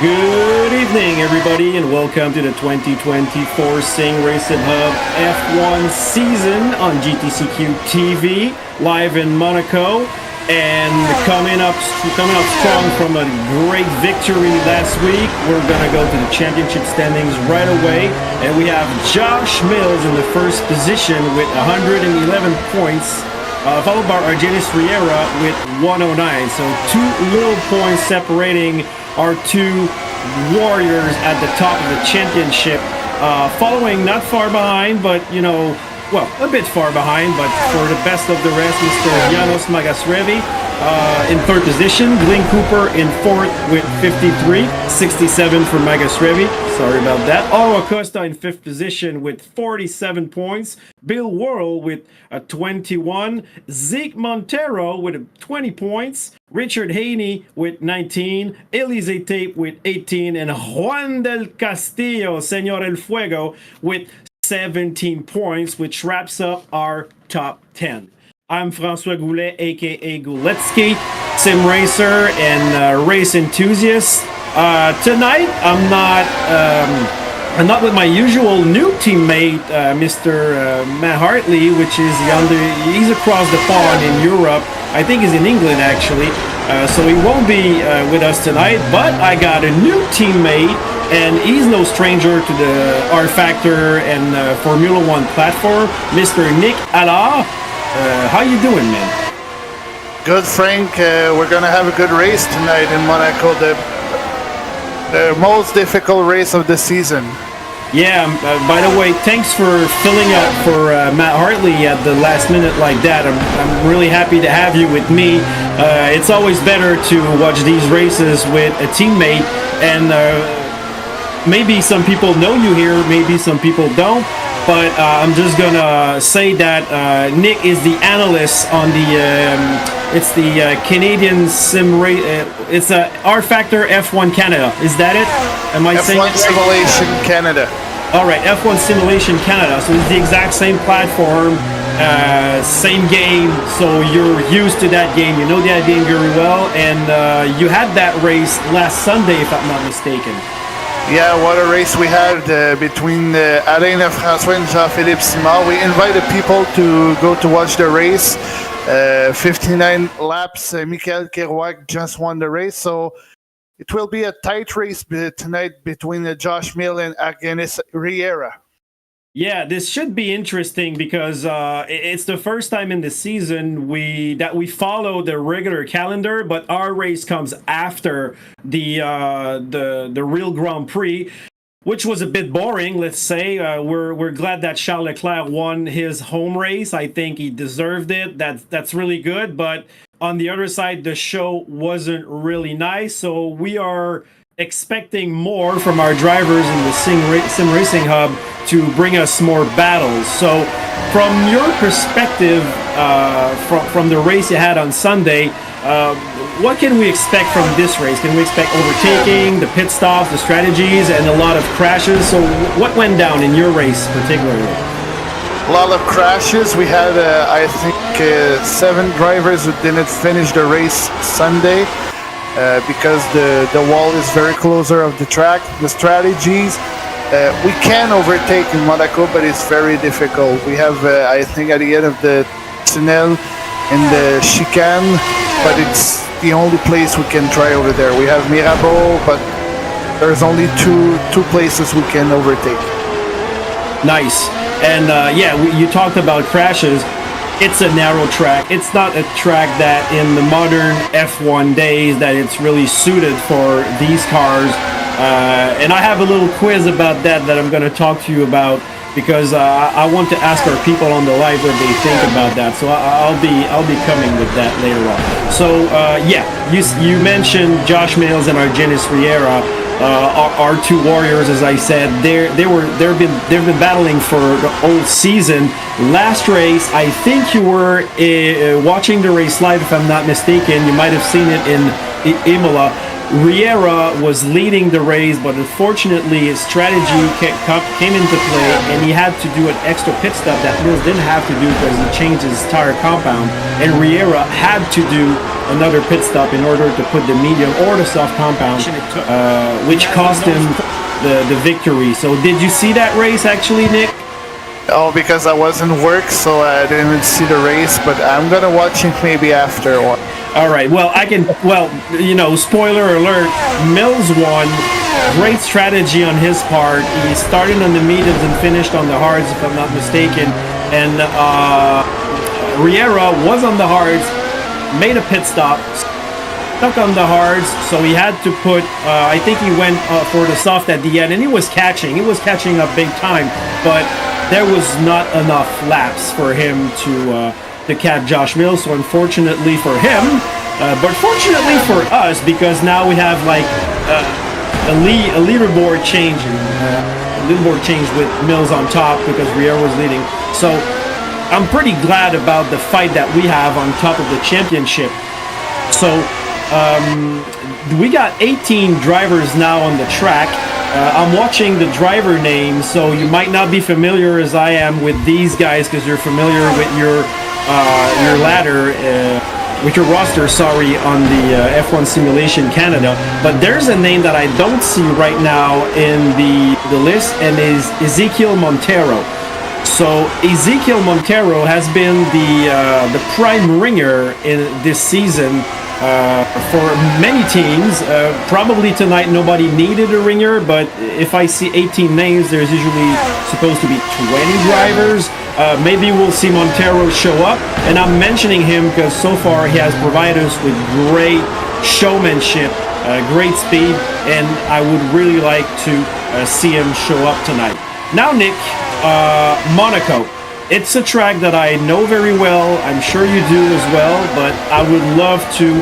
Good evening, everybody, and welcome to the 2024 SimRacingHub F1 season on GTCQ TV, live in Monaco, and coming up strong from a great victory last week. We're gonna go to the championship standings right away, and we have Josh Mills in the first position with 111 points. Followed by Argenis Riera with 109. So 2 little points separating our two warriors at the top of the championship. Following not far behind, but well, a bit far behind, but for the best of the rest, Mr. Janos Magasrevi in third position. Glenn Cooper in fourth with 53. 67 for Magasrevi. Sorry about that. Oro Acosta in fifth position with 47 points. Bill Worrell with a 21. Zeke Montero with 20 points. Richard Haney with 19. Elise Tape with 18. And Juan del Castillo, Señor El Fuego, with 17 points, which wraps up our top 10. I'm François Goulet, aka Gouletsky. sim racer and race enthusiast. Tonight, I'm not with my usual new teammate, Mr. Matt Hartley, which is he's across the pond in Europe. I think he's in England, actually. So he won't be with us tonight, but I got a new teammate, and he's no stranger to the RFactor and Formula One platform, Mr. Nick Allard. How you doing, man? Good, Frank. We're going to have a good race tonight in Monaco, the most difficult race of the season. Yeah, by the way, thanks for filling up for Matt Hartley at the last minute like that. I'm really happy to have you with me. It's always better to watch these races with a teammate, and maybe some people know you here, maybe some people don't, but I'm just gonna say that Nick is the analyst on the it's the Canadian sim race. It's a RFactor F1 Canada. Is that it? Am I saying it right? F1 Simulation Canada. All right, F1 Simulation Canada. So it's the exact same platform, same game. So you're used to that game. You know that game very well, and you had that race last Sunday, if I'm not mistaken. Yeah, what a race we had between Alain Lefrançois and Jean-Philippe Simard. We invited people to go to watch the race. 59 laps. Michael Kerouac just won the race, so it will be a tight race tonight between Josh Mill and Argenis Riera. Yeah, this should be interesting because it's the first time in the season that we follow the regular calendar, but our race comes after the real Grand Prix, which was a bit boring, let's say. We're glad that Charles Leclerc won his home race. I think he deserved it. That's really good. But on the other side, the show wasn't really nice. So we are expecting more from our drivers in the SimRacingHub to bring us more battles. So from your perspective, from the race you had on Sunday, what can we expect from this race? Can we expect overtaking, the pit stops, the strategies, and a lot of crashes? So what went down in your race particularly? A lot of crashes. We had, I think, 7 drivers who didn't finish the race Sunday because the wall is very closer of the track. The strategies, we can overtake in Monaco, but it's very difficult. We have, I think, at the end of the tunnel in the chicane, but it's the only place we can try over there. We have Mirabeau, but there's only two places we can overtake. Nice. And yeah, you talked about crashes. It's a narrow track. It's not a track that in the modern F1 days that it's really suited for these cars. And I have a little quiz about that I'm going to talk to you about, because I want to ask our people on the live what they think about that. So I'll be coming with that later on. So yeah, you mentioned Josh Mills and Argenis Riera, our two warriors, as I said. They've been battling for the whole season. Last race, I think you were watching the race live, if I'm not mistaken. You might have seen it in Imola. Riera was leading the race, but unfortunately his strategy came into play, and he had to do an extra pit stop that Mills didn't have to do because he changed his tire compound, and Riera had to do another pit stop in order to put the medium or the soft compound, which cost him the victory. So did you see that race actually, Nick? Oh, because I was in work, so I didn't see the race, but I'm gonna watch it maybe after. All right. Well, spoiler alert, Mills won. Great strategy on his part. He started on the mediums and finished on the hards, if I'm not mistaken. And Riera was on the hards, made a pit stop, stuck on the hards, so he had to put, I think he went for the soft at the end, and he was catching up big time, but there was not enough laps for him to catch Josh Mills. So unfortunately for him, but fortunately for us, because now we have like a leaderboard change, with Mills on top because Riera was leading. So I'm pretty glad about the fight that we have on top of the championship. So we got 18 drivers now on the track. I'm watching the driver names, so you might not be familiar as I am with these guys because you're familiar with your ladder, with your roster, sorry, on the F1 Simulation Canada. But there's a name that I don't see right now in the list, and is Ezekiel Montero. So Ezekiel Montero has been the prime ringer in this season for many teams. Probably tonight nobody needed a ringer, but if I see 18 names, there's usually supposed to be 20 drivers. Maybe we'll see Montero show up, and I'm mentioning him because so far he has provided us with great showmanship, great speed, and I would really like to see him show up tonight. Now, Nick, Monaco. It's a track that I know very well. I'm sure you do as well, but I would love to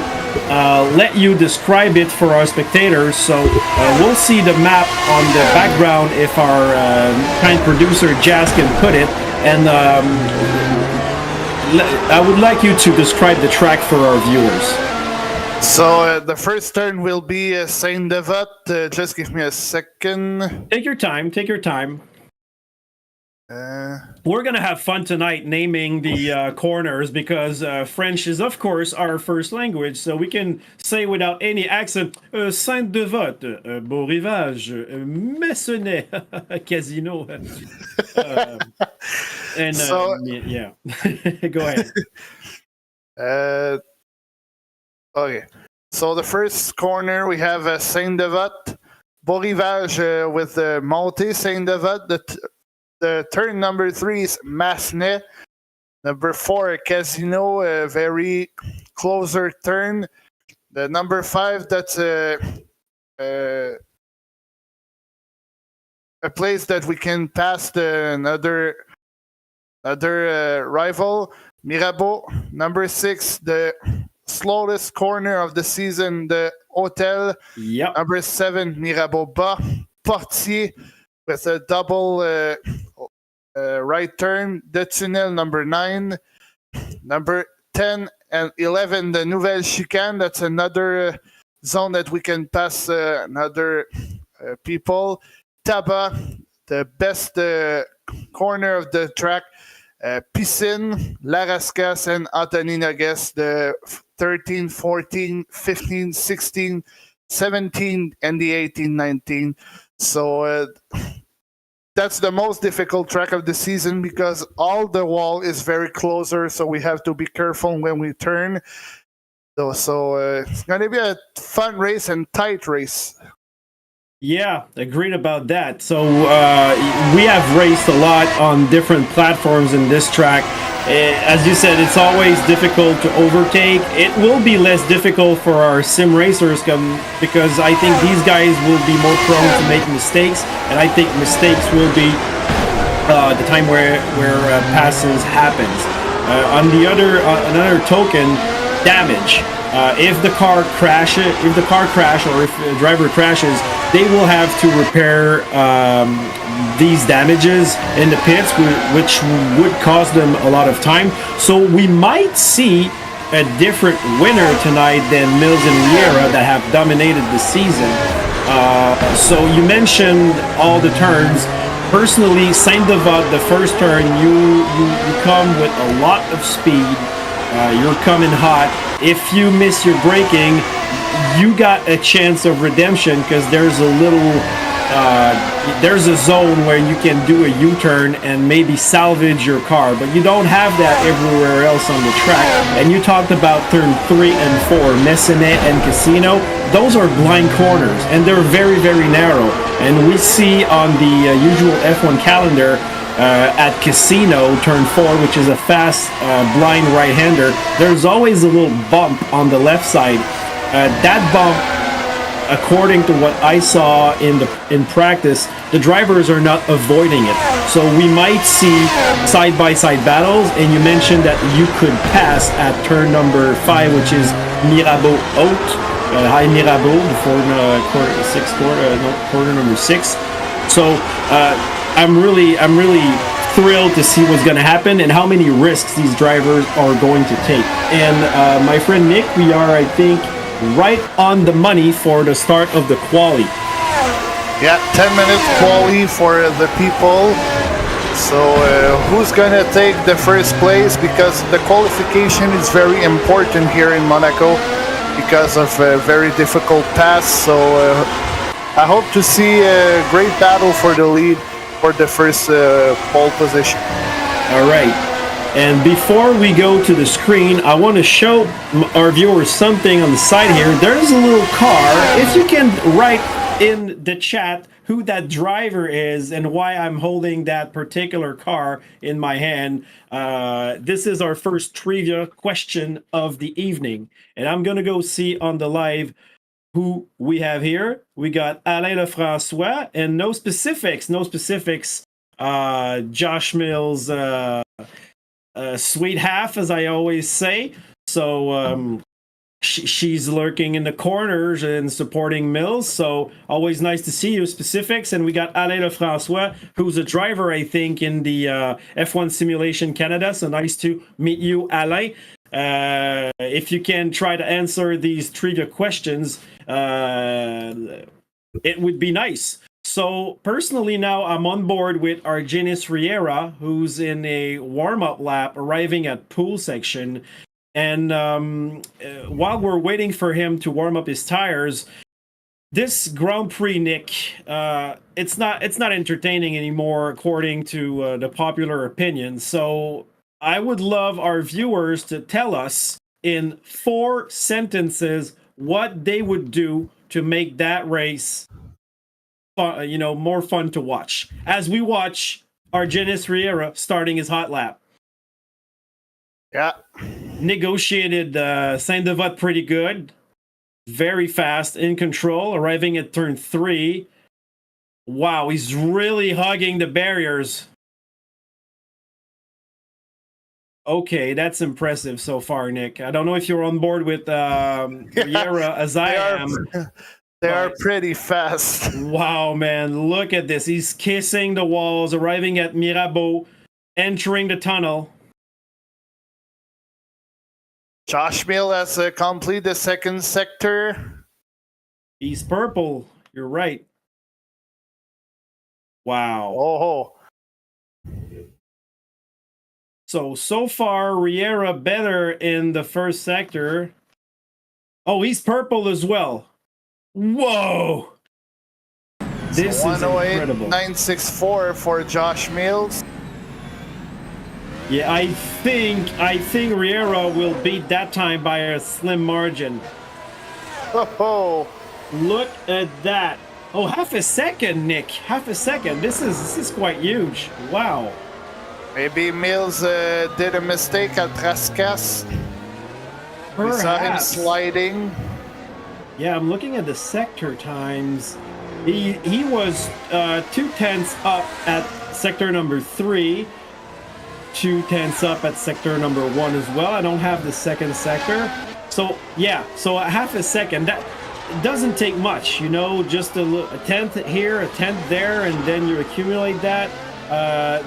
let you describe it for our spectators. So we'll see the map on the background if our kind producer Jazz can put it. And I would like you to describe the track for our viewers. So the first turn will be Saint-Devote. Just give me a second. Take your time. Take your time. We're going to have fun tonight naming the corners because French is, of course, our first language. So we can say without any accent, Saint-Devote, Beau Rivage, Messonnet, Casino. And so, yeah, go ahead. Okay. So the first corner, we have Saint-Devote, Beau Rivage with Monté, Saint-Devote. The turn number 3 is Massenet. Number 4, Casino, a very closer turn. The number 5, that's a place that we can pass another rival, Mirabeau. Number 6, the slowest corner of the season, the Hotel. Yep. Number 7, Mirabeau Bas. Portier with a double right turn. De Tunnel, number 9. Number 10 and 11, the Nouvelle Chicane. That's another zone that we can pass another people. Tabac, the best corner of the track. Piscine, La Rascasse, and Anthony Nogues, the 13, 14, 15, 16, 17, and the 18, 19. So that's the most difficult track of the season because all the wall is very closer, so we have to be careful when we turn. So it's going to be a fun race and tight race. Yeah, agreed about that. So we have raced a lot on different platforms in this track. As you said, it's always difficult to overtake. It will be less difficult for our sim racers because I think these guys will be more prone to make mistakes, and I think mistakes will be the time where passes happens. On the another token, damage. If the car crashes, or if a driver crashes, they will have to repair these damages in the pits, which would cost them a lot of time. So we might see a different winner tonight than Mills and Riera that have dominated the season. So you mentioned all the turns. Personally, Saint-Devote, the first turn, you come with a lot of speed. You're coming hot. If you miss your braking, you got a chance of redemption because there's a zone where you can do a U-turn and maybe salvage your car, but you don't have that everywhere else on the track. And you talked about turn 3 and 4, Messonnet and Casino. Those are blind corners, and they're very, very narrow. And we see on the usual F1 calendar, at Casino, turn 4, which is a fast blind right-hander, there's always a little bump on the left side. That bump, according to what I saw in practice, the drivers are not avoiding it. So we might see side-by-side battles, and you mentioned that you could pass at turn number 5, which is Mirabeau Haute, High Mirabeau, before corner number 6. So I'm really thrilled to see what's going to happen and how many risks these drivers are going to take. And my friend Nick, we are, I think, right on the money for the start of the quali. Yeah, 10-minute quali for the people. So who's gonna take the first place? Because the qualification is very important here in Monaco because of a very difficult pass. So I hope to see a great battle for the lead for the first pole position. All right. And before we go to the screen, I want to show our viewers something on the side here. There's a little car. If you can write in the chat who that driver is and why I'm holding that particular car in my hand. This is our first trivia question of the evening. And I'm going to go see on the live who we have here. We got Alain Lefrançois, and no specifics. Josh Mills, sweet half, as I always say. So she's lurking in the corners and supporting Mills. So always nice to see you. Specifics. And we got Alain Lefrançois, who's a driver, I think, in the F1 Simulation Canada. So nice to meet you, Alain. If you can try to answer these trivia questions, it would be nice. So personally now I'm on board with Argenis Riera, who's in a warm-up lap arriving at pool section. And while we're waiting for him to warm up his tires, this Grand Prix, Nick, it's not entertaining anymore according to the popular opinion. So I would love our viewers to tell us in 4 sentences what they would do to make that race fun, more fun to watch. As we watch Argenis Riera starting his hot lap. Yeah. Negotiated Saint-Devote pretty good. Very fast, in control, arriving at turn 3. Wow, he's really hugging the barriers. Okay, that's impressive so far, Nick. I don't know if you're on board with Riera as I am. They are pretty fast. Wow, man. Look at this. He's kissing the walls, arriving at Mirabeau, entering the tunnel. Josh Mill has completed the second sector. He's purple. You're right. Wow. Oh. So far, Riera better in the first sector. Oh, he's purple as well. Whoa! This is incredible. 108.964 for Josh Mills. Yeah, I think Riera will beat that time by a slim margin. Oh, look at that! Oh, half a second, Nick. Half a second. This is quite huge. Wow. Maybe Mills did a mistake at Rascas. We saw him sliding. Yeah, I'm looking at the sector times. He was 2/10 up at sector number 3, 2/10 up at sector number 1 as well. I don't have the second sector. So yeah, so a half a second. That doesn't take much, just a tenth here, a tenth there, and then you accumulate that.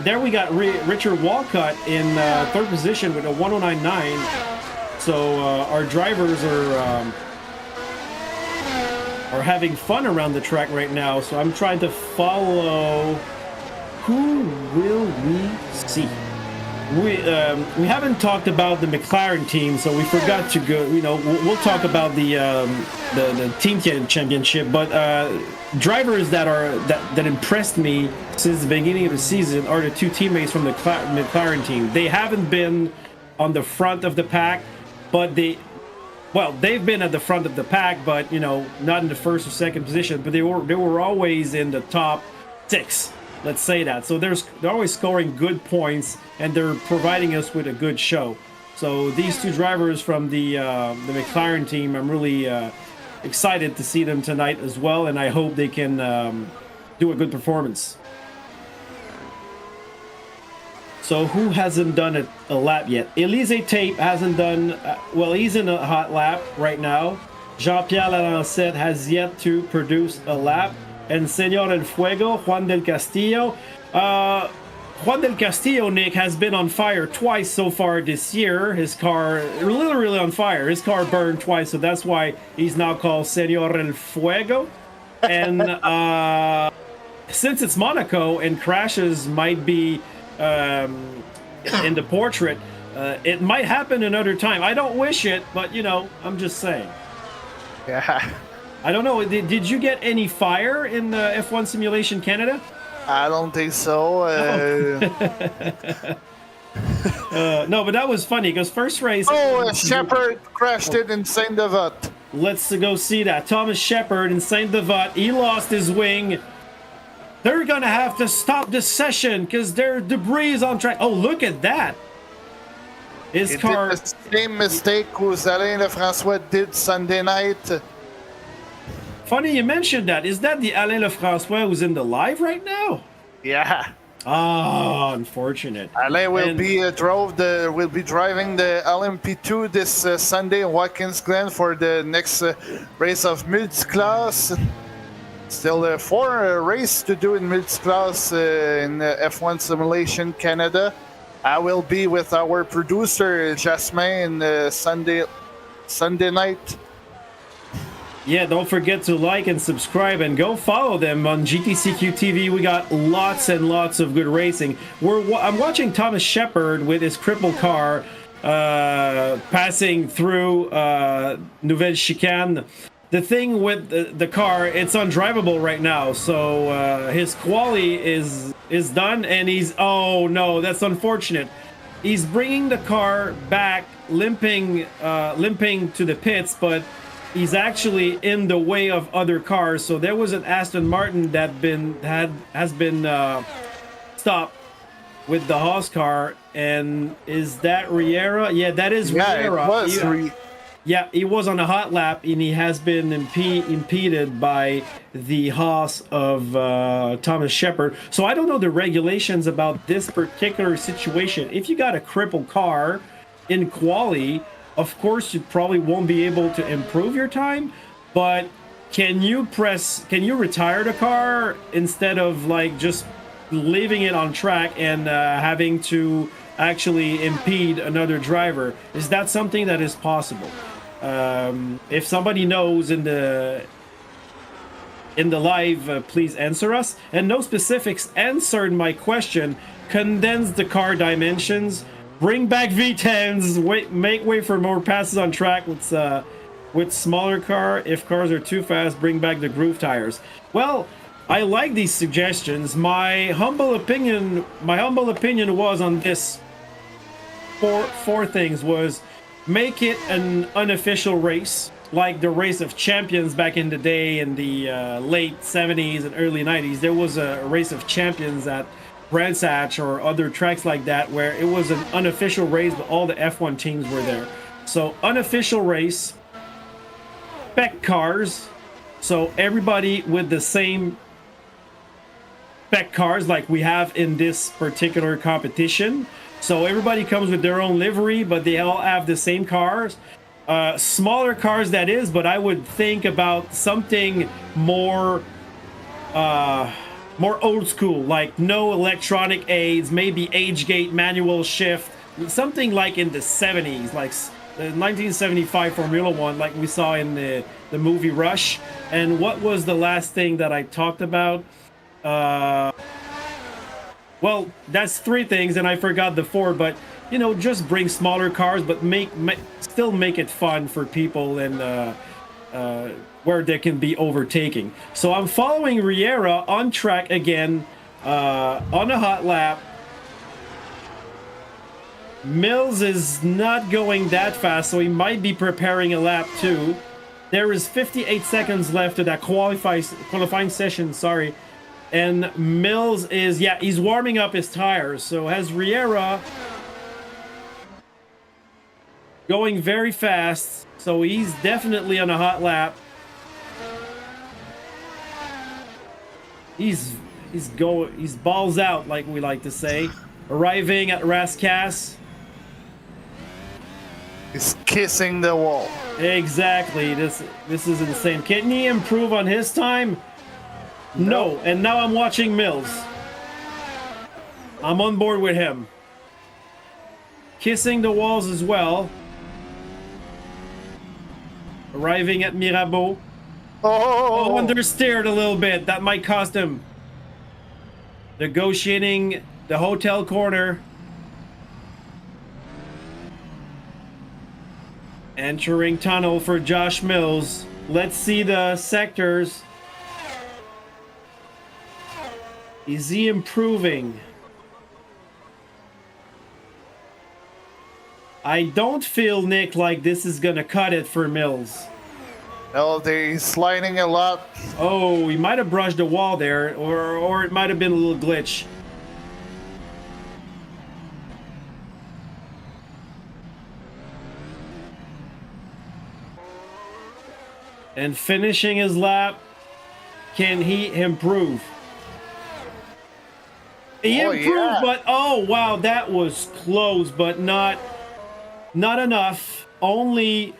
There we got Richard Walcott in 3rd position with a 109.9. So our drivers are having fun around the track right now. So I'm trying to follow. Who will we see? We haven't talked about the McLaren team, so we forgot to go. We'll talk about the team championship. But drivers that impressed me since the beginning of the season are the 2 teammates from the McLaren team. They haven't been on the front of the pack, but they've been at the front of the pack, but not in the first or second position. But they were always in the top 6. Let's say that. So they're always scoring good points, and they're providing us with a good show. So these 2 drivers from the McLaren team, I'm really excited to see them tonight as well, and I hope they can do a good performance. So who hasn't done a lap yet? Elise Tape hasn't done, he's in a hot lap right now. Jean-Pierre Lalancette has yet to produce a lap. And Señor El Fuego, Juan del Castillo. Juan del Castillo, Nick, has been on fire twice so far this year. His car, literally on fire. His car burned twice, so that's why he's now called Señor El Fuego. And since it's Monaco and crashes might be in the portrait. It might happen another time. I don't wish it, but you know, I'm just saying. Yeah. I don't know. Did you get any fire in the F1 Simulation Canada? I don't think so. No, but that was funny because first race. Oh, Shepard crashed it in Saint Devote. Let's go see that. Thomas Shepard in Saint Devote. He lost his wing. They're gonna have to stop the session because their debris is on track. Oh, look at that. His He car. did the same mistake who Alain Lefrançois did Sunday night. Funny you mentioned that. Is that the Alain Lefrançois who's in the live right now? Yeah. Ah, unfortunate. Alain will And- be driving the LMP2 this Sunday in Watkins Glen for the next race of multi-class. Still 4 races to do in multi-class in F1 Simulation Canada. I will be with our producer Jasmin Sunday night. Yeah, don't forget to like and subscribe and go follow them on GTCQ TV. We got lots and lots of good racing. I'm watching Thomas Shepard with his crippled car passing through Nouvelle Chicane. The thing with the car, it's undrivable right now. So his quali is done, and oh no, that's unfortunate. He's bringing the car back, limping to the pits, but he's actually in the way of other cars. So there was an Aston Martin that has been stopped with the Haas car. And is that Riera? Yeah, that is Riera. It was. Yeah, he was on a hot lap, and he has been impeded by the Haas of Thomas Shepard. So I don't know the regulations about this particular situation. If you got a crippled car in quali, of course, you probably won't be able to improve your time, but can you retire the car instead of like just leaving it on track and having to actually impede another driver? Is that something that is possible? If somebody knows in the live, please answer us. And no specifics answered my question. Condense the car dimensions. Bring back V10s. Make way for more passes on track with smaller car. If cars are too fast, bring back the groove tires. Well, I like these suggestions. My humble opinion was on this. Four things was make it an unofficial race, like the race of champions back in the day in the late 70s and early 90s. There was a race of champions at Brands Hatch or other tracks like that where it was an unofficial race, but all the F1 teams were there. So unofficial race, spec cars, so everybody with the same spec cars like we have in this particular competition. So everybody comes with their own livery, but they all have the same cars. Smaller cars, that is, but I would think about something more old school, like no electronic aids, maybe age gate manual shift, something like in the 70s, like the 1975 Formula One, like we saw in the movie Rush. And what was the last thing that I talked about? Well, that's 3 things, and I forgot the 4, but, you know, just bring smaller cars, but still make it fun for people and where there can be overtaking. So I'm following Riera on track again, on a hot lap. Mills is not going that fast, so he might be preparing a lap too. There is 58 seconds left of that qualifying session, sorry. And Mills is, yeah, he's warming up his tires. So has Riera going very fast. So he's definitely on a hot lap. He's balls out, like we like to say. Arriving at Rascasse. He's kissing the wall. Exactly. This is insane. Can he improve on his time? No. And now I'm watching Mills. I'm on board with him. Kissing the walls as well. Arriving at Mirabeau. Oh, Understeered a little bit. That might cost him. Negotiating the hotel corner. Entering tunnel for Josh Mills. Let's see the sectors. Is he improving? I don't feel, Nick, like this is gonna cut it for Mills. No, they're sliding a lot. Oh, he might have brushed the wall there, or it might have been a little glitch. And finishing his lap, can he improve? He improved, yeah. but oh wow, that was close, but not enough. Only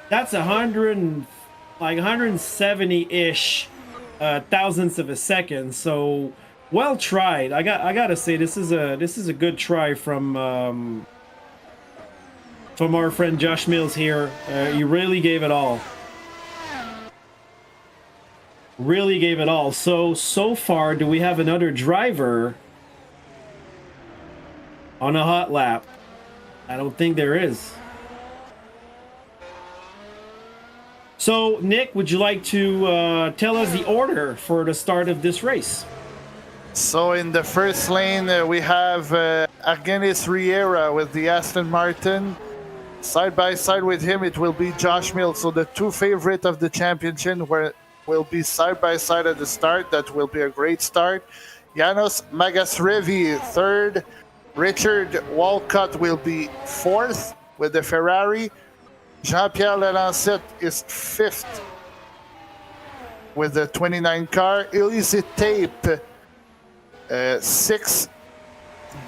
that's 170-ish thousandths of a second. So well tried. I gotta say this is a good try from our friend Josh Mills here. He really gave it all. Really gave it all. So far, do we have another driver on a hot lap? I don't think there is. So, Nick, would you like to tell us the order for the start of this race? So in the first lane, we have Argenis Riera with the Aston Martin. Side by side with him, it will be Josh Mills. So the two favorite of the championship will be side by side at the start. That will be a great start. Janos Magasrevi third. Richard Walcott will be fourth with the Ferrari. Jean-Pierre Lelancette is fifth with the 29 car. Elise Tape sixth.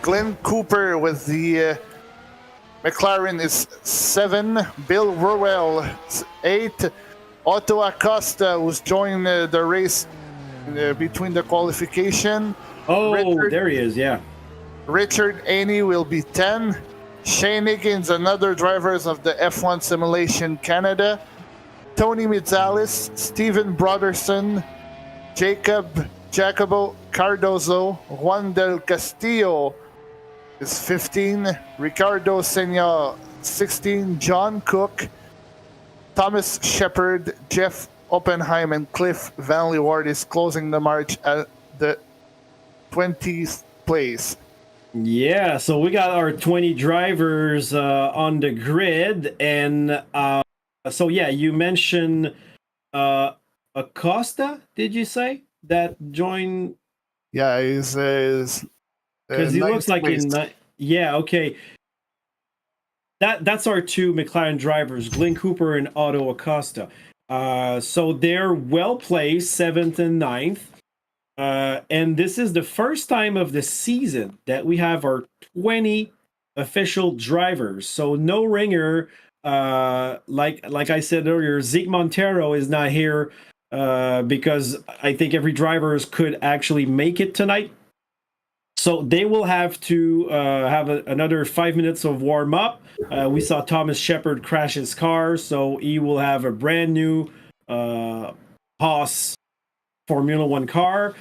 Glenn Cooper with the McLaren is 7. Bill Rowell 8. Otto Acosta, who's joined the race between the qualification. Oh, there he is, yeah. Richard Aney will be 10. Shane Higgins, another drivers of the F1 Simulation Canada. Tony Mizzalis, Stephen Broderson, Jacobo Cardozo, Juan del Castillo is 15. Ricardo Senor 16. John Cook, Thomas Shepard, Jeff Oppenheim, and Cliff Van Leeuwen is closing the march at the 20th place. Yeah, so we got our 20 drivers on the grid, and so yeah, you mentioned Acosta, did you say, that joined? Yeah, he's because he looks like yeah, okay. That's our two McLaren drivers, Glenn Cooper and Otto Acosta. So they're well placed, 7th and 9th. And this is the first time of the season that we have our 20 official drivers. So no ringer, like I said earlier, Zeke Montero is not here because I think every driver could actually make it tonight. So they will have to have another 5 minutes of warm up. We saw Thomas Shepard crash his car, so he will have a brand new Haas Formula One car.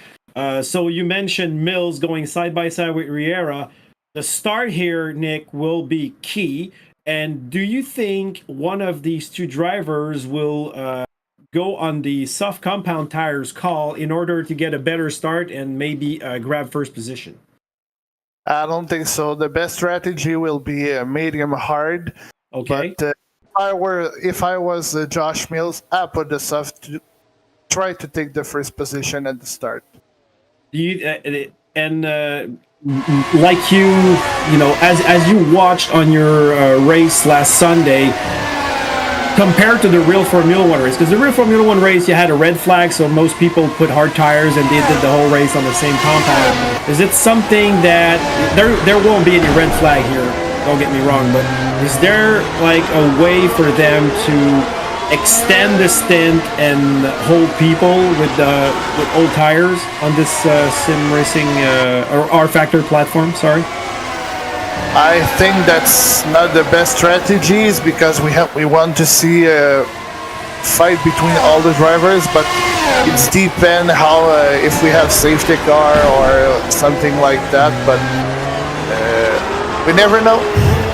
So you mentioned Mills going side by side with Riera. The start here, Nick, will be key. And do you think one of these two drivers will go on the soft compound tires call in order to get a better start and maybe grab first position? I don't think so. The best strategy will be medium hard. Okay. But if I was Josh Mills, I put the soft to try to take the first position at the start. Like you know, as you watched on your race last Sunday, compared to the real Formula One race, because the real Formula One race you had a red flag, so most people put hard tires and they did the whole race on the same compound. Is it something that there won't be any red flag here? Don't get me wrong, but is there like a way for them to extend the stint and hold people with old tires on this sim racing or RFactor platform? Sorry. I think that's not the best strategies because we want to see fight between all the drivers, but it's depend how if we have safety car or something like that. But we never know.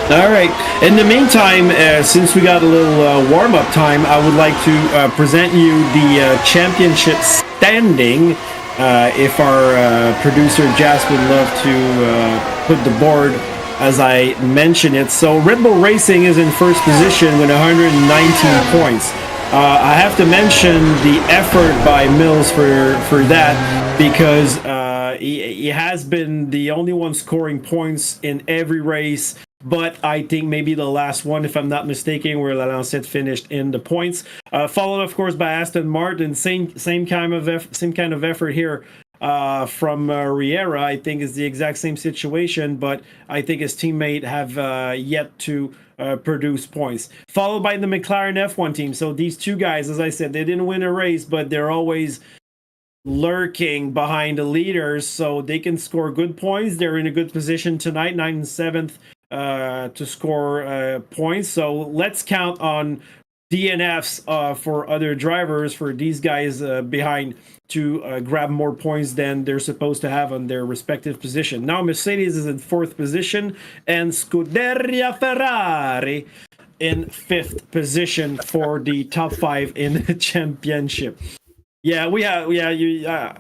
All right. In the meantime, since we got a little warm-up time, I would like to present you the championship standing. If our producer Jas would love to put the board as I mention it. So Red Bull Racing is in first position with 119 points. I have to mention the effort by Mills for that, because he has been the only one scoring points in every race. But I think maybe the last one, if I'm not mistaken, where Lancette finished in the points, followed of course by Aston Martin. Same kind of effort here from Riera. I think is the exact same situation, but I think his teammate have yet to produce points. Followed by the McLaren F1 team. So these two guys, as I said, they didn't win a race, but they're always lurking behind the leaders, so they can score good points. They're in a good position tonight, 9th and 7th. To score points. So let's count on DNFs for other drivers, for these guys behind, to grab more points than they're supposed to have on their respective position. Now Mercedes is in 4th position and Scuderia Ferrari in 5th position for the top 5 in the championship. Yeah,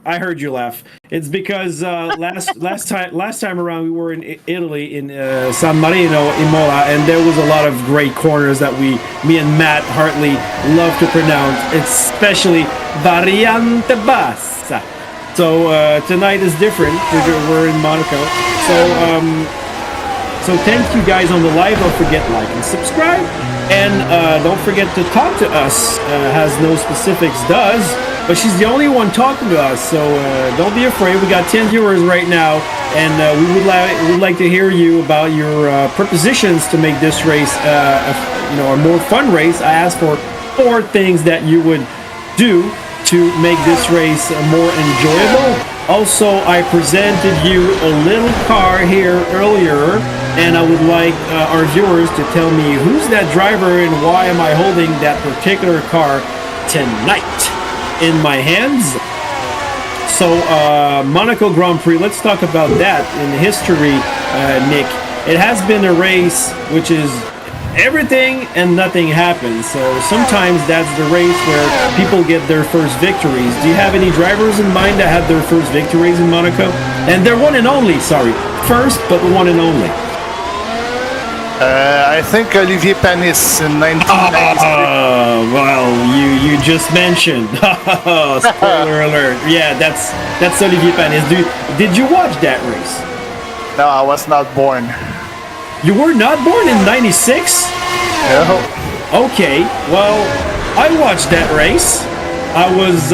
I heard you laugh. It's because last time around we were in Italy, in San Marino, Imola, and there was a lot of great corners that me and Matt Hartley love to pronounce, especially Variante Bassa. So tonight is different. We're in Monaco. So thank you guys on the live. Don't forget like and subscribe, and don't forget to talk to us. Has no specifics, does. But she's the only one talking to us, so don't be afraid. We got 10 viewers right now, and we would like to hear you about your propositions to make this race, a more fun race. I asked for 4 things that you would do to make this race more enjoyable. Also, I presented you a little car here earlier, and I would like our viewers to tell me who's that driver and why am I holding that particular car tonight in my hands. So Monaco Grand Prix, let's talk about that in history, Nick. It has been a race which is everything and nothing happens. So sometimes that's the race where people get their first victories. Do you have any drivers in mind that had their first victories in Monaco? And they're one and only, sorry. First, but one and only. I think Olivier Panis in 1993. Well, you just mentioned. Spoiler alert. Yeah, that's Olivier Panis. Did you watch that race? No, I was not born. You were not born in 96? No. Okay, well, I watched that race. I was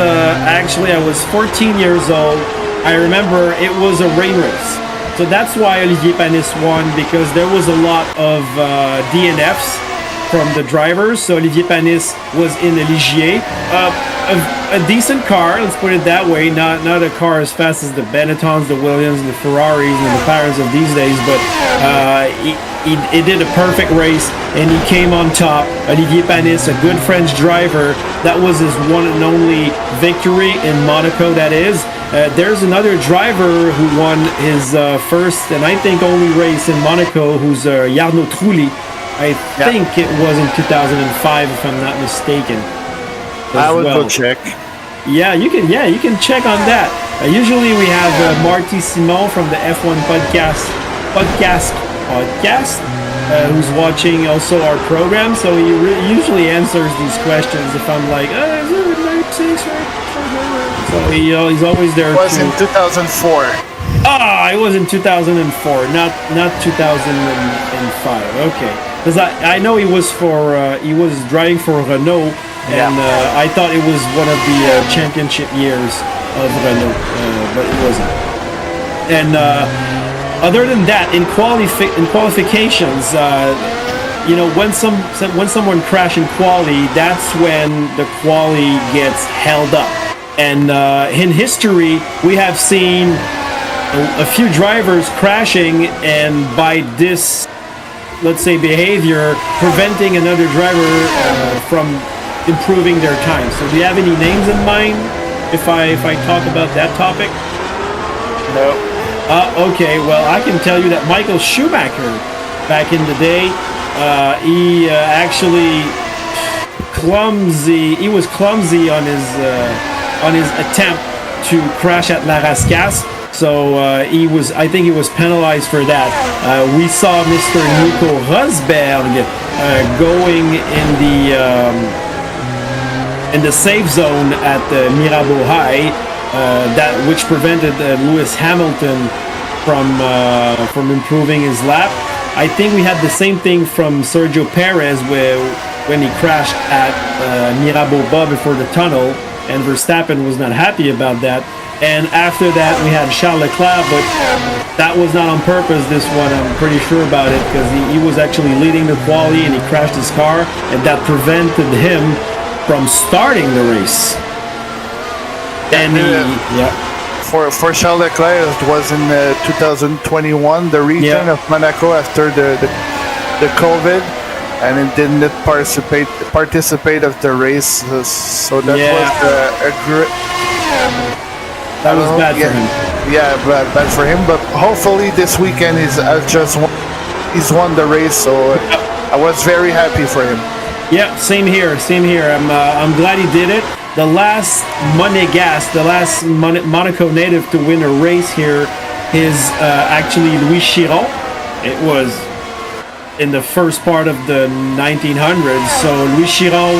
14 years old. I remember it was a rain race. So that's why Olivier Panis won, because there was a lot of DNFs from the drivers. So Olivier Panis was in a Ligier, a decent car, let's put it that way. Not a car as fast as the Benettons, the Williams, the Ferraris, and the McLarens of these days, but he did a perfect race and he came on top. Olivier Panis, a good French driver, that was his one and only victory in Monaco, that is. There's another driver who won his first and I think only race in Monaco, who's Jarno Trulli. I think it was in 2005, if I'm not mistaken. I would go check. Yeah, you can check on that. Usually we have Marty Simon from the F1 podcast, who's watching also our program. So he usually answers these questions if I'm like, is it 96, right? So he's always there. It was in 2004. It was in 2004, not 2005. Okay, because I know he was driving for Renault, and I thought it was one of the championship years of Renault, but it wasn't. And other than that, in qualifications, when someone crashes in quali, that's when the quali gets held up. And in history, we have seen a few drivers crashing, and by this, let's say, behavior, preventing another driver from improving their time. So do you have any names in mind if I talk about that topic? No. Okay, well, I can tell you that Michael Schumacher, back in the day, he actually he was clumsy on his attempt to crash at La Rascasse. So I think he was penalized for that. We saw Mr. Nico Rosberg going in the safe zone at Mirabeau High, which prevented Lewis Hamilton from improving his lap. I think we had the same thing from Sergio Perez when he crashed at Mirabeau Bas before the tunnel, and Verstappen was not happy about that. And after that, we had Charles Leclerc, but that was not on purpose, this one, I'm pretty sure about it, because he was actually leading the quali and he crashed his car, and that prevented him from starting the race. And for Charles Leclerc, it was in 2021, the return of Monaco after the COVID, and it didn't participate of the race, so that was a great... That was bad for him. Yeah, bad for him. But hopefully this weekend he's won the race, so I was very happy for him. Yeah, same here. I'm glad he did it. The last Monégasque, the last Monaco native to win a race here is actually Louis Chiron. It was in the first part of the 1900s. So Louis Chiron,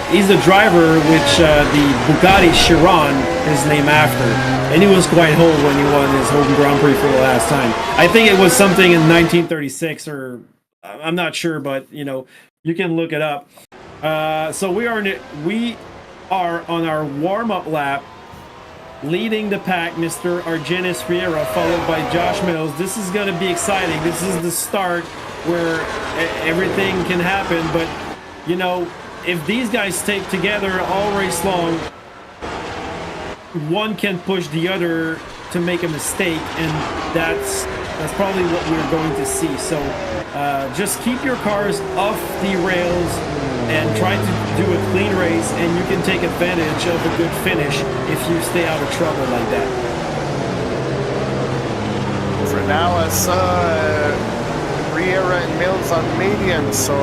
he's the driver which the Bugatti Chiron is named after, and he was quite old when he won his home Grand Prix for the last time. I think it was something in 1936, or I'm not sure, but you can look it up. So we are on our warm-up lap, leading the pack, Mr. Argenis Riera, followed by Josh Mills. This is going to be exciting. This is the start where everything can happen. But, if these guys stay together all race long, one can push the other to make a mistake, and that's probably what we're going to see. So just keep your cars off the rails and try to do a clean race, and you can take advantage of a good finish if you stay out of trouble like that. For now, I saw Riera and Mills on medium, so...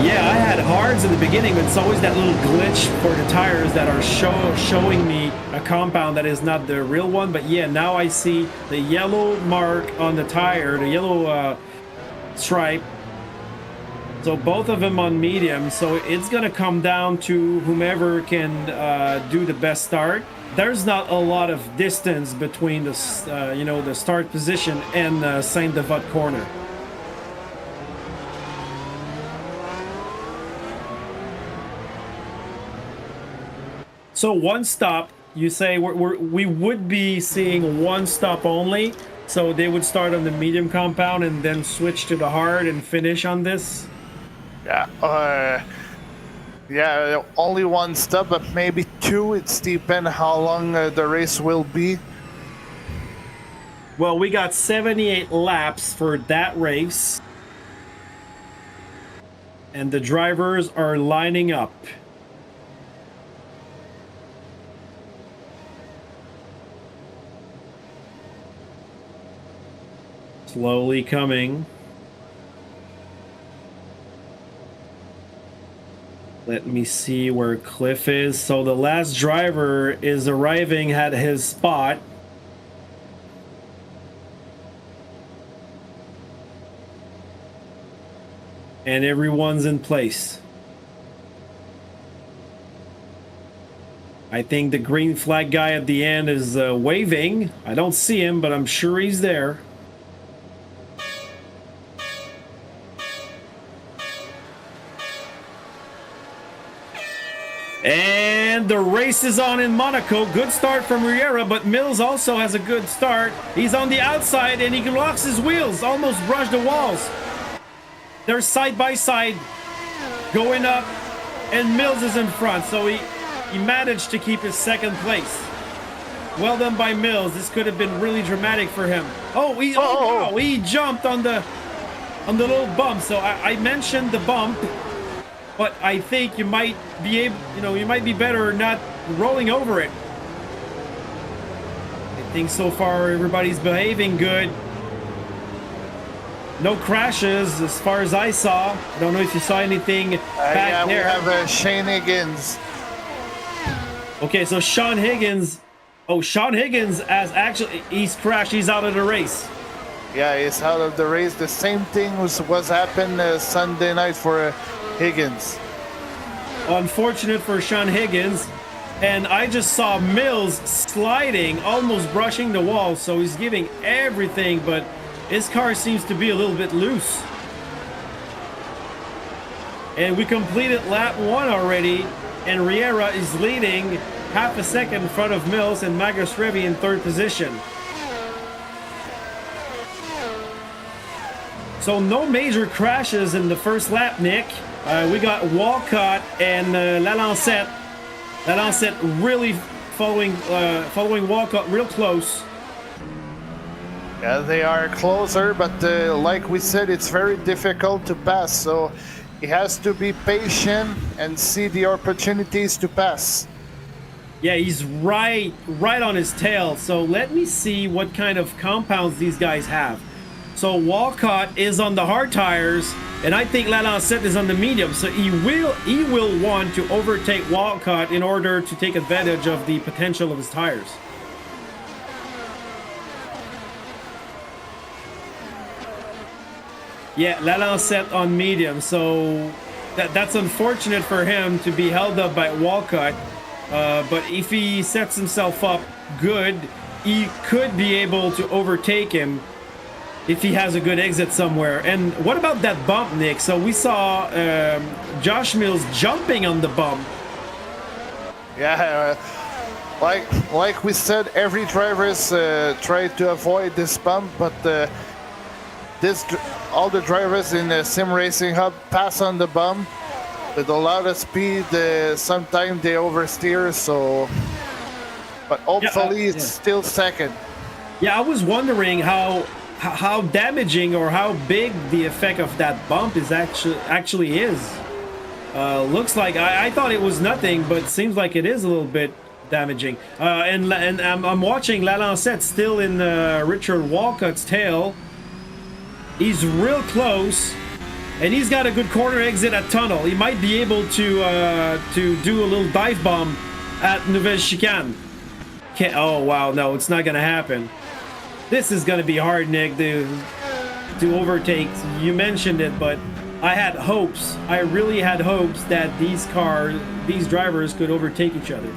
Yeah, I had hards in the beginning, but it's always that little glitch for the tires that are showing me a compound that is not the real one. But yeah, now I see the yellow mark on the tire, the yellow stripe. So both of them on medium. So it's going to come down to whomever can do the best start. There's not a lot of distance between the the start position and Saint-Devote corner. So one stop, you say we would be seeing one stop only. So they would start on the medium compound and then switch to the hard and finish on this. Yeah, only one stop, but maybe two. It's depends how long the race will be. Well, we got 78 laps for that race, and the drivers are lining up. Slowly coming. Let me see where Cliff is. So the last driver is arriving at his spot. And everyone's in place. I think the green flag guy at the end is waving. I don't see him, but I'm sure he's there. And the race is on in Monaco. Good start from Riera, but Mills also has a good start. He's on the outside and he locks his wheels, almost brushed the walls. They're side by side going up, and Mills is in front, so he managed to keep his second place. Well done by Mills. This could have been really dramatic for him. Wow, he jumped on the little bump. So I mentioned the bump. but I think you might be able, you might be better not rolling over it. I think so far everybody's behaving good. No crashes as far as I saw. I don't know if you saw anything back there. Yeah, we have Shane Higgins. Okay, so Sean Higgins. Oh, Sean Higgins he's crashed. He's out of the race. Yeah, he's out of the race. The same thing was happened Sunday night for Higgins. Unfortunate for Sean Higgins. And I just saw Mills sliding, almost brushing the wall. So he's giving everything, but his car seems to be a little bit loose. And we completed lap 1 already. And Riera is leading half a second in front of Mills and Magus Revi in 3rd position. So no major crashes in the first lap, Nick. We got Walcott and Lalancette. Lalancette really following Walcott real close. Yeah, they are closer, but like we said, it's very difficult to pass. So he has to be patient and see the opportunities to pass. Yeah, he's right on his tail. So let me see what kind of compounds these guys have. So Walcott is on the hard tires, and I think Lalancette is on the medium. So he will want to overtake Walcott in order to take advantage of the potential of his tires. Yeah, Lalancette on medium. So that's unfortunate for him to be held up by Walcott. But if he sets himself up good, he could be able to overtake him if he has a good exit somewhere. And what about that bump, Nick? So we saw Josh Mills jumping on the bump. Yeah, like we said, every drivers try to avoid this bump, but all the drivers in the SimRacingHub pass on the bump with a lot of speed. Sometimes they oversteer, so but hopefully it's still second. Yeah, I was wondering how damaging or how big the effect of that bump is actually is. Looks like I thought it was nothing, but it seems like it is a little bit damaging. And I'm watching Lalancette still in Richard Walcott's tail. He's real close, and he's got a good corner exit at tunnel. He might be able to do a little dive bomb at Nouvelle Chicane. Oh wow, no, it's not gonna happen. This is gonna be hard, Nick, to overtake. You mentioned it, but I had hopes. I really had hopes that these drivers could overtake each other.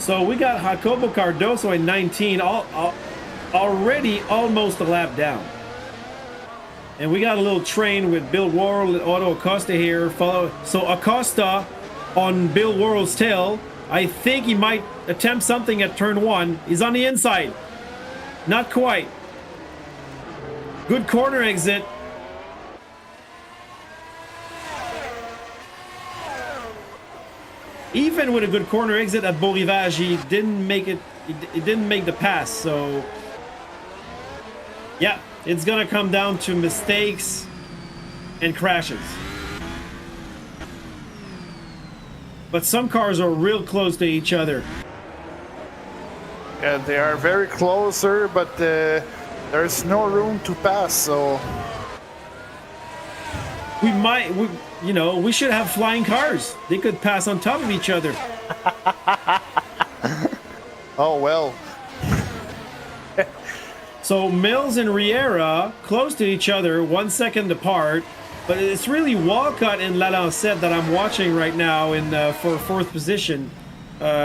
So we got Jacobo Cardoso in 19, already almost a lap down. And we got a little train with Bill Worrell and Otto Acosta here. So Acosta on Bill Worrell's tail. I think he might attempt something at turn 1. He's on the inside. Not quite. Good corner exit. Even with a good corner exit at Beau Rivage, he didn't make it. He didn't make the pass. So, yeah, it's gonna come down to mistakes and crashes. But some cars are real close to each other. Yeah, they are very closer, but there's no room to pass. So we should have flying cars. They could pass on top of each other. Oh well. So Mills and Riera close to each other, 1 second apart. But it's really Walcott and Lalancette that I'm watching right now for 4th position.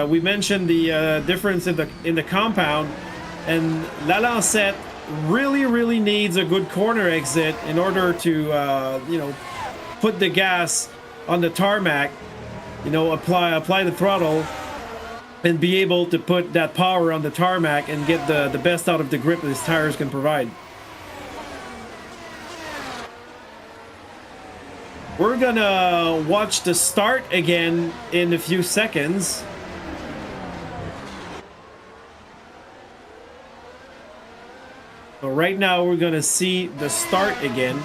We mentioned the difference in the compound, and Lalancette really needs a good corner exit in order to put the gas on the tarmac, apply the throttle, and be able to put that power on the tarmac and get the best out of the grip that his tires can provide. We're gonna watch the start again in a few seconds. So right now we're gonna see the start again.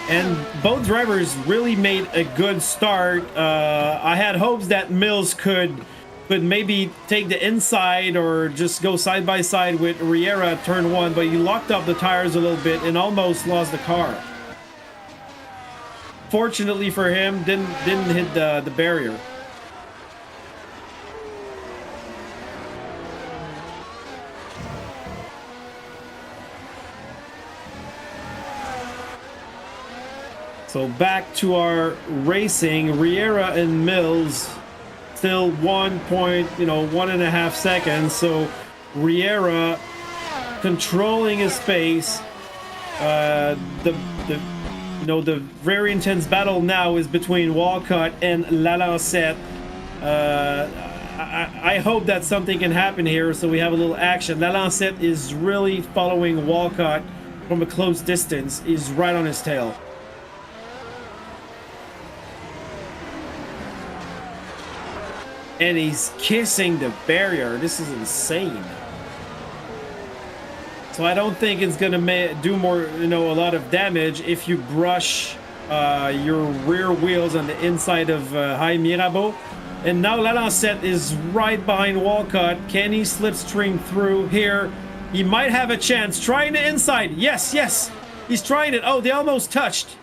And both drivers really made a good start. I had hopes that Mills could maybe take the inside or just go side by side with Riera at turn 1, but he locked up the tires a little bit and almost lost the car. Fortunately for him, didn't hit the barrier. So back to our racing. Riera and Mills still 1.5 seconds. So Riera controlling his pace. The very intense battle now is between Walcott and Lalancette. I hope that something can happen here so we have a little action. Lalancette is really following Walcott from a close distance. He's right on his tail. And he's kissing the barrier. This is insane. So I don't think it's gonna do more, a lot of damage if you brush your rear wheels on the inside of High Mirabeau. And now Lalancette is right behind Walcott. Can he slipstream through here? He might have a chance. Trying the inside. Yes, he's trying it. Oh, they almost touched.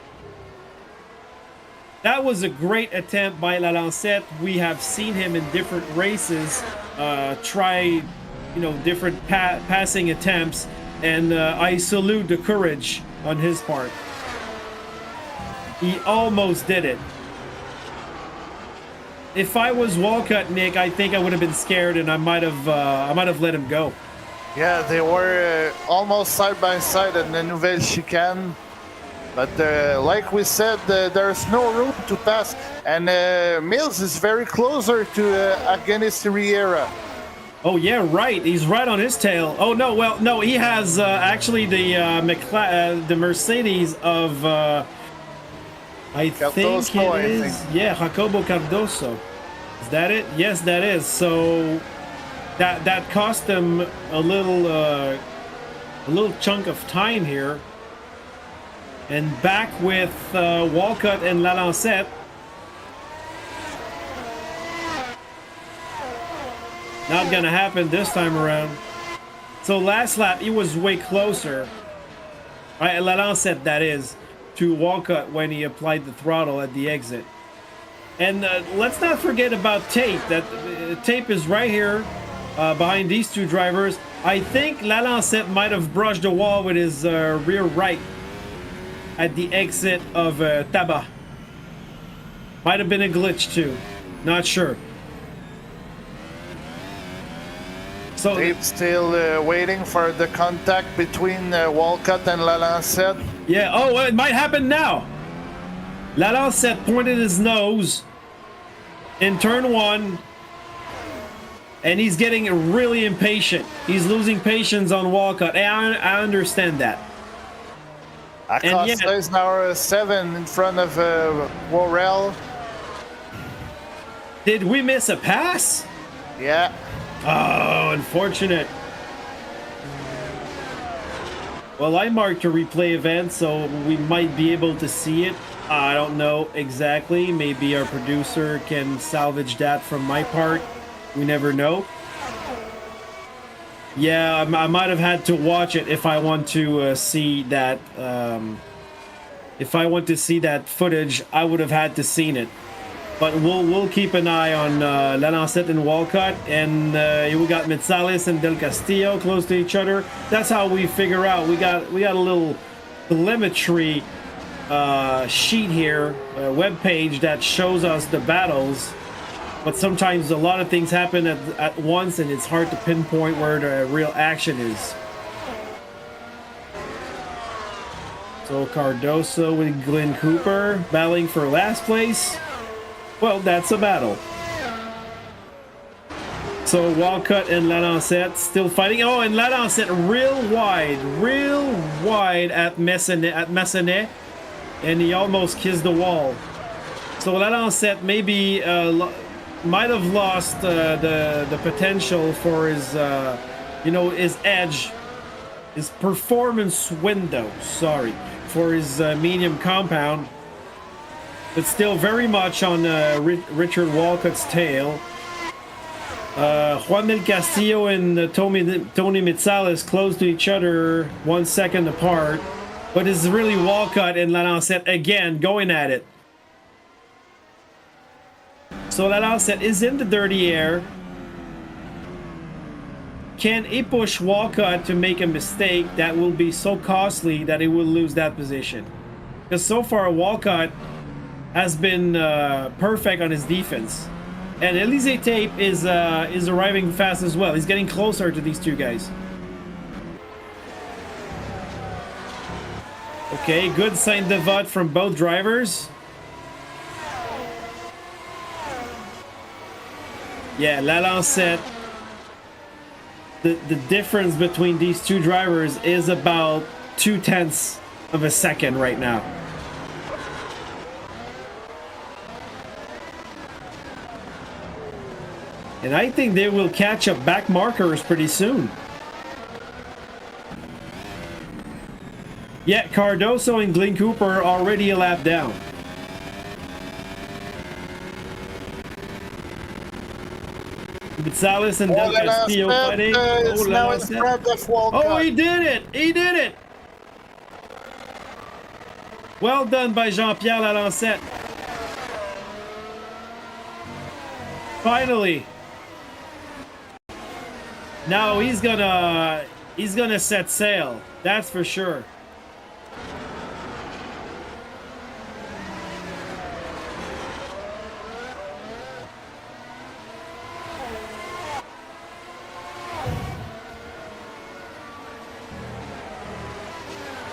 That was a great attempt by Lalancette. We have seen him in different races try, different passing attempts, and I salute the courage on his part. He almost did it. If I was Walcott, Nick, I think I would have been scared, and I might have let him go. Yeah, they were almost side by side in the Nouvelle Chicane. But like we said, there's no room to pass. And Mills is very closer to against Riera. Oh, yeah, right. He's right on his tail. Oh, no. Well, no, he has actually the Mercedes of, I Cardoso, think it is. Yeah, Jacobo Cardoso. Is that it? Yes, that is. So that cost him a little chunk of time here. And back with Walcott and Lalancette. Not gonna happen this time around. So last lap, he was way closer. Lalancette, that is, to Walcott when he applied the throttle at the exit. And let's not forget about Tape. That Tape is right here behind these two drivers. I think Lalancette might have brushed the wall with his rear right at the exit of Tabac. Might have been a glitch too. Not sure. So Tape still waiting for the contact between Walcott and Lalancette. Yeah, oh, it might happen now. Lalancette pointed his nose in turn 1, and he's getting really impatient. He's losing patience on Walcott. I understand that. Acosta is now 7 in front of Worrell. Did we miss a pass? Yeah. Oh, unfortunate. Well, I marked a replay event, so we might be able to see it. I don't know exactly. Maybe our producer can salvage that from my part. We never know. Yeah, I might have had to watch it if I want to see that. If I want to see that footage, I would have had to seen it. But we'll keep an eye on Lalancette and Walcott, and we got Metzales and Del Castillo close to each other. That's how we figure out. We got a little telemetry sheet here, a web page that shows us the battles. But sometimes a lot of things happen at once, and it's hard to pinpoint where the real action is. So Cardoso with Glenn Cooper battling for last place. Well, that's a battle. So Walcott and Lalancette still fighting. Oh, and Lalancette real wide at Massenet, and he almost kissed the wall. So Lalancette maybe might have lost the potential for his his edge his performance window, sorry, for his medium compound, but still very much on Richard Walcott's tail. Juan Del Castillo and Tony Mitsales close to each other 1 second apart, but it's really Walcott and Lalancette again going at it. So Lalancette is in the dirty air. Can he push Walcott to make a mistake that will be so costly that he will lose that position? Because so far Walcott has been perfect on his defense. And Elise Tape is arriving fast as well. He's getting closer to these two guys. Okay, good sign de vote from both drivers. Yeah, Lalancette. The difference between these two drivers is about 0.2 of a second right now. And I think they will catch up back markers pretty soon. Yeah, Cardoso and Glenn Cooper already a lap down. Gonzalez and Del Castillo fighting. Oh, he did it! He did it! Well done by Jean-Pierre Lalancette. Finally. Now he's gonna set sail. That's for sure.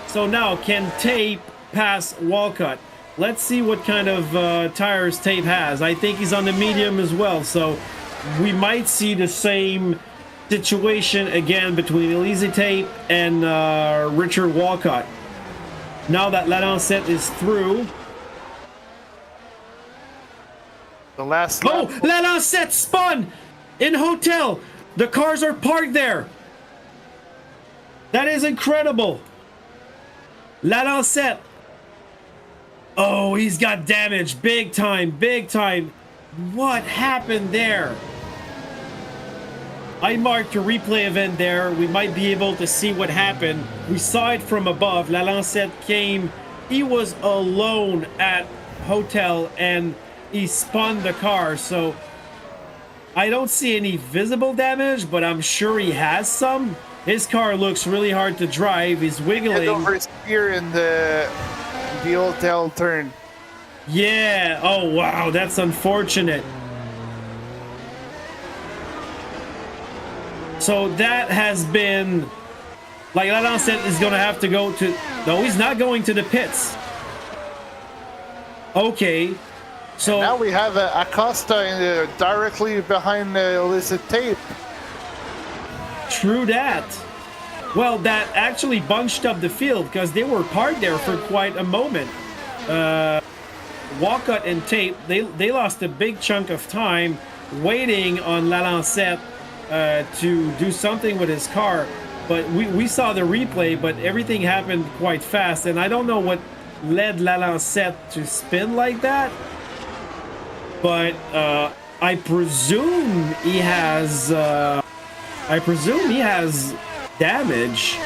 So now, can Tape pass Walcott? Let's see what kind of tires Tape has. I think he's on the medium as well, so we might see the same situation again between Elise Tape and Richard Walcott. Now that Lalancette is through. The last lap. Oh, Lalancette spun in hotel. The cars are parked there. That is incredible. Lalancette. Oh, he's got damage. Big time, big time. What happened there? I marked a replay event there. We might be able to see what happened. We saw it from above. Lalancette came. He was alone at hotel and he spun the car. So I don't see any visible damage, but I'm sure he has some. His car looks really hard to drive. He's wiggling. Head over his gear in the hotel turn. Yeah. Oh, wow. That's unfortunate. So that has been, like, Lalancette is going to have to go to, no, he's not going to the pits. Okay. So now we have Acosta directly behind Elise Tape. True that. Well, that actually bunched up the field because they were parked there for quite a moment. Walcott and Tape, they lost a big chunk of time waiting on Lalancette to do something with his car. But we saw the replay, but everything happened quite fast. And I don't know what led Lalancette to spin like that. But I presume he has... damage.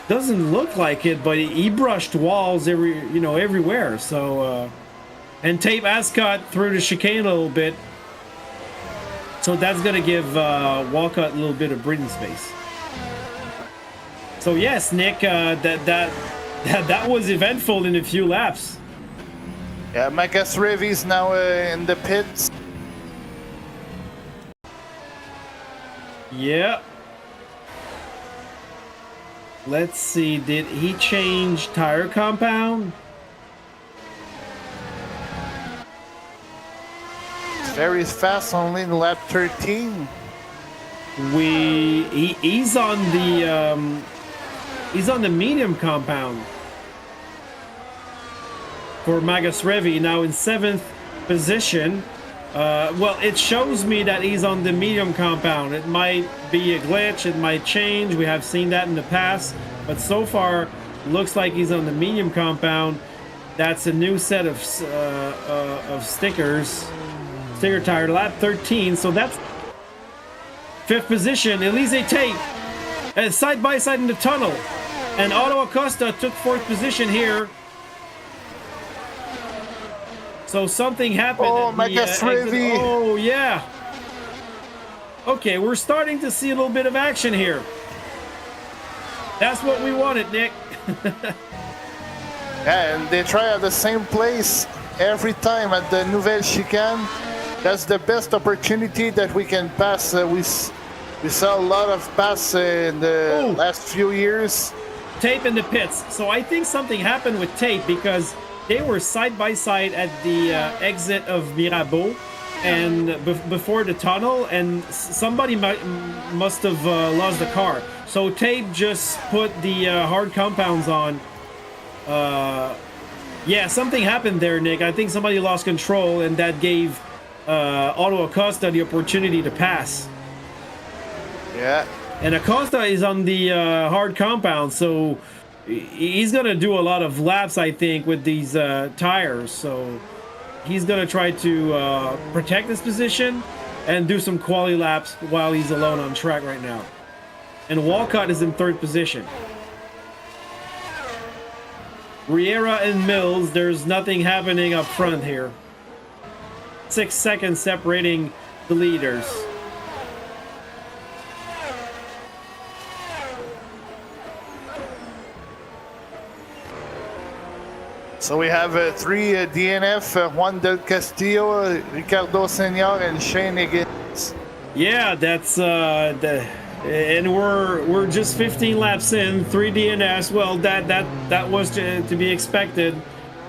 Doesn't look like it, but he brushed walls everywhere. So, and Tape has cut through the chicane a little bit. So that's gonna give Walcott a little bit of breathing space. So yes, Nick, that was eventful in a few laps. Yeah, Magas Revy's now in the pits. Yeah. Let's see, did he change tire compound? It's very fast, only in lap 13. He's on the medium compound for Magas Revy, now in 7th position. Well, it shows me that he's on the medium compound. It might be a glitch. It might change. We have seen that in the past. But so far, looks like he's on the medium compound. That's a new set of stickers. Sticker tire, lap 13. So that's 5th position. Elise Tate. And side by side in the tunnel. And Otto Acosta took 4th position here. So something happened. Oh, Magas Revi. Oh, yeah. Okay, we're starting to see a little bit of action here. That's what we wanted, Nick. Yeah, and they try at the same place every time at the Nouvelle Chicane. That's the best opportunity that we can pass. We saw a lot of pass in the last few years. Tape in the pits. So I think something happened with Tape because they were side by side at the exit of Mirabeau and before the tunnel, and somebody must have lost the car. So Tape just put the hard compounds on. Yeah, something happened there, Nick. I think somebody lost control, and that gave Otto Acosta the opportunity to pass. Yeah. And Acosta is on the hard compound, so he's going to do a lot of laps, I think, with these tires. So he's going to try to protect his position and do some quality laps while he's alone on track right now. And Walcott is in 3rd position. Riera and Mills, there's nothing happening up front here. 6 seconds separating the leaders. So we have 3 DNF, Juan Del Castillo, Ricardo Senior, and Shane Higgins. Yeah, that's and we're just 15 laps in, 3 DNS. Well, that was to be expected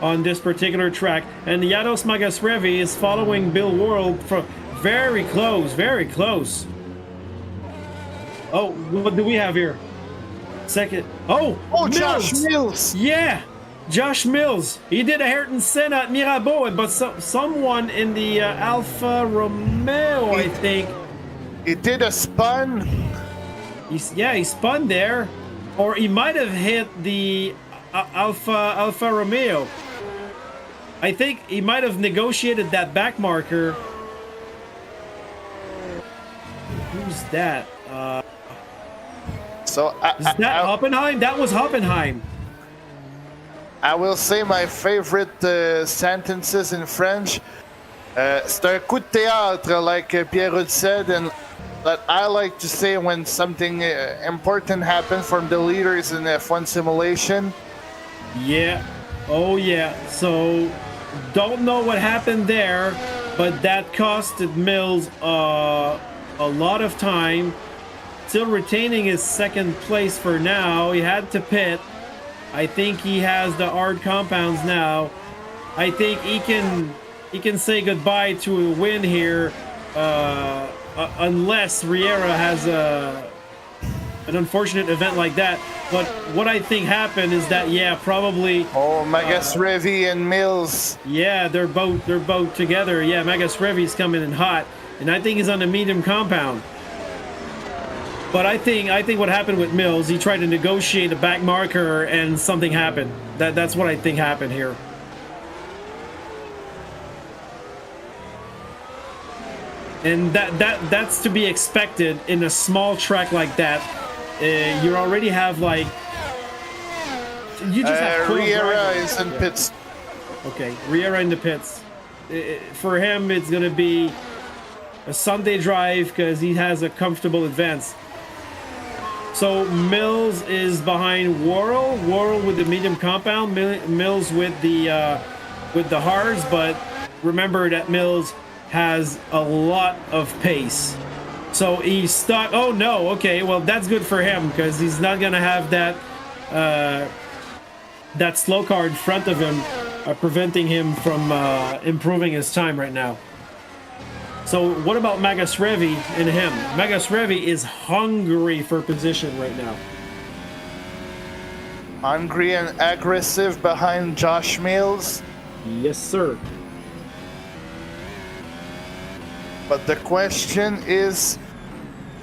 on this particular track. And Janos Magasrevi is following Bill World from very close, very close. Oh, what do we have here? Second. Oh, Mills. Josh Mills. Yeah. Josh Mills, he did a Ayrton Senna at Mirabeau, but someone in the Alfa Romeo, I think. He did a spun. He spun there, or he might have hit the Alfa Romeo. I think he might have negotiated that back marker. Who's that? Is that Hoppenheim? That was Hoppenheim. I will say my favorite sentences in French. C'est un coup de théâtre, like Pierre said, and that I like to say when something important happens from the leaders in F1 simulation. Yeah. Oh, yeah. So, don't know what happened there, but that costed Mills a lot of time. Still retaining his 2nd place for now. He had to pit. I think he has the hard compounds now. I think he can say goodbye to a win here, unless Riera has an unfortunate event like that. But what I think happened is that probably. Oh, Magasrevi and Mills. Yeah, they're both together. Yeah, Magasrevi's coming in hot, and I think he's on the medium compound. But I think what happened with Mills, he tried to negotiate a back marker and something happened. That's what I think happened here. And that's to be expected in a small track like that. You already have like you just have Riera is in pits. Okay, Riera in the pits. For him, it's gonna be a Sunday drive because he has a comfortable advance. So Mills is behind Worrell with the medium compound, Mills with the hards, but remember that Mills has a lot of pace. So he's stuck. Oh no, okay, well that's good for him because he's not gonna have that slow car in front of him preventing him from improving his time right now. So what about Magasrevi and him? Magasrevi is hungry for position right now. Hungry and aggressive behind Josh Mills. Yes, sir. But the question is,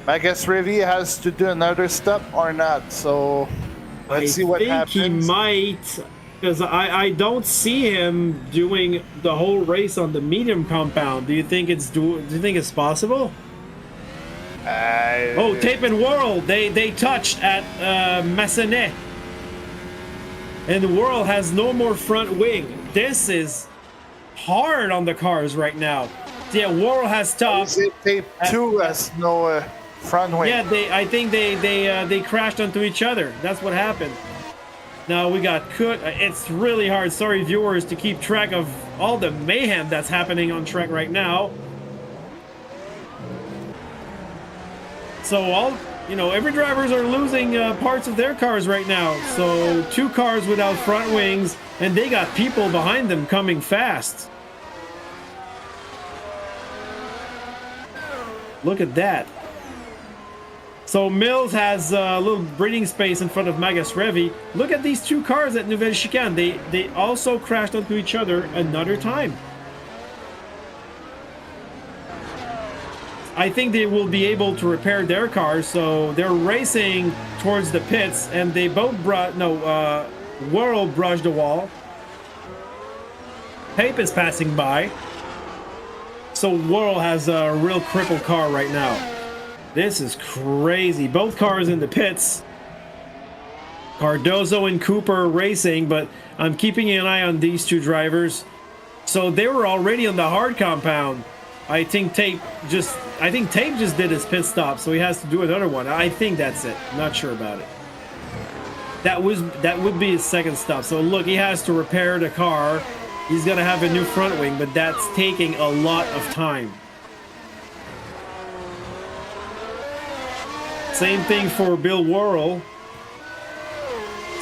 Magas Revi has to do another stop or not. So let's see what happens. I think he might, because I don't see him doing the whole race on the medium compound. Do you think it's possible? Oh, Tape and Whirl, they touched at Massenet. And the Whirl has no more front wing. This is hard on the cars right now. Yeah, Whirl has top. Tape 2 has no front wing. Yeah, I think they crashed onto each other. That's what happened. Now we got Cook. It's really hard, sorry viewers, to keep track of all the mayhem that's happening on track right now. So every drivers are losing parts of their cars right now. So 2 cars without front wings, and they got people behind them coming fast. Look at that. So Mills has a little breathing space in front of Magas Revi. Look at these 2 cars at Nouvelle Chicane. They also crashed onto each other another time. I think they will be able to repair their cars, so they're racing towards the pits, and they both Whirl brushed the wall. Pape is passing by. So Whirl has a real crippled car right now. This is crazy. Both cars in the pits. Cardozo and Cooper racing, but I'm keeping an eye on these 2 drivers. So they were already on the hard compound. I think Tape just did his pit stop, so he has to do another one. I think that's it. I'm not sure about it. That would be his second stop. So look, he has to repair the car. He's gonna have a new front wing, but that's taking a lot of time. Same thing for Bill Whirl.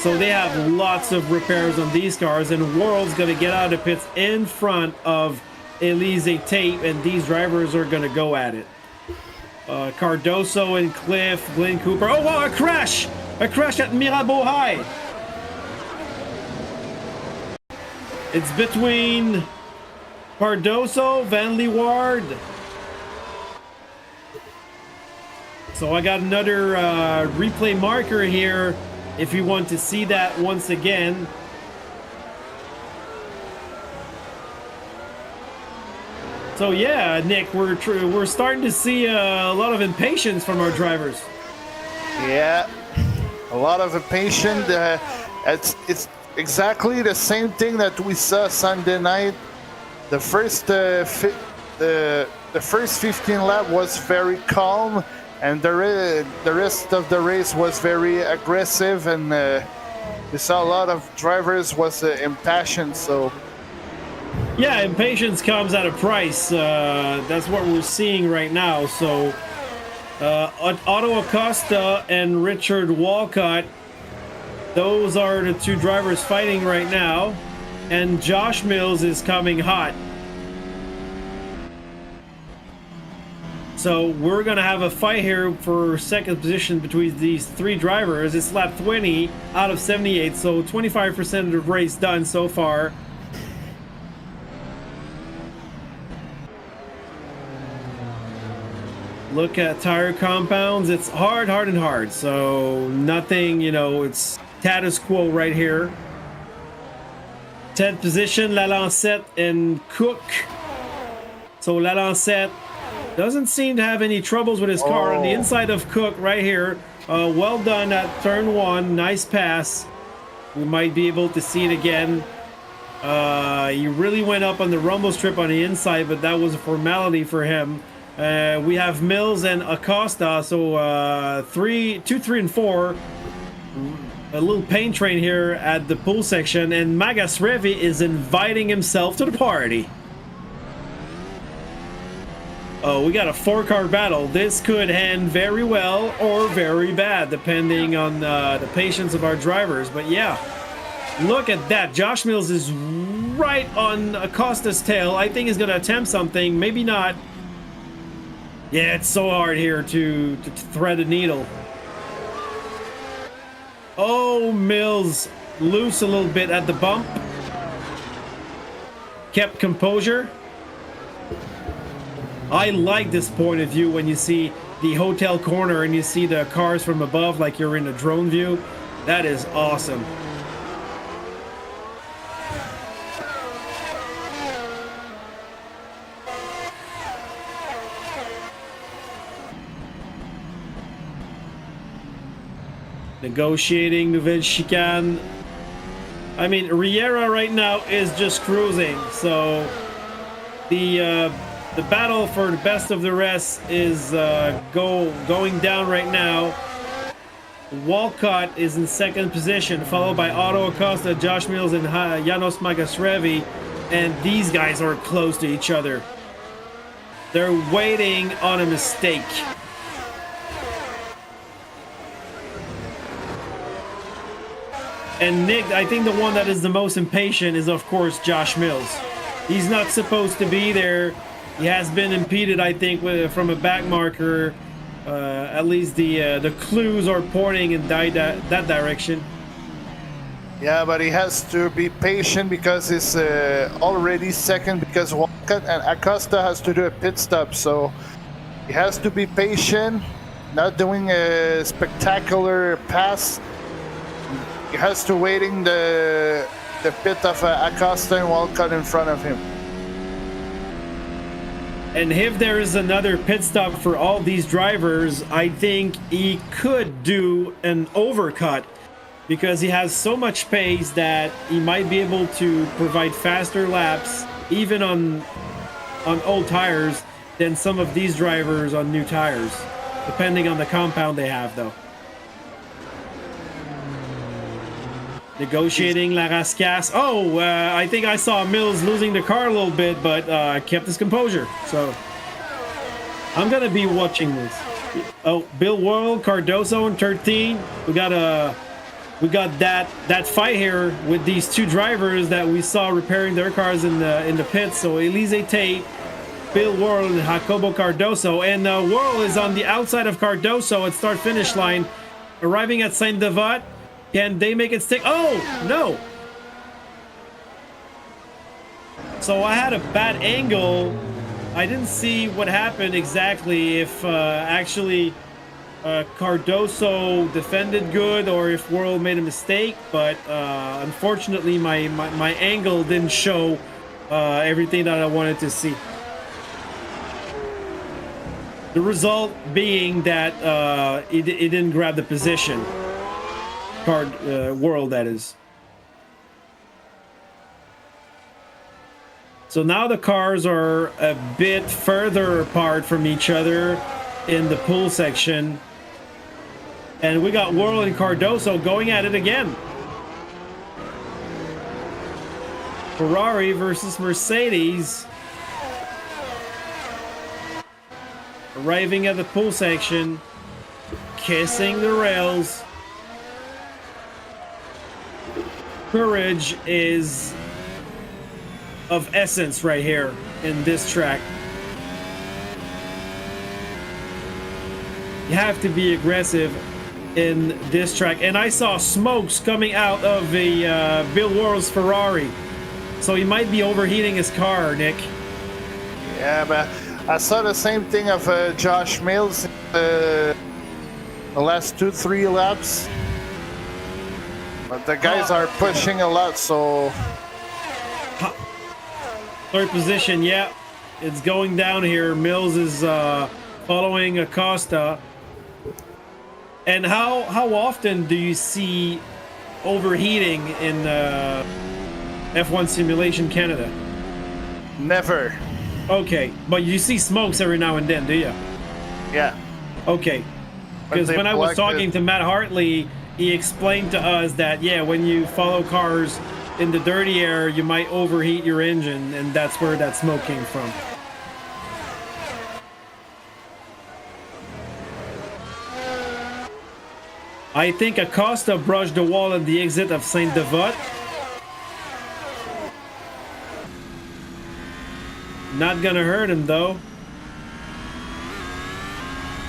So they have lots of repairs on these cars, and Whirl's gonna get out of the pits in front of Elise Tape, and these drivers are gonna go at it. Cardoso and Cliff, Glenn Cooper. Oh wow, a crash! A crash at Mirabeau High. It's between Cardoso, Van Leeuward. So I got another replay marker here if you want to see that once again. So yeah, Nick, we're starting to see a lot of impatience from our drivers. Yeah, a lot of impatience. It's exactly the same thing that we saw Sunday night. The first 15 lap was very calm, and the rest of the race was very aggressive, and we saw a lot of drivers was impatient. So. Yeah, impatience comes at a price. That's what we're seeing right now. So, Otto Acosta and Richard Walcott, those are the 2 drivers fighting right now. And Josh Mills is coming hot. So, we're going to have a fight here for second position between these 3 drivers. It's lap 20 out of 78, so 25% of the race done so far. Look at tire compounds. It's hard, and hard. So nothing, it's status quo right here. 10th position, Lalancette and Cook. So Lalancette doesn't seem to have any troubles with his car on the inside of Cook right here. Well done at turn 1. Nice pass. We might be able to see it again. He really went up on the rumble strip on the inside, but that was a formality for him. We have Mills and Acosta, so 2, 3, and 4. A little paint train here at the pool section, and Magas Revi is inviting himself to the party. Oh, we got a 4-car battle. This could end very well or very bad, depending on the patience of our drivers. But yeah, look at that. Josh Mills is right on Acosta's tail. I think he's going to attempt something. Maybe not. Yeah, it's so hard here to thread a needle. Oh, Mills loose a little bit at the bump. Kept composure. I like this point of view when you see the hotel corner and you see the cars from above like you're in a drone view. That is awesome. Negotiating Nouvelle Chicane. I mean, Riera right now is just cruising, so the battle for the best of the rest is going down right now. Walcott is in second position, followed by Otto Acosta, Josh Mills, and Janos Magasrevi, and these guys are close to each other. They're waiting on a mistake. And Nick, I think the one that is the most impatient is, of course, Josh Mills. He's not supposed to be there. He has been impeded, I think, from a back marker. At least the clues are pointing in that direction. Yeah, but he has to be patient because he's already second, because Walcott and Acosta has to do a pit stop. So he has to be patient, not doing a spectacular pass. He has to waiting the pit of Acosta and Walcott in front of him. And if there is another pit stop for all these drivers, I think he could do an overcut because he has so much pace that he might be able to provide faster laps, even on old tires, than some of these drivers on new tires, depending on the compound they have, though. Negotiating La Rascasse. Oh, I think I saw Mills losing the car a little bit, but kept his composure. So I'm gonna be watching this. Oh, Bill Worrell, Cardoso in 13. We got that fight here with these two drivers that we saw repairing their cars in the pits. So Elise Tate, Bill Worrell, and Jacobo Cardoso. And Worrell is on the outside of Cardoso at start-finish line, arriving at Saint-Devote. Can they make it stick? Oh, no. So I had a bad angle. I didn't see what happened exactly, if actually Cardoso defended good or if Worrell made a mistake. But unfortunately, my angle didn't show everything that I wanted to see. The result being that it didn't grab the position. World, that is. So now the cars are a bit further apart from each other in the pool section, and we got Worrell and Cardoso going at it again. Ferrari versus Mercedes, arriving at the pool section, kissing the rails. Courage is of essence right here in this track. You have to be aggressive in this track. And I saw smokes coming out of the Bill Worrell's Ferrari. So he might be overheating his car, Nick. Yeah, but I saw the same thing of Josh Mills in the last 2-3 laps. But the guys are pushing a lot, so... Third position, yeah. It's going down here. Mills is following Acosta. And how often do you see overheating in F1 Simulation Canada? Never. Okay, but you see smokes every now and then, do you? Yeah. Okay. Because when I was talking to Matt Hartley, he explained to us that, yeah, when you follow cars in the dirty air, you might overheat your engine, and that's where that smoke came from. I think Acosta brushed the wall at the exit of Saint-Devote. Not gonna hurt him, though.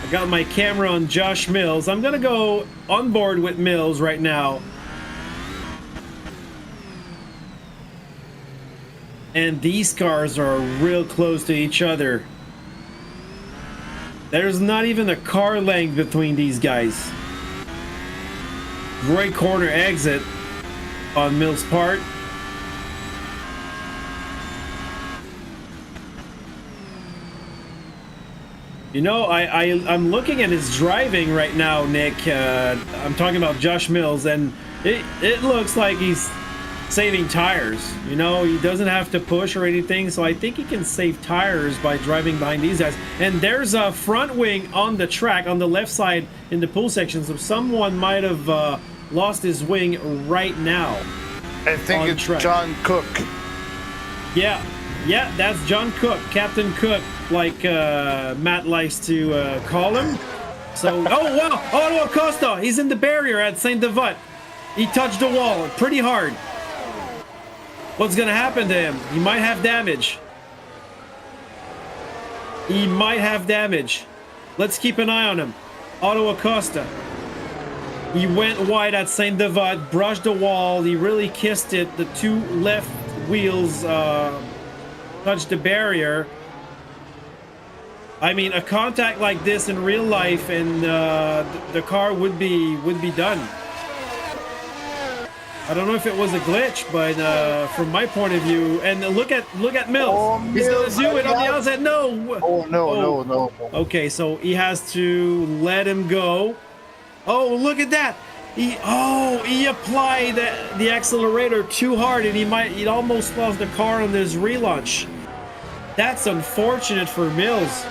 I got my camera on Josh Mills. I'm gonna go on board with Mills right now. And these cars are real close to each other. There's not even a car length between these guys. Great corner exit on Mills' part. You know, I'm looking at his driving right now, Nick. I'm talking about Josh Mills, and it looks like he's saving tires. You know, he doesn't have to push or anything, so I think he can save tires by driving behind these guys. And there's a front wing on the track on the left side in the pool section, so someone might have lost his wing right now. I think it's track. John Cook. Yeah, that's John Cook, Captain Cook, like Matt likes to call him. So, oh wow, Otto Acosta, he's in the barrier at Saint Devote. He touched the wall pretty hard. What's gonna happen to him? He might have damage. He might have damage. Let's keep an eye on him. Otto Acosta. He went wide at Saint Devote, brushed the wall. He really kissed it. The two left wheels touched the barrier. I mean, a contact like this in real life, and the car would be done. I don't know if it was a glitch, but from my point of view, and look at Mills. Oh, He's gonna do it on the outside. No. Oh no, no. Okay, so he has to let him go. Oh, look at that. He applied the accelerator too hard, and he almost lost the car on this relaunch. That's unfortunate for Mills.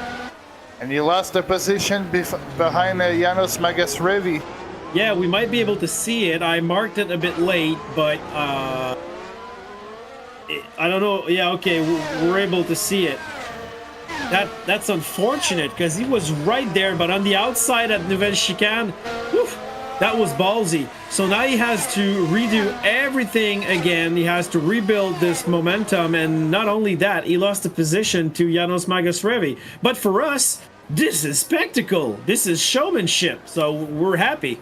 And he lost the position behind Janos Magasrevi. Yeah, we might be able to see it. I marked it a bit late, but I don't know. Yeah, okay, we're able to see it. That's unfortunate because he was right there, but on the outside at Nouvelle Chicane, whew, that was ballsy. So now he has to redo everything again. He has to rebuild this momentum, and not only that, he lost the position to Janos Magasrevi. But for us, this is spectacle. This is showmanship. So we're happy.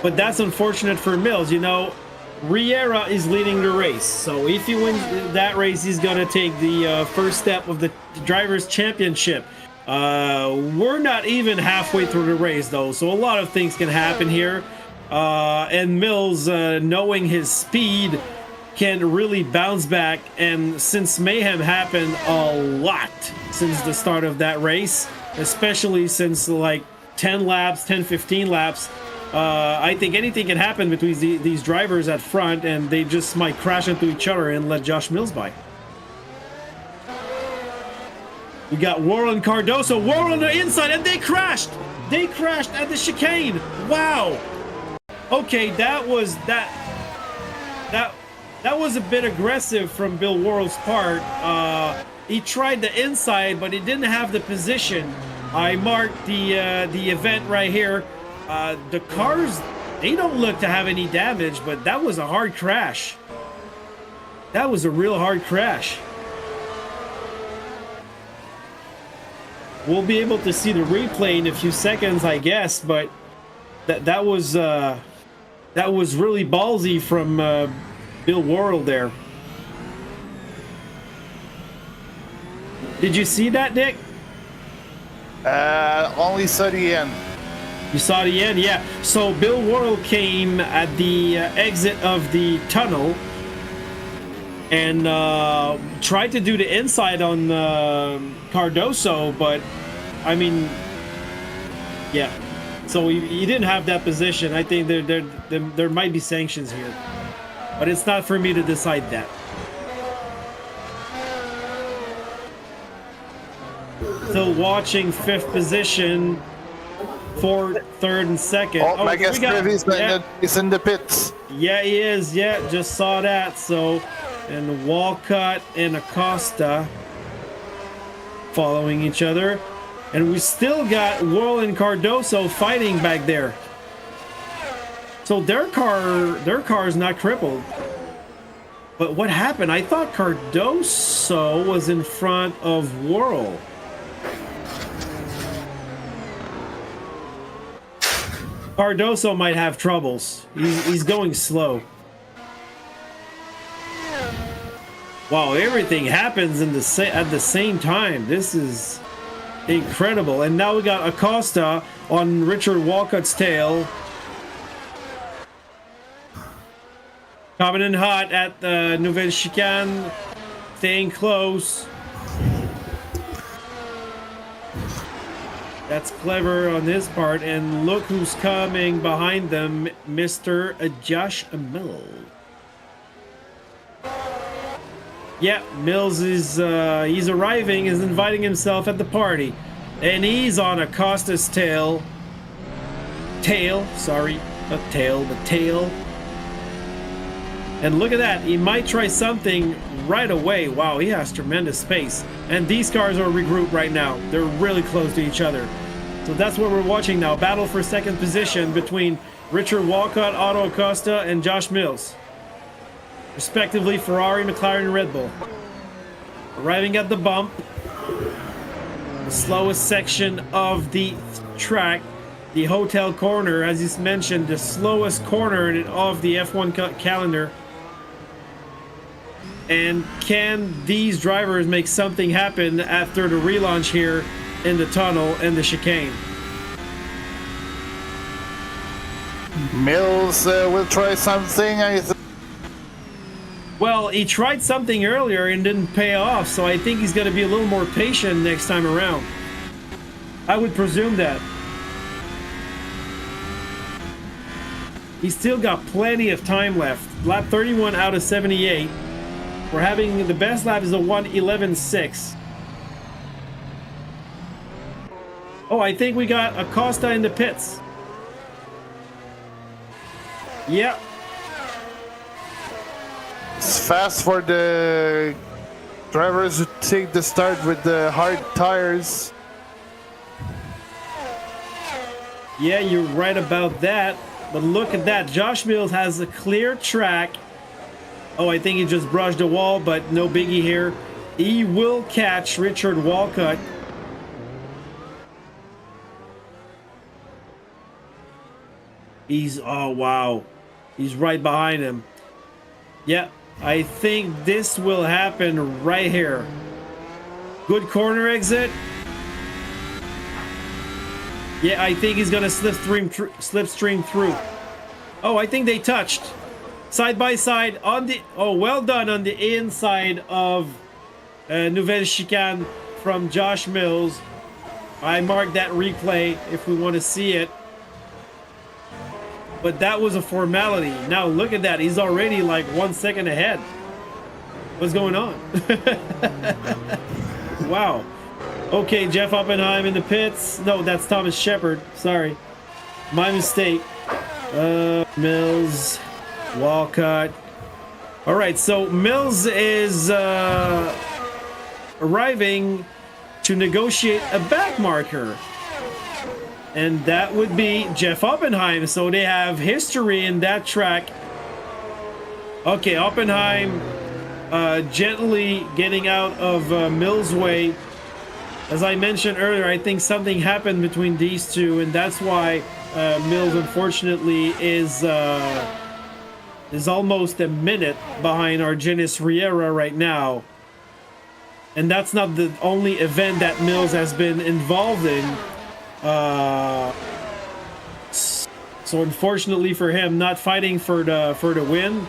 But that's unfortunate for Mills. You know, Riera is leading the race. So if he wins that race, he's going to take the first step of the Drivers' Championship. We're not even halfway through the race, though. So a lot of things can happen here. And Mills, knowing his speed, can really bounce back. And since mayhem happened a lot since the start of that race, especially since like 10 laps, 10, 15 laps, I think anything can happen between these drivers at front, and they just might crash into each other and let Josh Mills by. We got Worrell and Cardoso. Worrell on the inside, and they crashed. They crashed at the chicane. Wow. Okay, that was a bit aggressive from Bill Worrell's part. He tried the inside, but he didn't have the position. I marked the event right here. The cars, they don't look to have any damage, but that was a hard crash. That was a real hard crash. We'll be able to see the replay in a few seconds, I guess, but that was really ballsy from Bill Worrell there. Did you see that, Nick? Only saw the end. You saw the end? Yeah. So Bill Worrell came at the exit of the tunnel and tried to do the inside on Cardoso, but I mean, yeah. So he didn't have that position. I think there might be sanctions here, but it's not for me to decide that. Still watching fifth position. Fourth, third, and second. Oh, I guess he's in the pits. Yeah, he is. Yeah, just saw that. So, and Walcott and Acosta following each other. And we still got Worrell and Cardoso fighting back there. So their car is not crippled. But what happened? I thought Cardoso was in front of Worrell. Cardoso might have troubles. He's going slow. Wow, everything happens at the same time. This is Incredible. And now we got Acosta on Richard Walcott's tail. Coming in hot at the Nouvelle Chicane. Staying close. That's clever on his part. And look who's coming behind them, Mr. Josh Mills. Yeah, Mills is he's arriving, is inviting himself at the party. And he's on Acosta's tail. Sorry, not tail, but tail. And look at that, he might try something right away. Wow, he has tremendous space. And these cars are regrouped right now. They're really close to each other. So that's what we're watching now. Battle for second position between Richard Walcott, Otto Acosta, and Josh Mills. Respectively, Ferrari, McLaren, and Red Bull. Arriving at the bump. The slowest section of the track. The hotel corner, as he's mentioned, the slowest corner of the F1 calendar. And can these drivers make something happen after the relaunch here in the tunnel and the chicane? Mills will try something, I think. Well, he tried something earlier and didn't pay off, so I think he's going to be a little more patient next time around. I would presume that. He's still got plenty of time left. Lap 31 out of 78. We're having the best lap is a 1:11.6. Oh, I think we got Acosta in the pits. Yep. It's fast for the drivers who take the start with the hard tires. Yeah, you're right about that. But look at that. Josh Mills has a clear track. Oh, I think he just brushed the wall, but no biggie here. He will catch Richard Walcott. Oh, wow. He's right behind him. Yeah, I think this will happen right here. Good corner exit. Yeah, I think he's going to slipstream through. Oh, I think they touched. Side by side on the... Oh, well done on the inside of Nouvelle Chicane from Josh Mills. I marked that replay if we want to see it. But that was a formality. Now look at that. He's already like 1 second ahead. What's going on? Wow. Okay, Jeff Oppenheim in the pits. No, that's Thomas Shepard. Sorry. My mistake. Mills, Walcott. All right, so Mills is arriving to negotiate a back marker. And that would be Jeff Oppenheim. So they have history in that track. Okay, Oppenheim gently getting out of Mills' way. As I mentioned earlier, I think something happened between these two, and that's why Mills, unfortunately, is almost a minute behind Argenis Riera right now. And that's not the only event that Mills has been involved in. So unfortunately for him, not fighting for the win.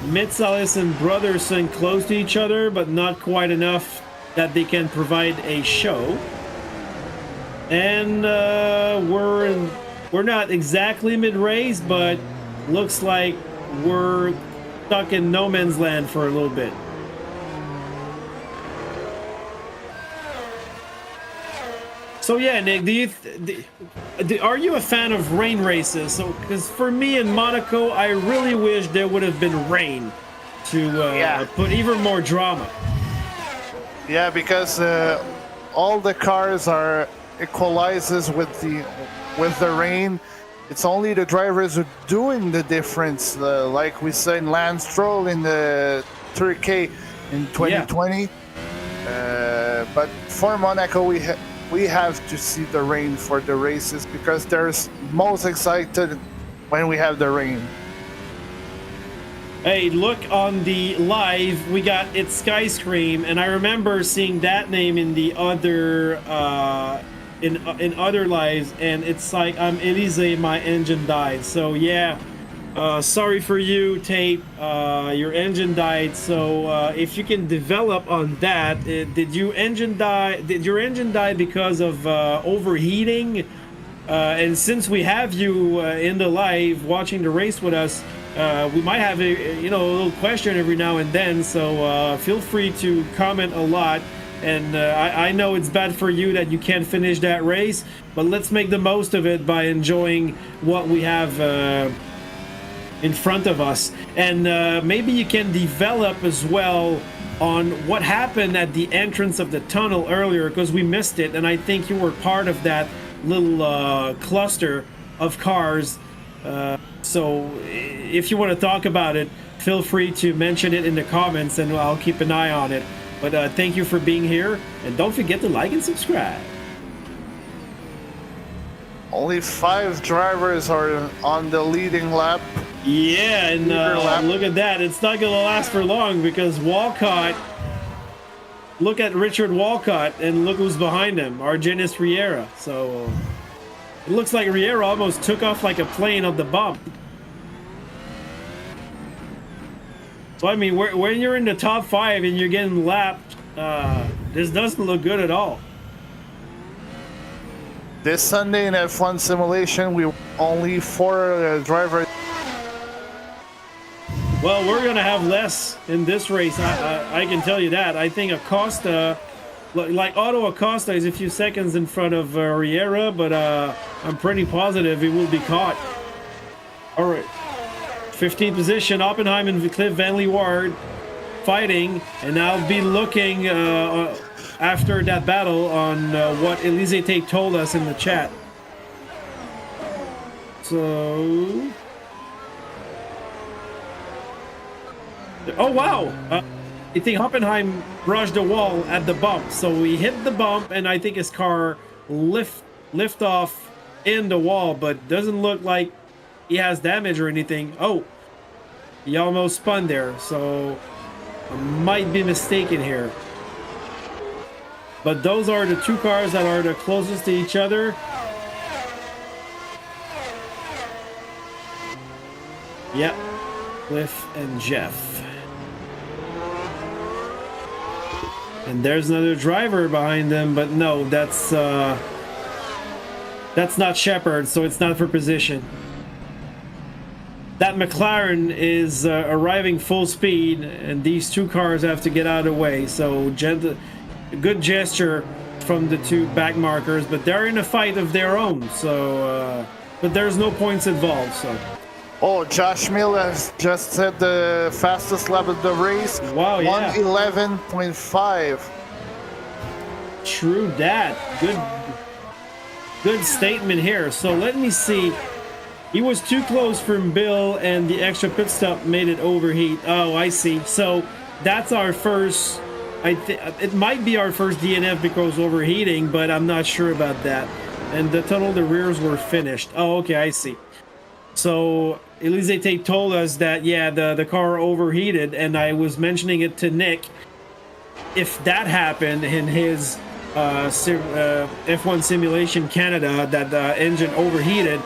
Mitsalis and Brotherson close to each other, but not quite enough that they can provide a show. And we're not exactly mid-race, but looks like we're stuck in no man's land for a little bit. So yeah, Nick, are you a fan of rain races? So, because for me in Monaco, I really wish there would have been rain to put even more drama. Yeah, because all the cars are equalizes with the rain. It's only the drivers who are doing the difference. Like we said, in Lance Stroll in the Turkey in 2020. Yeah. But for Monaco, we have to see the rain for the races because there's most excited when we have the rain. Hey, look on the live. We got It's Skyscream, and I remember seeing that name in the other in other lives, and it's like I'm Elise, my engine died. So yeah, sorry for you, Tape. Your engine died. So if you can develop on that, did your engine die? Did your engine die because of overheating? And since we have you in the live watching the race with us, we might have a little question every now and then. So feel free to comment a lot. And I know it's bad for you that you can't finish that race, but let's make the most of it by enjoying what we have in front of us. And maybe you can develop as well on what happened at the entrance of the tunnel earlier, because we missed it, and I think you were part of that little cluster of cars. So if you want to talk about it, feel free to mention it in the comments, and I'll keep an eye on it. But thank you for being here, and don't forget to like and subscribe. Only 5 drivers are on the leading lap. Yeah, and look at that. It's not going to last for long, because Walcott, look at Richard Walcott, and look who's behind him, Argenis Riera. So it looks like Riera almost took off like a plane on the bump. So I mean, when you're in the top 5 and you're getting lapped, this doesn't look good at all. This Sunday in F1 simulation, we only 4 drivers. Well, we're going to have less in this race. I can tell you that. I think Acosta, like Otto Acosta, is a few seconds in front of Riera, but I'm pretty positive he will be caught. All right. 15th position, Oppenheim and Cliff Van Leeuwen fighting, and I'll be looking after that battle on what Elise Tate told us in the chat. So... oh wow! I think Oppenheim brushed the wall at the bump, so he hit the bump, and I think his car lift off in the wall, but doesn't look like he has damage or anything. Oh, he almost spun there, so I might be mistaken here. But those are the 2 cars that are the closest to each other. Yep, Cliff and Jeff. And there's another driver behind them, but no, that's not Shepard, so it's not for position. That McLaren is arriving full speed, and these 2 cars have to get out of the way. So good gesture from the 2 back markers, but they're in a fight of their own. So, but there's no points involved. So. Oh, Josh Mill has just set the fastest lap of the race. Wow, yeah. 1:11.5. True that. Good statement here. So let me see. He was too close from Bill, and the extra pit stop made it overheat. Oh, I see. So that's our first. It might be our first DNF because overheating, but I'm not sure about that. And the tunnel, the rears were finished. Oh, okay, I see. So Elise Tate told us that, yeah, the car overheated, and I was mentioning it to Nick. If that happened in his F1 Simulation Canada, that the engine overheated,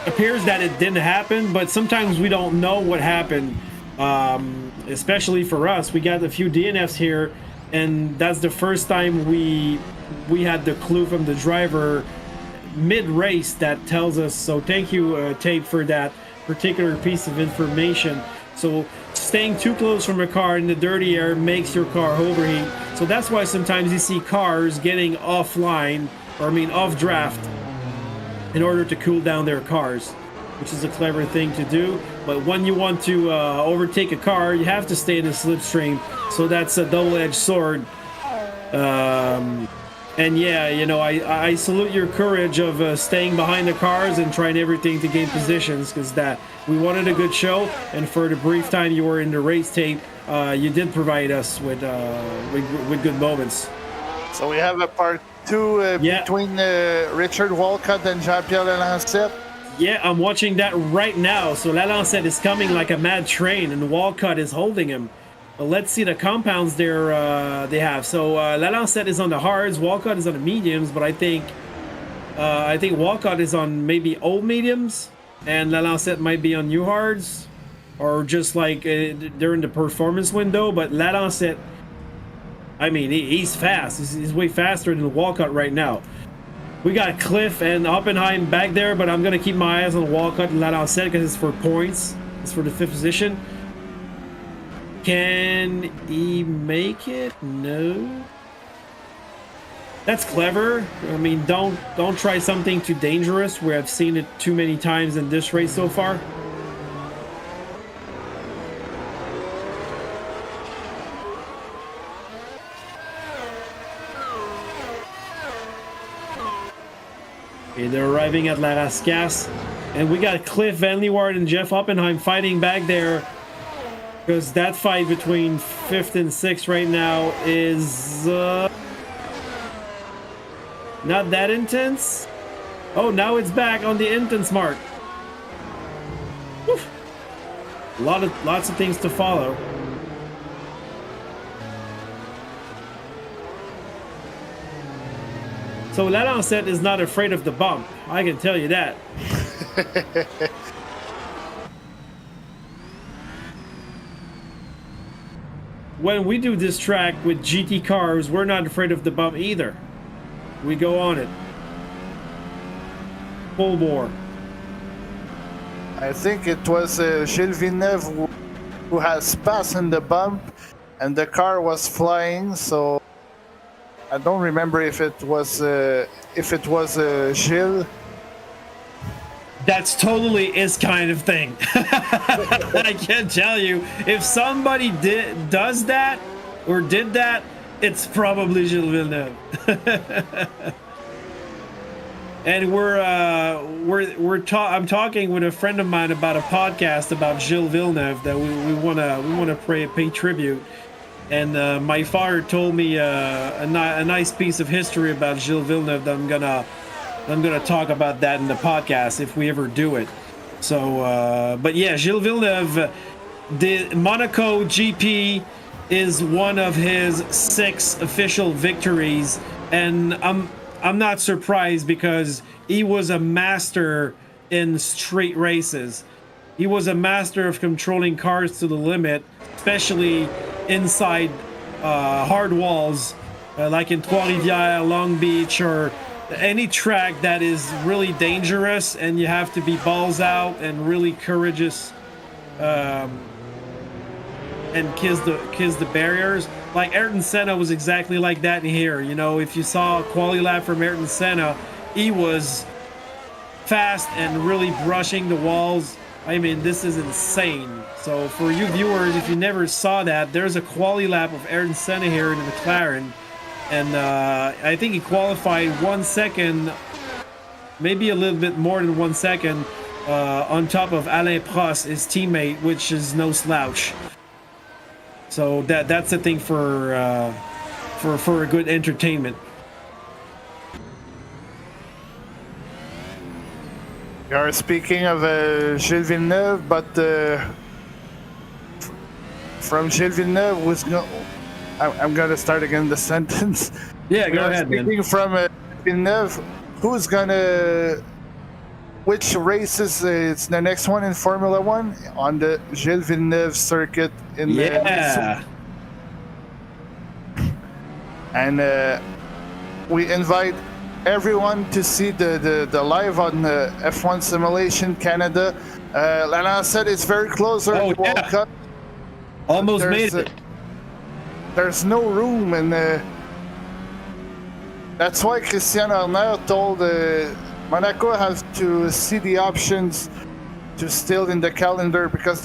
appears that it didn't happen, but sometimes we don't know what happened. Especially for us, we got a few DNFs here, and that's the first time we had the clue from the driver mid-race that tells us. So thank you, Tape, for that particular piece of information. So staying too close from a car in the dirty air makes your car overheat. So that's why sometimes you see cars getting offline, or I mean off draft, in order to cool down their cars, which is a clever thing to do. But when you want to overtake a car, you have to stay in the slipstream. So that's a double-edged sword. And yeah, you know, I salute your courage of staying behind the cars and trying everything to gain positions, because that we wanted a good show, and for the brief time you were in the race, Tape, you did provide us with good moments. So we have a part 2 between Richard Walcott and Jean-Pierre Lancet. Yeah, I'm watching that right now. So Lalancette is coming like a mad train, and Walcott is holding him. But let's see the compounds they have. So Lalancette is on the hards, Walcott is on the mediums, but I think Walcott is on maybe old mediums, and Lalancette might be on new hards, or just like they're in the performance window. But Lalancette, I mean, he's fast. He's way faster than Walcott right now. We got Cliff and Oppenheim back there, but I'm going to keep my eyes on Walcott and Lalancette because it's for points. It's for the 5th position. Can he make it? No. That's clever. I mean, don't try something too dangerous. We have seen it too many times in this race so far. Okay, they're arriving at La Rascasse, and we got Cliff Van Leeuwen and Jeff Oppenheim fighting back there, because that fight between 5th and 6th right now is not that intense. Oh, now it's back on the intense mark. Whew. Lots of things to follow. So Lalancette is not afraid of the bump. I can tell you that. When we do this track with GT cars, we're not afraid of the bump either. We go on it. Full bore. I think it was Gilles Villeneuve who has passed in the bump, and the car was flying, so I don't remember if it was Gilles. That's totally his kind of thing. I can't tell you, if somebody does that or did that, it's probably Gilles Villeneuve. And I'm talking with a friend of mine about a podcast about Gilles Villeneuve that we wanna pay tribute. And my father told me a nice piece of history about Gilles Villeneuve that I'm gonna talk about that in the podcast if we ever do it. So, but yeah, Gilles Villeneuve, the Monaco GP is one of his 6 official victories, and I'm not surprised because he was a master in straight races. He was a master of controlling cars to the limit, especially inside hard walls, like in Trois-Rivières, Long Beach, or any track that is really dangerous and you have to be balls out and really courageous and kiss the barriers. Like Ayrton Senna was exactly like that in here. You know, if you saw a quali lap from Ayrton Senna, he was fast and really brushing the walls. I mean, this is insane. So for you viewers, if you never saw that, there's a quali lap of Ayrton Senna here in the McLaren, and I think he qualified 1 second, maybe a little bit more than 1 second, on top of Alain Prost, his teammate, which is no slouch. So that's the thing for a good entertainment. You are speaking of Gilles Villeneuve, but from Gilles Villeneuve I'm gonna start again the sentence. Yeah, go ahead, man. Speaking from Villeneuve, which races it's the next one in Formula One on the Gilles Villeneuve circuit in and we invite everyone to see the live on F1 Simulation Canada. Lalancette is very close. Yeah. Almost made it. There's no room, and that's why Christian Horner told Monaco has to see the options to still in the calendar, because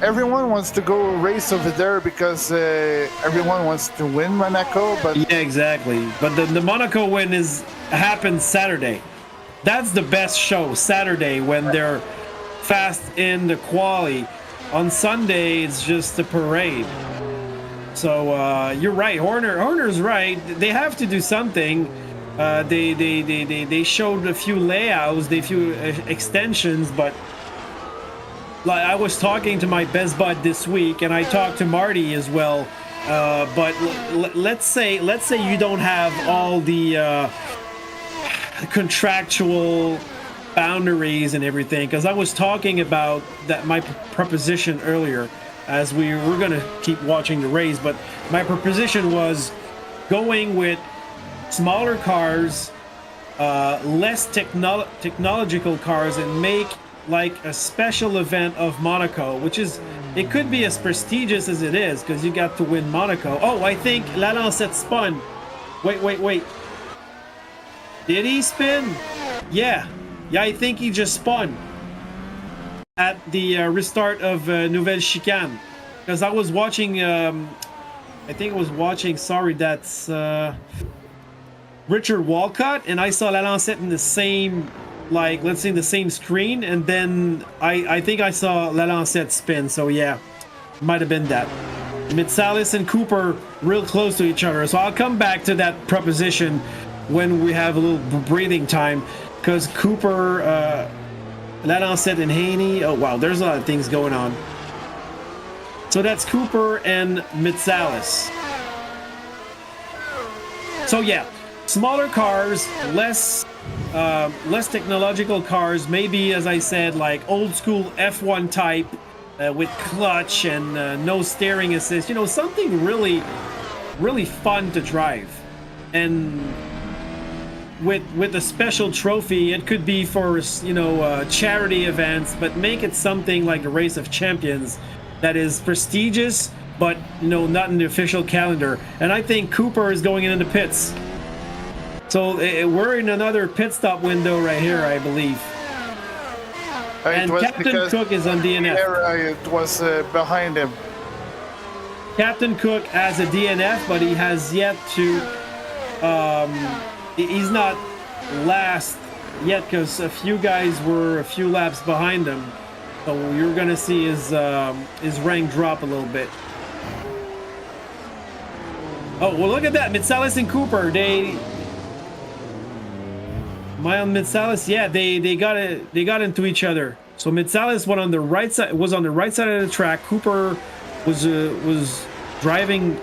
everyone wants to go race over there because everyone wants to win Monaco. But yeah, exactly. But the Monaco win happens Saturday. That's the best show, Saturday, when they're fast in the quali. On Sunday, it's just a parade. So you're right. Horner's right. They have to do something. They showed a few layouts, a few extensions, but like I was talking to my best bud this week, and I talked to Marty as well. But let's say you don't have all the contractual boundaries and everything, because I was talking about that my proposition earlier as we were going to keep watching the race, but my proposition was going with smaller cars, less technological cars, and make like a special event of Monaco, which is, it could be as prestigious as it is because you got to win Monaco. Oh, I think Lalancette spun. Wait. Did he spin? Yeah, I think he just spun at the restart of Nouvelle Chicane, because I was watching I think I was watching, sorry, that's Richard Walcott, and I saw Lalancette in the same, like, let's say the same screen, and then I think I saw Lalancette spin, so yeah, might have been that. Mitsalis and Cooper real close to each other, so I'll come back to that proposition when we have a little breathing time, because Cooper, Lalancette and Haney, oh wow, there's a lot of things going on. So that's Cooper and Mitsalis. So yeah, smaller cars, less technological cars, maybe, as I said, like old school F1 type with clutch and no steering assist, you know, something really fun to drive. And with a special trophy, it could be for, you know, charity events, but make it something like a Race of Champions that is prestigious, but, you know, not in the official calendar. And I think Cooper is going into the pits. So we're in another pit stop window right here, I believe. And Captain Cook is on DNF. It was behind him. Captain Cook has a DNF, but he has yet to... he's not last yet, because a few guys were a few laps behind him. So you're going to see his rank drop a little bit. Oh, well, look at that. Mitsalis and Cooper, Mild Mitsalis, yeah, they got into each other. So Mitsalis was on the right side of the track. Cooper was driving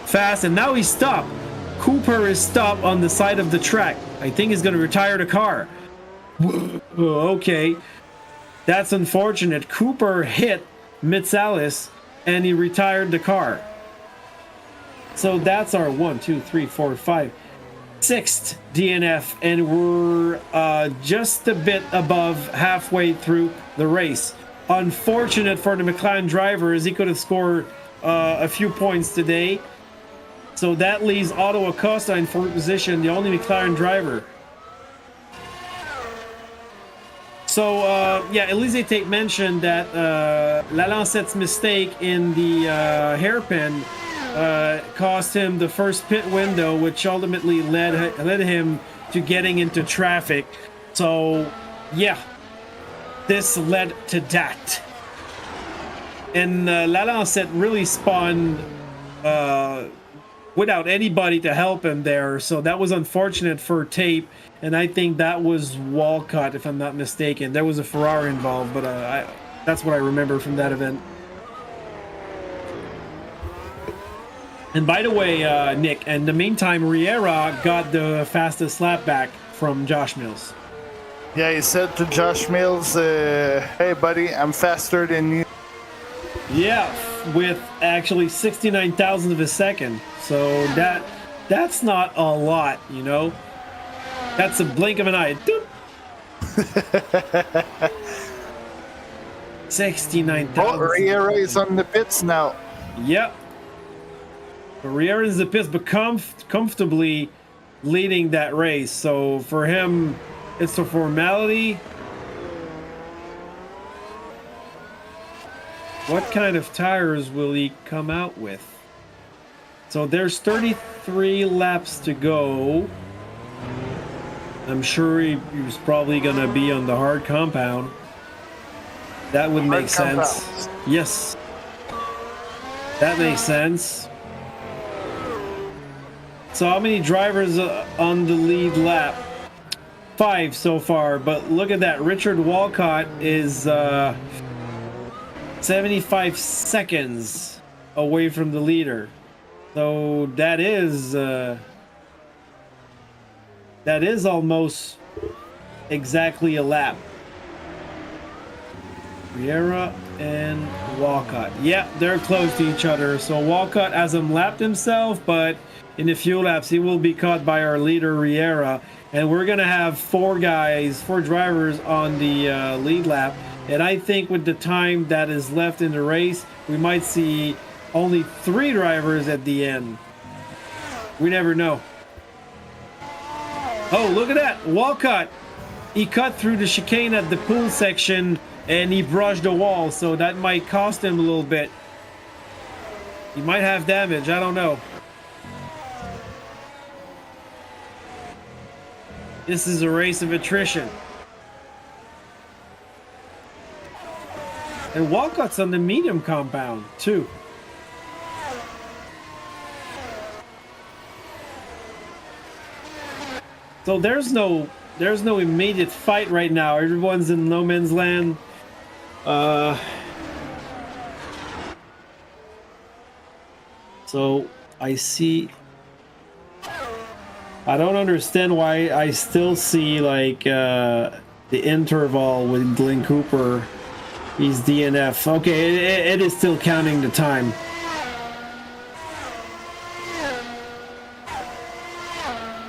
fast, and now he's stopped. Cooper is stopped on the side of the track. I think he's going to retire the car. Okay, that's unfortunate. Cooper hit Mitsalis, and he retired the car. So that's our 6th DNF, and we're just a bit above halfway through the race. Unfortunate for the McLaren driver, as he could have scored a few points today. So that leaves Otto Acosta in fourth position, the only McLaren driver. So yeah, Elise Tate mentioned that Lalancette's mistake in the hairpin cost him the first pit window, which ultimately led him to getting into traffic. So yeah, this led to that. And Lalancette really spun without anybody to help him there, so that was unfortunate for Tape. And I think that was Walcott, if I'm not mistaken. There was a Ferrari involved, but that's what I remember from that event. And by the way, Nick, in the meantime, Riera got the fastest lap back from Josh Mills. Yeah, he said to Josh Mills, hey buddy, I'm faster than you. Yeah, with actually 69 thousandths of a second. So that's not a lot, you know. That's a blink of an eye. 69,000. Oh, Riera is on the pits now. Yep. Riera is the pits, but comfortably leading that race. So for him, it's a formality. What kind of tires will he come out with? So there's 33 laps to go. I'm sure he was probably going to be on the hard compound. That would make sense. Yes. That makes sense. So how many drivers on the lead lap? 5 so far, but look at that. Richard Walcott is 75 seconds away from the leader. So that is almost exactly a lap. Riera and Walcott. Yeah, they're close to each other. So Walcott hasn't lapped himself, but in the few laps, he will be caught by our leader, Riera. And we're going to have 4 drivers on the lead lap. And I think with the time that is left in the race, we might see only 3 drivers at the end. We never know. Oh, look at that. Walcott. He cut through the chicane at the pool section and he brushed the wall. So that might cost him a little bit. He might have damage. I don't know. This is a race of attrition. And Walcott's on the medium compound too. So there's no immediate fight right now. Everyone's in no man's land. So I see. I don't understand why I still see like the interval with Glenn Cooper. He's DNF. Okay, it is still counting the time.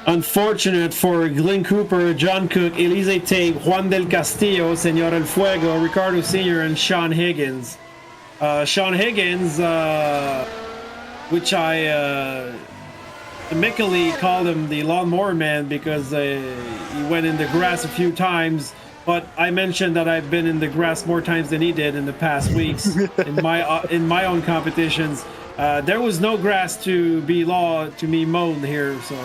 Unfortunate for Glenn Cooper, John Cook, Elise Tate, Juan del Castillo, Senor El Fuego, Ricardo Sr., and Sean Higgins. Sean Higgins, which I amicably called him the lawnmower man because he went in the grass a few times. But I mentioned that I've been in the grass more times than he did in the past weeks in my own competitions. There was no grass to be mowed here, so.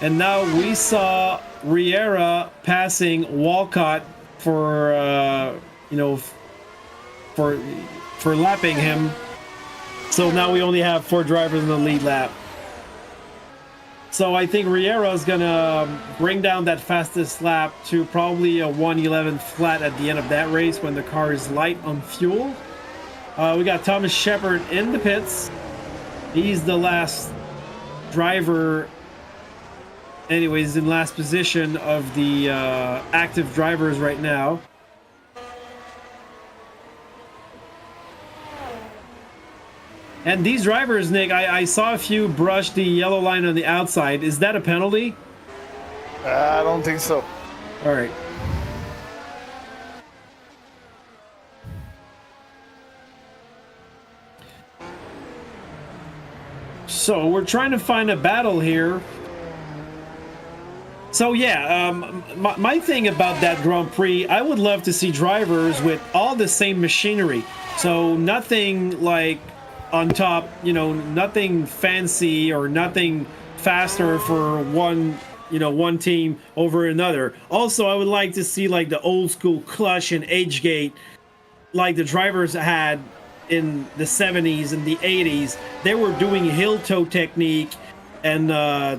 And now we saw Riera passing Walcott for for lapping him. So now we only have 4 drivers in the lead lap. So I think Riera is gonna bring down that fastest lap to probably a 1:11 flat at the end of that race when the car is light on fuel. We got Thomas Shepard in the pits. He's the last driver. Anyways, in last position of the active drivers right now. And these drivers, Nick, I saw a few brush the yellow line on the outside. Is that a penalty? I don't think so. All right. So we're trying to find a battle here. So yeah, my thing about that Grand Prix, I would love to see drivers with all the same machinery. So nothing like on top, nothing fancy or nothing faster for one team over another. Also, I would like to see like the old school clutch and H-gate like the drivers had in the 70s and the 80s. They were doing heel toe technique and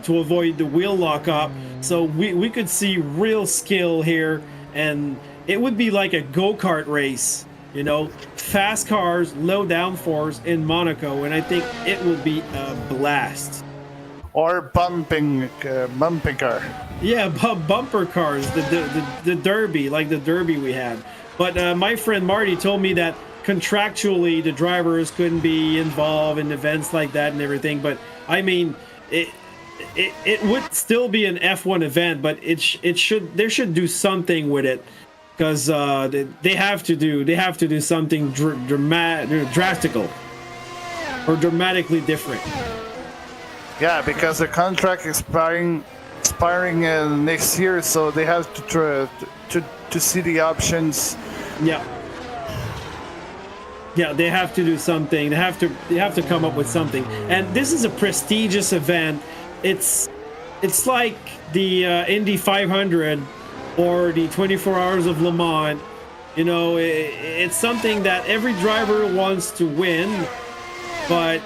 to avoid the wheel lock up. So we could see real skill here, and it would be like a go-kart race, fast cars, low downforce in Monaco, and I think it will be a blast. Or bumping car. Yeah, bumper cars, the derby, like the derby we had. But my friend Marty told me that contractually the drivers couldn't be involved in events like that and everything. But I mean, it would still be an F1 event, but they should do something with it, because they have to do something drastical or dramatically different. Yeah, because the contract expiring next year, so they have to try to see the options. Yeah, they have to do something. They have to come up with something. And this is a prestigious event. It's like the Indy 500 or the 24 Hours of Le Mans. It's something that every driver wants to win, but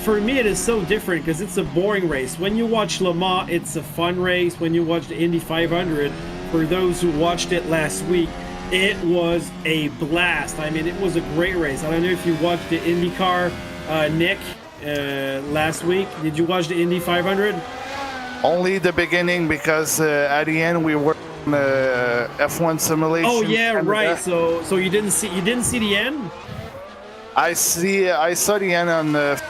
for me, it is so different because it's a boring race. When you watch Le Mans, it's a fun race. When you watch the Indy 500, for those who watched it last week, it was a blast. I mean, it was a great race. I don't know if you watched the IndyCar, Nick, last week. Did you watch the Indy 500? Only the beginning, because at the end we were on F1 simulation. Oh yeah, right. So you didn't see the end? I saw the end on the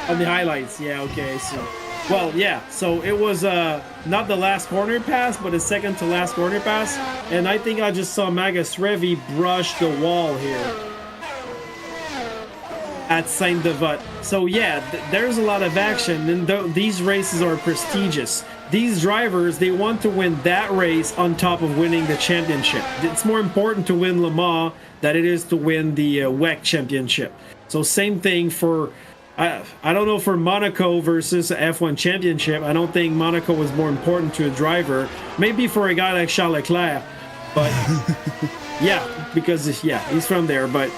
highlights. Yeah, okay. So, well, yeah. So it was not the last corner pass, but the second to last corner pass, and I think I just saw Magus Revi brush the wall here at Saint-Devote. So yeah, there's a lot of action, and these races are prestigious. These drivers, they want to win that race on top of winning the championship. It's more important to win Le Mans than it is to win the WEC championship. So same thing for, I don't know, for Monaco versus F1 championship. I don't think Monaco was more important to a driver. Maybe for a guy like Charles Leclerc, but yeah, because he's from there. But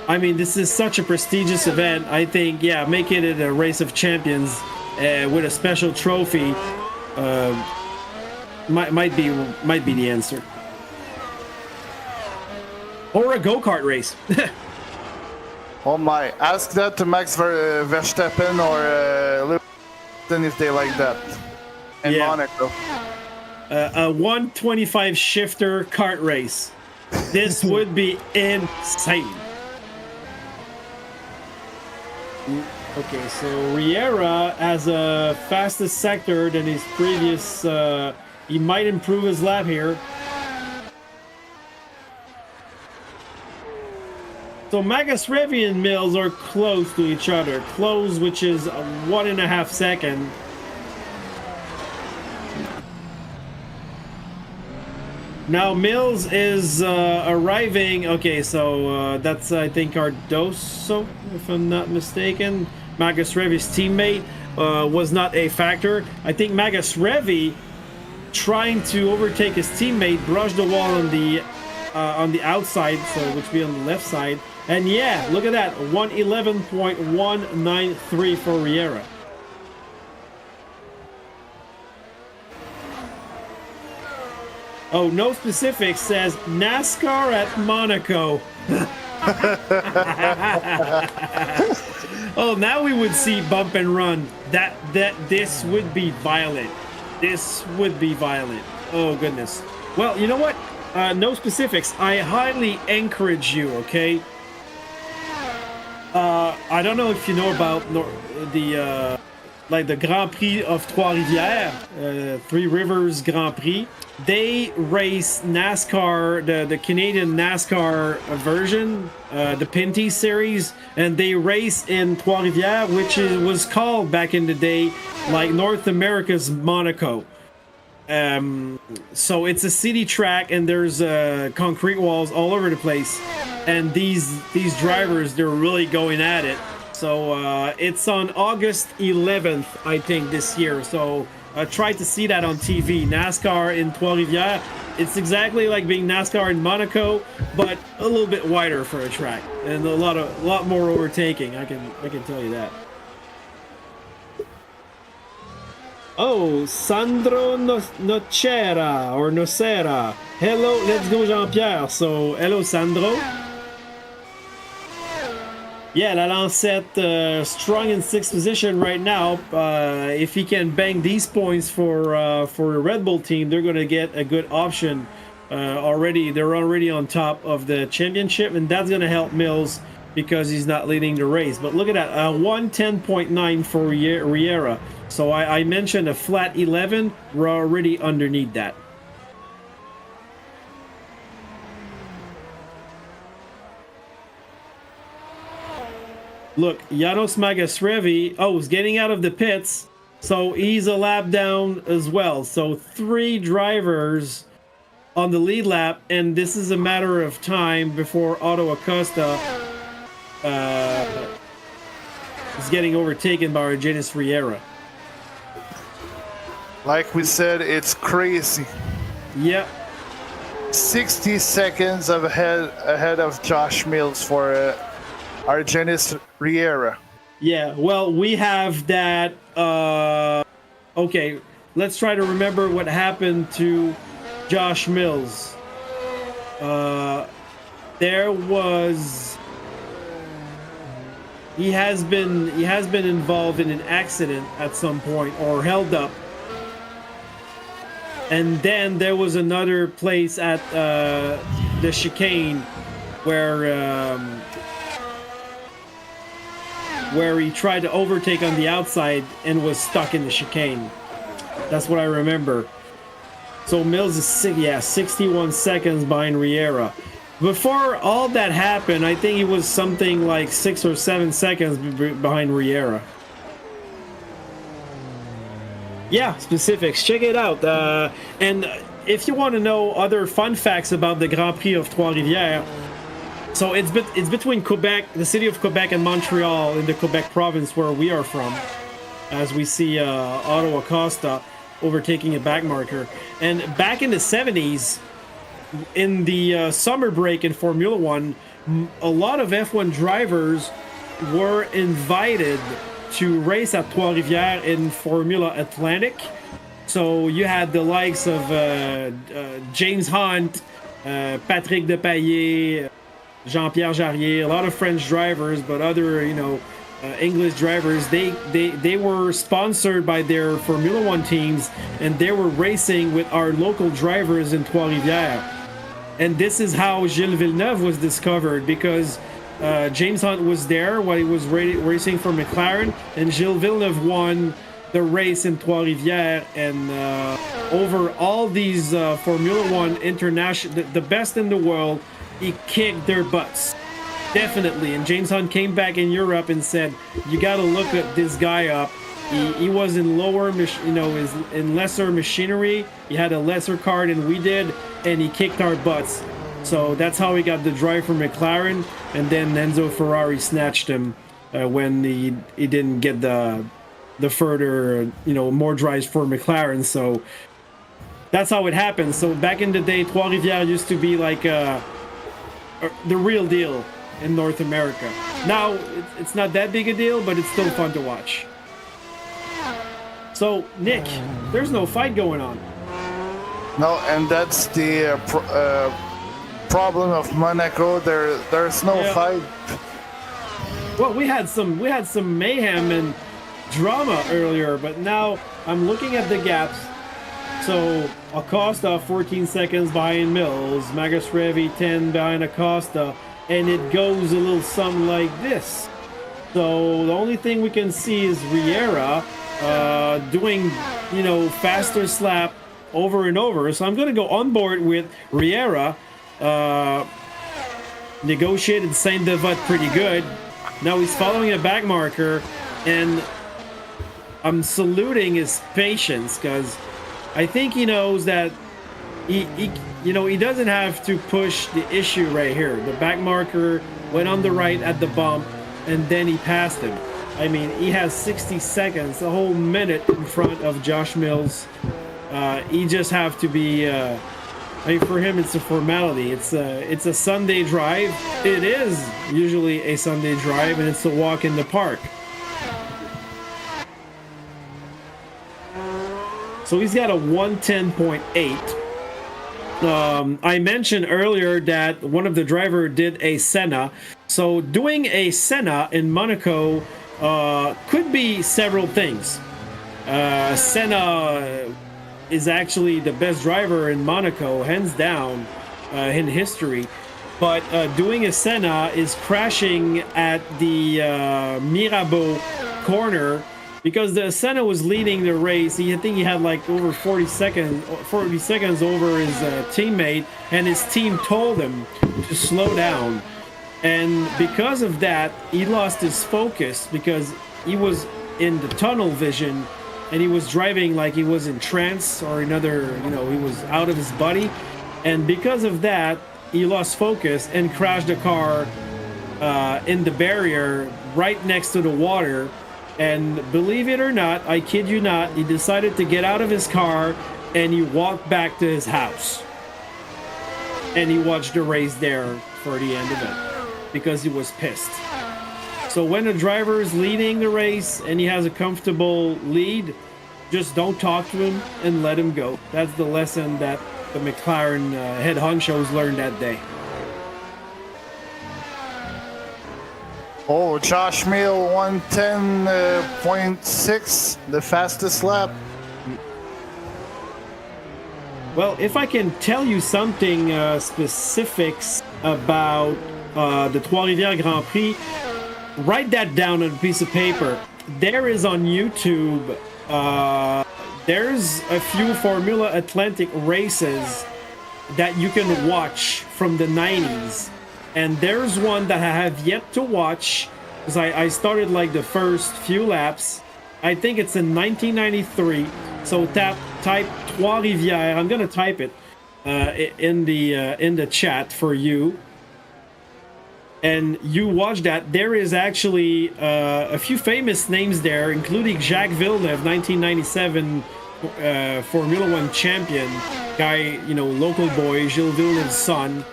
I mean, this is such a prestigious event. I think, yeah, making it a race of champions with a special trophy might be the answer. Or a go-kart race. Oh my! Ask that to Max Verstappen or Lewis Hamilton if they like that. In Monaco. A 125 shifter kart race. This would be insane. Okay, so Riera has a fastest sector than his previous. He might improve his lap here. So Magus Revi and Mills are close to each other. Close, which is 1.5 seconds. Now Mills is arriving. Okay, so that's, I think, Cardoso, if I'm not mistaken. Magus Revi's teammate was not a factor. I think Magus Revi, trying to overtake his teammate, brushed the wall on the outside, so which would be on the left side. And yeah, look at that, 111.193 for Riera. Oh, no specifics says NASCAR at Monaco. Oh, now we would see bump and run. This would be violent. This would be violent. Oh goodness. Well, you know what? No specifics. I highly encourage you. Okay. I don't know if you know about the like the Grand Prix of Trois-Rivières, Three Rivers Grand Prix. They race NASCAR, the Canadian NASCAR version, the Pinty series, and they race in Trois-Rivières, which was called back in the day like North America's Monaco. So it's a city track, and there's concrete walls all over the place, and these drivers, they're really going at it. So it's on August 11th, I think, this year. So try to see that on TV. NASCAR in Trois-Rivières. It's exactly like being NASCAR in Monaco, but a little bit wider for a track, and a lot more overtaking. I can tell you that. Oh, Sandro Nocera or Nocera. Hello, let's go, Jean-Pierre. So, hello, Sandro. Yeah, La Lancette strong in 6th position right now. If he can bang these points for a Red Bull team, they're going to get a good option already. They're already on top of the championship, and that's going to help Mills because he's not leading the race. But look at that, 110.9 for Riera. So I mentioned a flat 11. We're already underneath that. Look, Janos Magasrevi, is getting out of the pits. So he's a lap down as well. So 3 drivers on the lead lap, and this is a matter of time before Otto Acosta is getting overtaken by Argenis Riera. Like we said, it's crazy. Yep. 60 seconds ahead of Josh Mills for Argenis Riera. Yeah, well, we have that. Okay, let's try to remember what happened to Josh Mills. There was he has been involved in an accident at some point or held up, and then there was another place at the chicane where he tried to overtake on the outside and was stuck in the chicane. That's what I remember. So Mills is 61 seconds behind Riera. Before all that happened, I think he was something like 6 or 7 seconds behind Riera. Yeah, specifics. Check it out. And if you want to know other fun facts about the Grand Prix of Trois-Rivières, so it's between Quebec, the city of Quebec, and Montreal in the Quebec province where we are from, as we see Otto Acosta overtaking a back marker. And back in the 70s, in the summer break in Formula One, a lot of F1 drivers were invited to race at Trois-Rivières in Formula Atlantic. So you had the likes of James Hunt, Patrick Depailler, Jean-Pierre Jarier, a lot of French drivers, but other, English drivers. They were sponsored by their Formula One teams, and they were racing with our local drivers in Trois-Rivières. And this is how Gilles Villeneuve was discovered, because James Hunt was there while he was racing for McLaren, and Gilles Villeneuve won the race in Trois-Rivières. And over all these Formula One international, the best in the world, he kicked their butts, definitely. And James Hunt came back in Europe and said, "You got to look at this guy up. He was in lower, in lesser machinery. He had a lesser car than we did, and he kicked our butts." So that's how he got the drive for McLaren, and then Enzo Ferrari snatched him when he didn't get the further, more drives for McLaren. So that's how it happened. So back in the day, Trois-Rivières used to be like the real deal in North America. Now it's not that big a deal, but it's still fun to watch. So Nick, there's no fight going on. No, and that's the problem of Monaco. There's no fight. Well, we had some mayhem and drama earlier, but now I'm looking at the gaps. So Acosta 14 seconds behind Mills, Magasrevi 10 behind Acosta, and it goes a little something like this. So the only thing we can see is Riera doing, faster slap over and over. So I'm going to go on board with Riera. Negotiated Saint-Devote pretty good. Now he's following a back marker, and I'm saluting his patience, because I think he knows that he doesn't have to push the issue right here. The back marker went on the right at the bump, and then he passed him. I mean, he has 60 seconds, a whole minute in front of Josh Mills. He just have to be. For him, it's a formality. It's a Sunday drive. It is usually a Sunday drive, and it's a walk in the park. So he's got a 110.8. I mentioned earlier that one of the driver did a Senna. So doing a Senna in Monaco could be several things. Senna is actually the best driver in Monaco, hands down, in history. But doing a Senna is crashing at the Mirabeau corner, because the Senna was leading the race. I think he had like over 40 seconds over his teammate, and his team told him to slow down. And because of that, he lost his focus, because he was in the tunnel vision, and he was driving like he was in trance or another, he was out of his body. And because of that, he lost focus and crashed the car in the barrier right next to the water. And believe it or not, I kid you not, he decided to get out of his car and he walked back to his house. And he watched the race there for the end of it, because he was pissed. So when a driver is leading the race and he has a comfortable lead, just don't talk to him and let him go. That's the lesson that the McLaren head honchos learned that day. Oh, Josh Mill 110.6, the fastest lap. Well, if I can tell you something specifics about the Trois-Rivières Grand Prix, write that down on a piece of paper. There is on YouTube, there's a few Formula Atlantic races that you can watch from the 90s. And there's one that I have yet to watch, because I started like the first few laps. I think it's in 1993. So type Trois-Rivières. I'm gonna type it in the chat for you. And you watch that. There is actually a few famous names there, including Jacques Villeneuve, 1997 Formula One champion guy. You know, local boy, Gilles Villeneuve's son.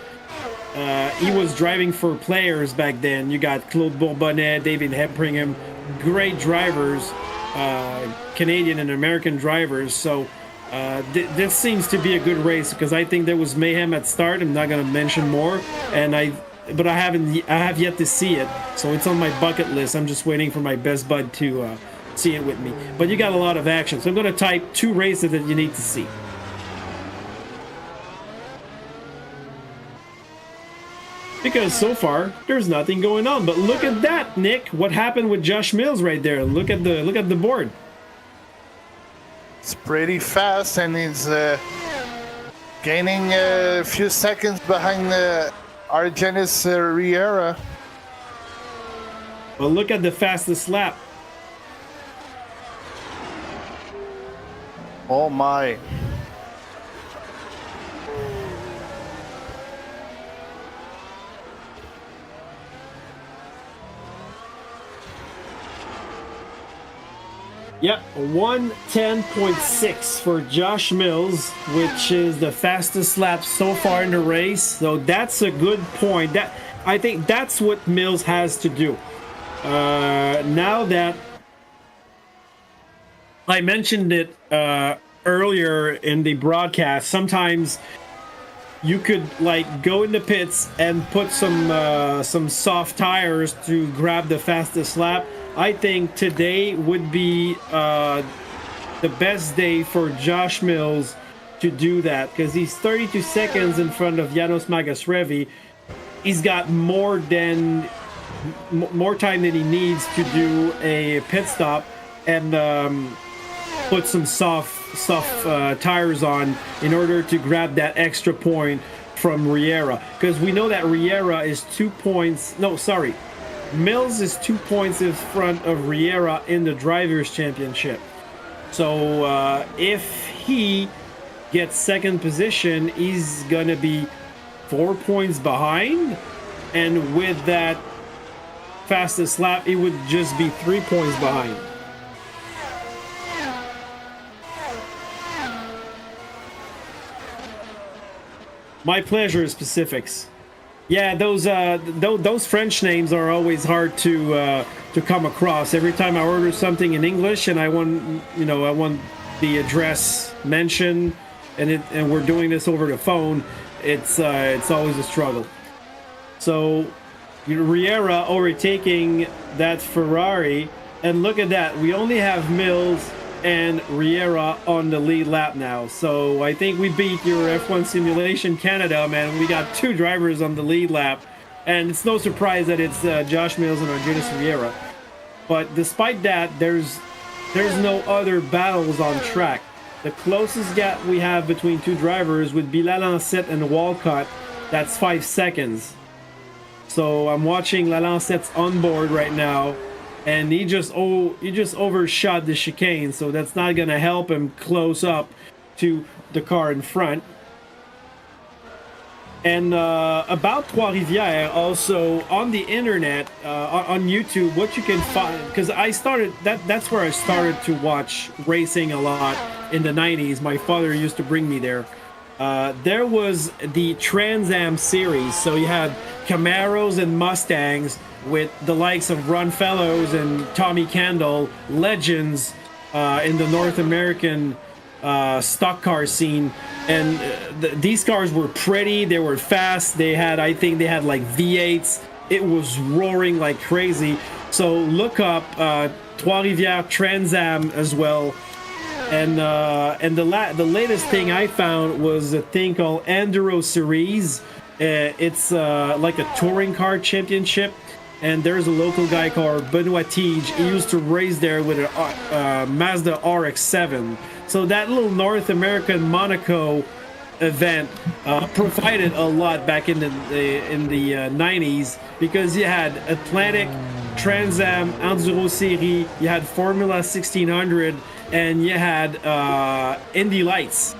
He was driving for players back then. You got Claude Bourbonnais, David Hepbringham, great drivers, Canadian and American drivers. So this seems to be a good race, because I think there was mayhem at start. I'm not going to mention more, but I have yet to see it. So it's on my bucket list. I'm just waiting for my best bud to see it with me. But you got a lot of action, so I'm going to type 2 races that you need to see. Because so far there's nothing going on. But look at that, Nick. What happened with Josh Mills right there? Look at the board. It's pretty fast, and he's gaining a few seconds behind Argenis Riera. Well, look at the fastest lap. Oh my. Yep, 110.6 for Josh Mills, which is the fastest lap so far in the race. So that's a good point. I think that's what Mills has to do. Now that I mentioned it earlier in the broadcast, sometimes you could like go in the pits and put some soft tires to grab the fastest lap. I think today would be the best day for Josh Mills to do that, because he's 32 seconds in front of Janos Magasrevi. He's got more time than he needs to do a pit stop and put some soft tires on in order to grab that extra point from Riera, because we know that Riera is 2 points. No, sorry. Mills is 2 points in front of Riera in the Drivers' Championship. So if he gets second position, he's going to be 4 points behind. And with that fastest lap, it would just be 3 points behind. My pleasure, specifics. Yeah, those French names are always hard to come across. Every time I order something in English and I want the address mentioned, and we're doing this over the phone, it's always a struggle. So Riera overtaking that Ferrari, and look at that. We only have Mills and Riera on the lead lap now. So I think we beat your F1 Simulation Canada, man. We got 2 drivers on the lead lap, and it's no surprise that it's Josh Mills and Argenis Riera. But despite that, there's no other battles on track. The closest gap we have between 2 drivers would be Lalancette and Walcott. That's 5 seconds. So I'm watching Lalancette's onboard right now, and he just overshot the chicane, so that's not going to help him close up to the car in front. And about Trois-Rivières, also on the internet, on YouTube, what you can find, because that's where I started to watch racing a lot in the 90s. My father used to bring me there. there was the Trans Am series. So you had Camaros and Mustangs with the likes of Ron Fellows and Tommy Kendall, legends in the North American stock car scene. And these cars were pretty, they were fast, I think they had like V8s. It was roaring like crazy. So look up Trois-Rivières Trans Am as well. And the latest thing I found was a thing called Enduro Series. It's like a touring car championship, and there's a local guy called Benoit Tige. He used to race there with a Mazda RX-7. So that little North American Monaco event provided a lot back in the 90s, because you had Atlantic, Trans Am, Enduro Series, you had Formula 1600, and you had Indy Lights.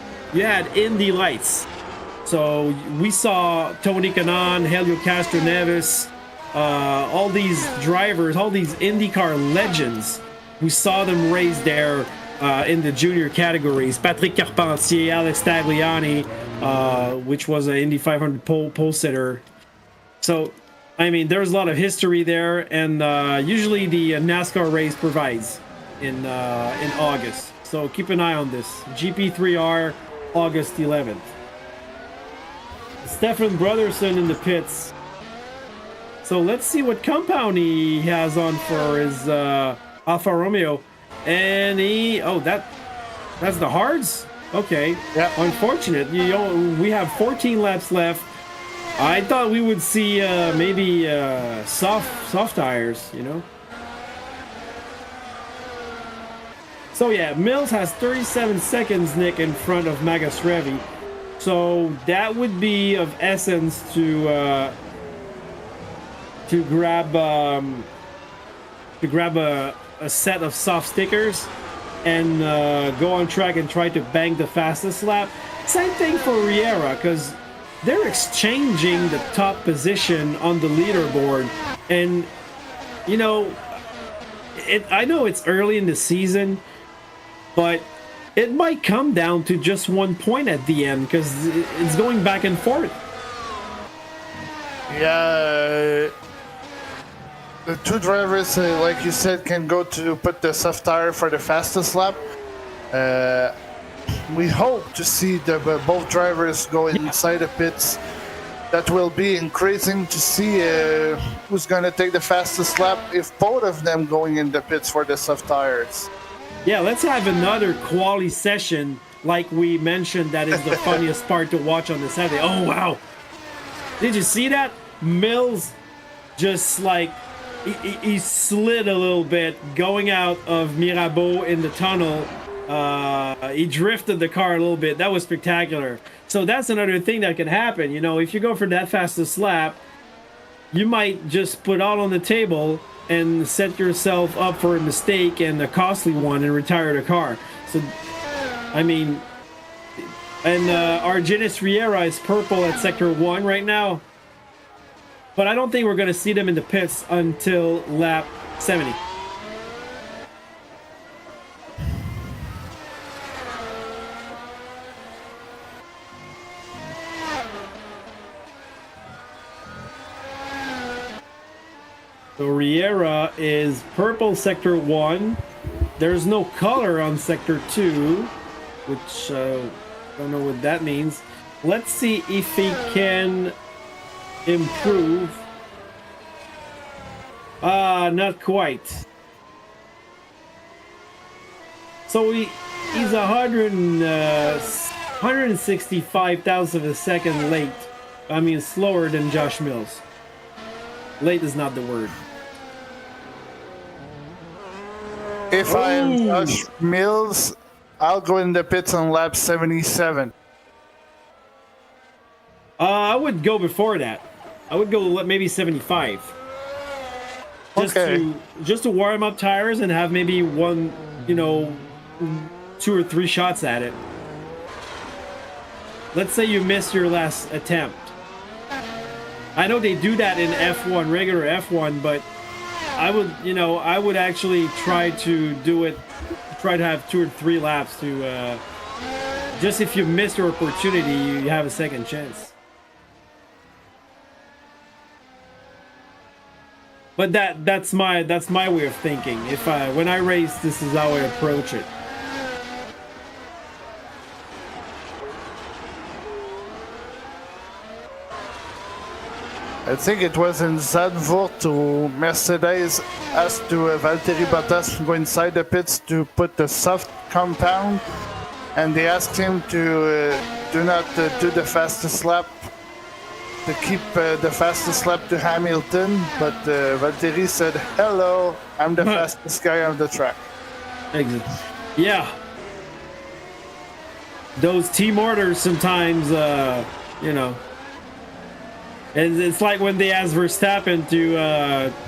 So we saw Tony Kanaan, Helio Castroneves, all these drivers, all these IndyCar legends. We saw them race there in the junior categories. Patrick Carpentier, Alex Tagliani, which was an Indy 500 pole sitter. So, I mean, there's a lot of history there, and usually the NASCAR race provides in August. So keep an eye on this. GP3R, August 11th. Stefan Brotherson in the pits. So let's see what compound he has on for his Alfa Romeo. And that's the hards? Okay. Yeah. Unfortunate. We have 14 laps left. I thought we would see maybe soft tires, you know. So yeah, Mills has 37 seconds, Nick, in front of Magas Revi. So that would be of essence to grab a set of soft stickers and go on track and try to bang the fastest lap. Same thing for Riera, because they're exchanging the top position on the leaderboard. And you know, I know it's early in the season, but it might come down to just 1 point at the end, because it's going back and forth. Yeah, the two drivers, like you said, can go to put the soft tire for the fastest lap. We hope to see both drivers go inside the pits. That will be increasing to see who's going to take the fastest lap if both of them going in the pits for the soft tires. Yeah, let's have another quali session like we mentioned. That is the funniest part to watch on the Saturday. Oh, wow. Did you see that? Mills just like, he slid a little bit going out of Mirabeau in the tunnel. He drifted the car a little bit. That was spectacular. So that's another thing that can happen. You know, if you go for that fastest lap, you might just put all on the table and set yourself up for a mistake, and a costly one, and retire the car. So, I mean, and Argenis Riera is purple at Sector 1 right now. But I don't think we're going to see them in the pits until lap 70. So Riera is purple Sector 1. There's no color on Sector 2, which I don't know what that means. Let's see if he can improve. Not quite. So he's 165 thousandths of a second late. I mean, slower than Josh Mills. Late is not the word. If I am Josh Mills, I'll go in the pits on lap 77. I would go before that. I would go maybe 75. Just to warm up tires and have maybe one, 2 or 3 shots at it. Let's say you missed your last attempt. I know they do that in F1, regular F1, but I would actually try to do it, try to have 2 or 3 laps to just if you miss your opportunity, you have a second chance. But that's my way of thinking. If when I race, this is how I approach it. I think it was in Zandvoort to Mercedes asked to Valtteri Bottas go inside the pits to put the soft compound, and they asked him to do not do the fastest lap, to keep the fastest lap to Hamilton, but Valtteri said, "Hello, I'm the fastest guy on the track." Yeah. Those team orders sometimes, you know. And it's like when they asked Verstappen to,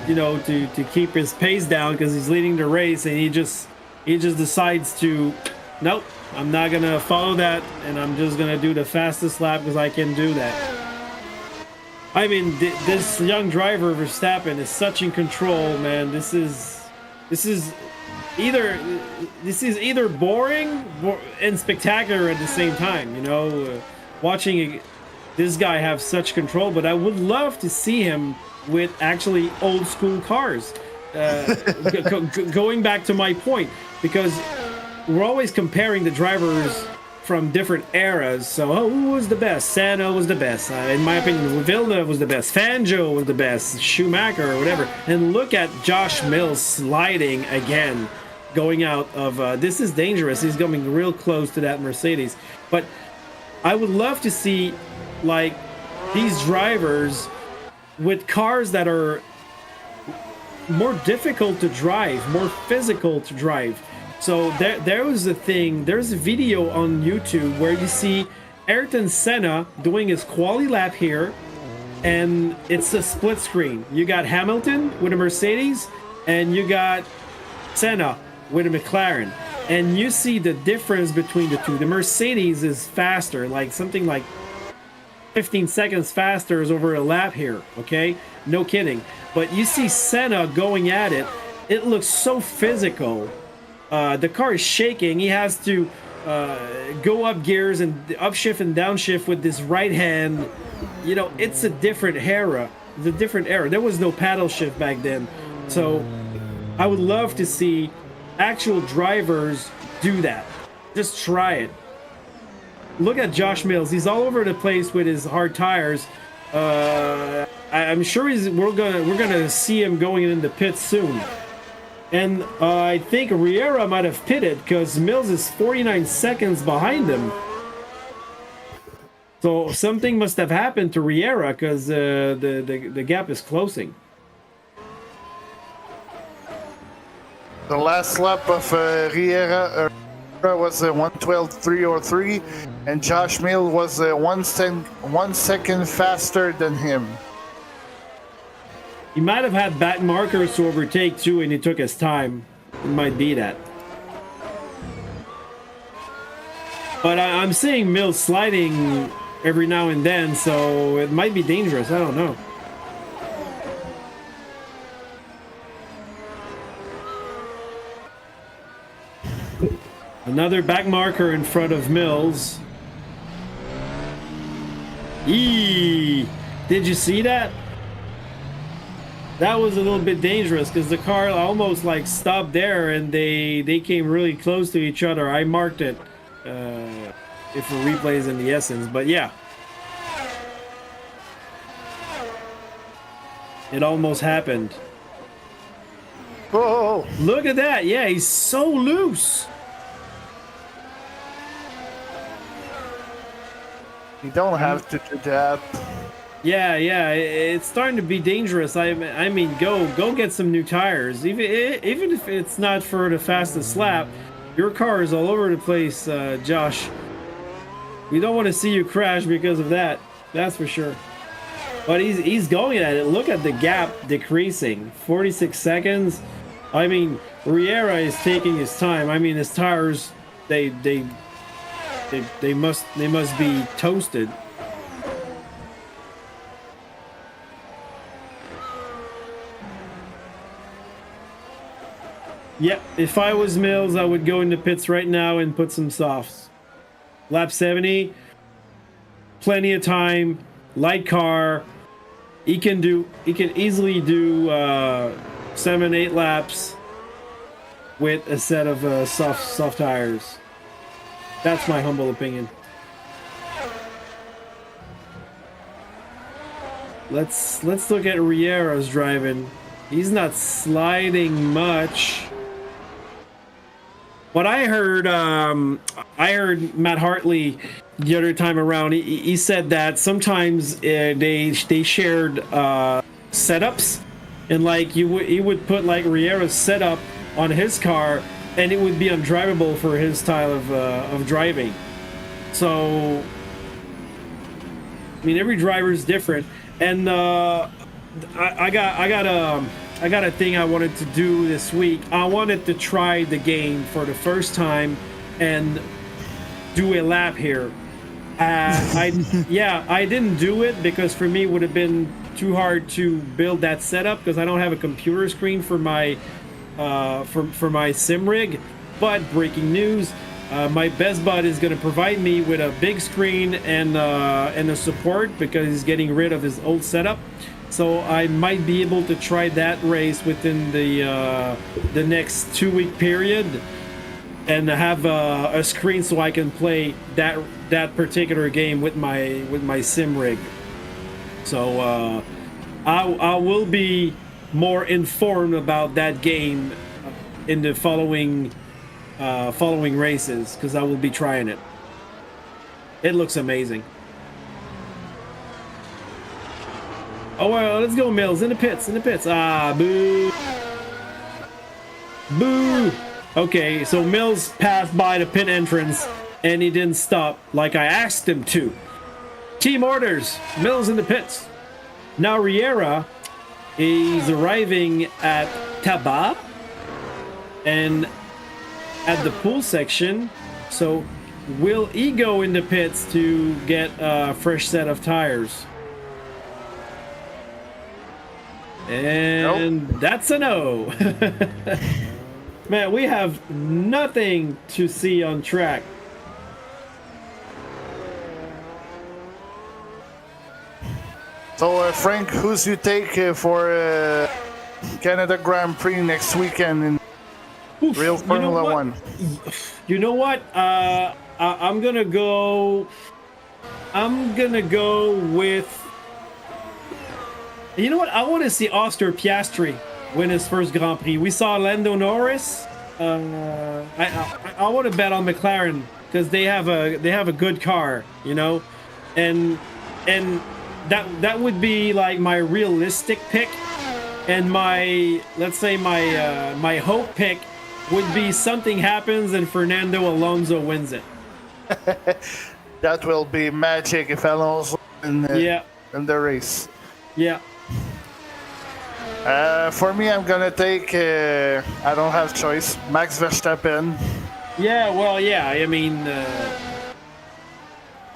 you know, to keep his pace down because he's leading the race, and he just decides to, nope, I'm not gonna follow that, and I'm just gonna do the fastest lap because I can do that. I mean, this young driver Verstappen is such in control, man. This is either boring and spectacular at the same time. You know, watching this guy have such control, but I would love to see him with actually old school cars. Going back to my point, because we're always comparing the drivers from different eras. So, who was the best? Senna was the best. In my opinion, Villeneuve was the best. Fangio was the best. Schumacher or whatever. And look at Josh Mills sliding again, going out of... this is dangerous. He's coming real close to that Mercedes. But I would love to see like these drivers with cars that are more difficult to drive, more physical to drive. So there was a thing, there's a video on YouTube where you see Ayrton Senna doing his quali lap here, and it's a split screen. You got Hamilton with a Mercedes, and you got Senna with a McLaren. And you see the difference between the two. The Mercedes is faster, like something like 15 seconds faster is over a lap here, okay? No kidding. But you see Senna going at it. It looks so physical. The car is shaking. He has to go up gears and upshift and downshift with this right hand. You know, it's a different era. It's a different era. There was no paddle shift back then. So I would love to see actual drivers do that. Just try it. Look at Josh Mills. He's all over the place with his hard tires. I'm sure we're gonna see him going in the pit soon. And I think Riera might have pitted because Mills is 49 seconds behind him. So something must have happened to Riera because the gap is closing. The last lap of Riera was 1:12.303, and Josh Mills was 1 second faster than him. He might have had back markers to overtake too, and he took his time. It might be that. But I'm seeing Mills sliding every now and then, so it might be dangerous. I don't know. Another back marker in front of Mills. Eee! Did you see that? That was a little bit dangerous because the car almost like stopped there and they came really close to each other. I marked it if a replay is in the essence, but yeah. It almost happened. Whoa! Look at that. Yeah, he's so loose. You don't have to do that. Yeah, it's starting to be dangerous. I mean, go get some new tires. Even if it's not for the fastest lap, your car is all over the place, Josh. We don't want to see you crash because of that. That's for sure. But he's going at it. Look at the gap decreasing. 46 seconds. I mean, Riera is taking his time. I mean, his tires, they must be toasted. Yep, if I was Mills, I would go into pits right now and put some softs. lap 70, plenty of time, light car. He can easily do 7-8 laps with a set of soft tires. That's my humble opinion. Let's look at Riera's driving. He's not sliding much. What I heard Matt Hartley the other time around. He said that sometimes they shared setups, and like he would put like Riera's setup on his car, and it would be undrivable for his style of driving. So, I mean, every driver is different, and I got a thing I wanted to do this week. I wanted to try the game for the first time and do a lap here. I didn't do it because for me it would have been too hard to build that setup because I don't have a computer screen for my sim rig. But breaking news, my best bud is going to provide me with a big screen and a support because he's getting rid of his old setup. So I might be able to try that race within the next 2-week period and have a screen so I can play that particular game with my sim rig. So I will be more informed about that game in the following races because I will be trying it. It looks amazing. Oh well, let's go, Mills, in the pits. Ah, boo. Okay, so Mills passed by the pit entrance and he didn't stop like I asked him to. Team orders, Mills in the pits. Now Riera is arriving at Tabat and at the pool section. So will he go in the pits to get a fresh set of tires? And nope. That's a no. Man, we have nothing to see on track. So, Frank, who's you take for Canada Grand Prix next weekend in real Formula One? You know what? I'm gonna go with. You know what? I want to see Oscar Piastri win his first Grand Prix. We saw Lando Norris. I want to bet on McLaren because they have a good car, you know, and that would be like my realistic pick, and my my hope pick would be something happens and Fernando Alonso wins it. That will be magic if Alonso in the race. Yeah. For me, I'm gonna take. I don't have choice. Max Verstappen. Yeah, well, yeah. I mean,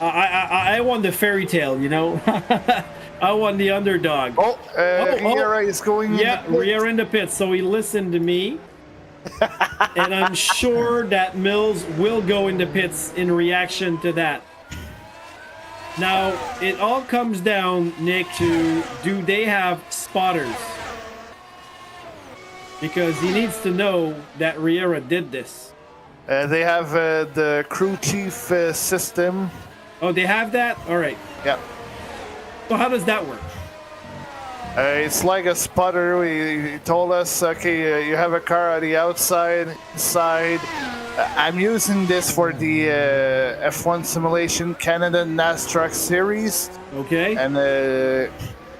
I won the fairy tale, you know. I won the underdog. Riera is going. Yeah, Riera in the pits. So he listened to me, and I'm sure that Mills will go in the pits in reaction to that. Now, it all comes down, Nick, to do they have spotters? Because he needs to know that Riera did this. They have the crew chief system. Oh, they have that? All right. Yeah. So how does that work? It's like a spotter. He told us, okay, you have a car on the outside, inside. I'm using this for the F1 Simulation Canada NASTRAC Series. Okay. And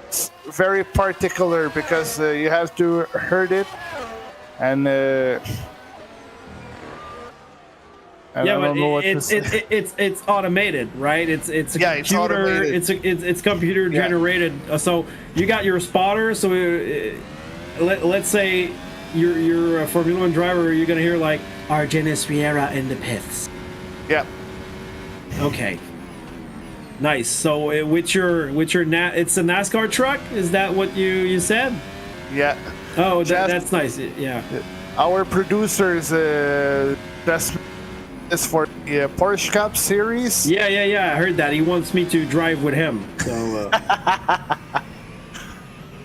it's very particular because you have to hurt it. And it's automated, right? It's a computer. It's computer generated. So you got your spotter. So let's say you're a Formula One driver. You're gonna hear like Argenis Riera in the pits. Yeah. Okay. Nice. So with your it's a NASCAR truck. Is that what you said? Yeah. Oh, that's nice. Yeah. Our producers, this for the Porsche Cup series. Yeah. I heard that. He wants me to drive with him. So.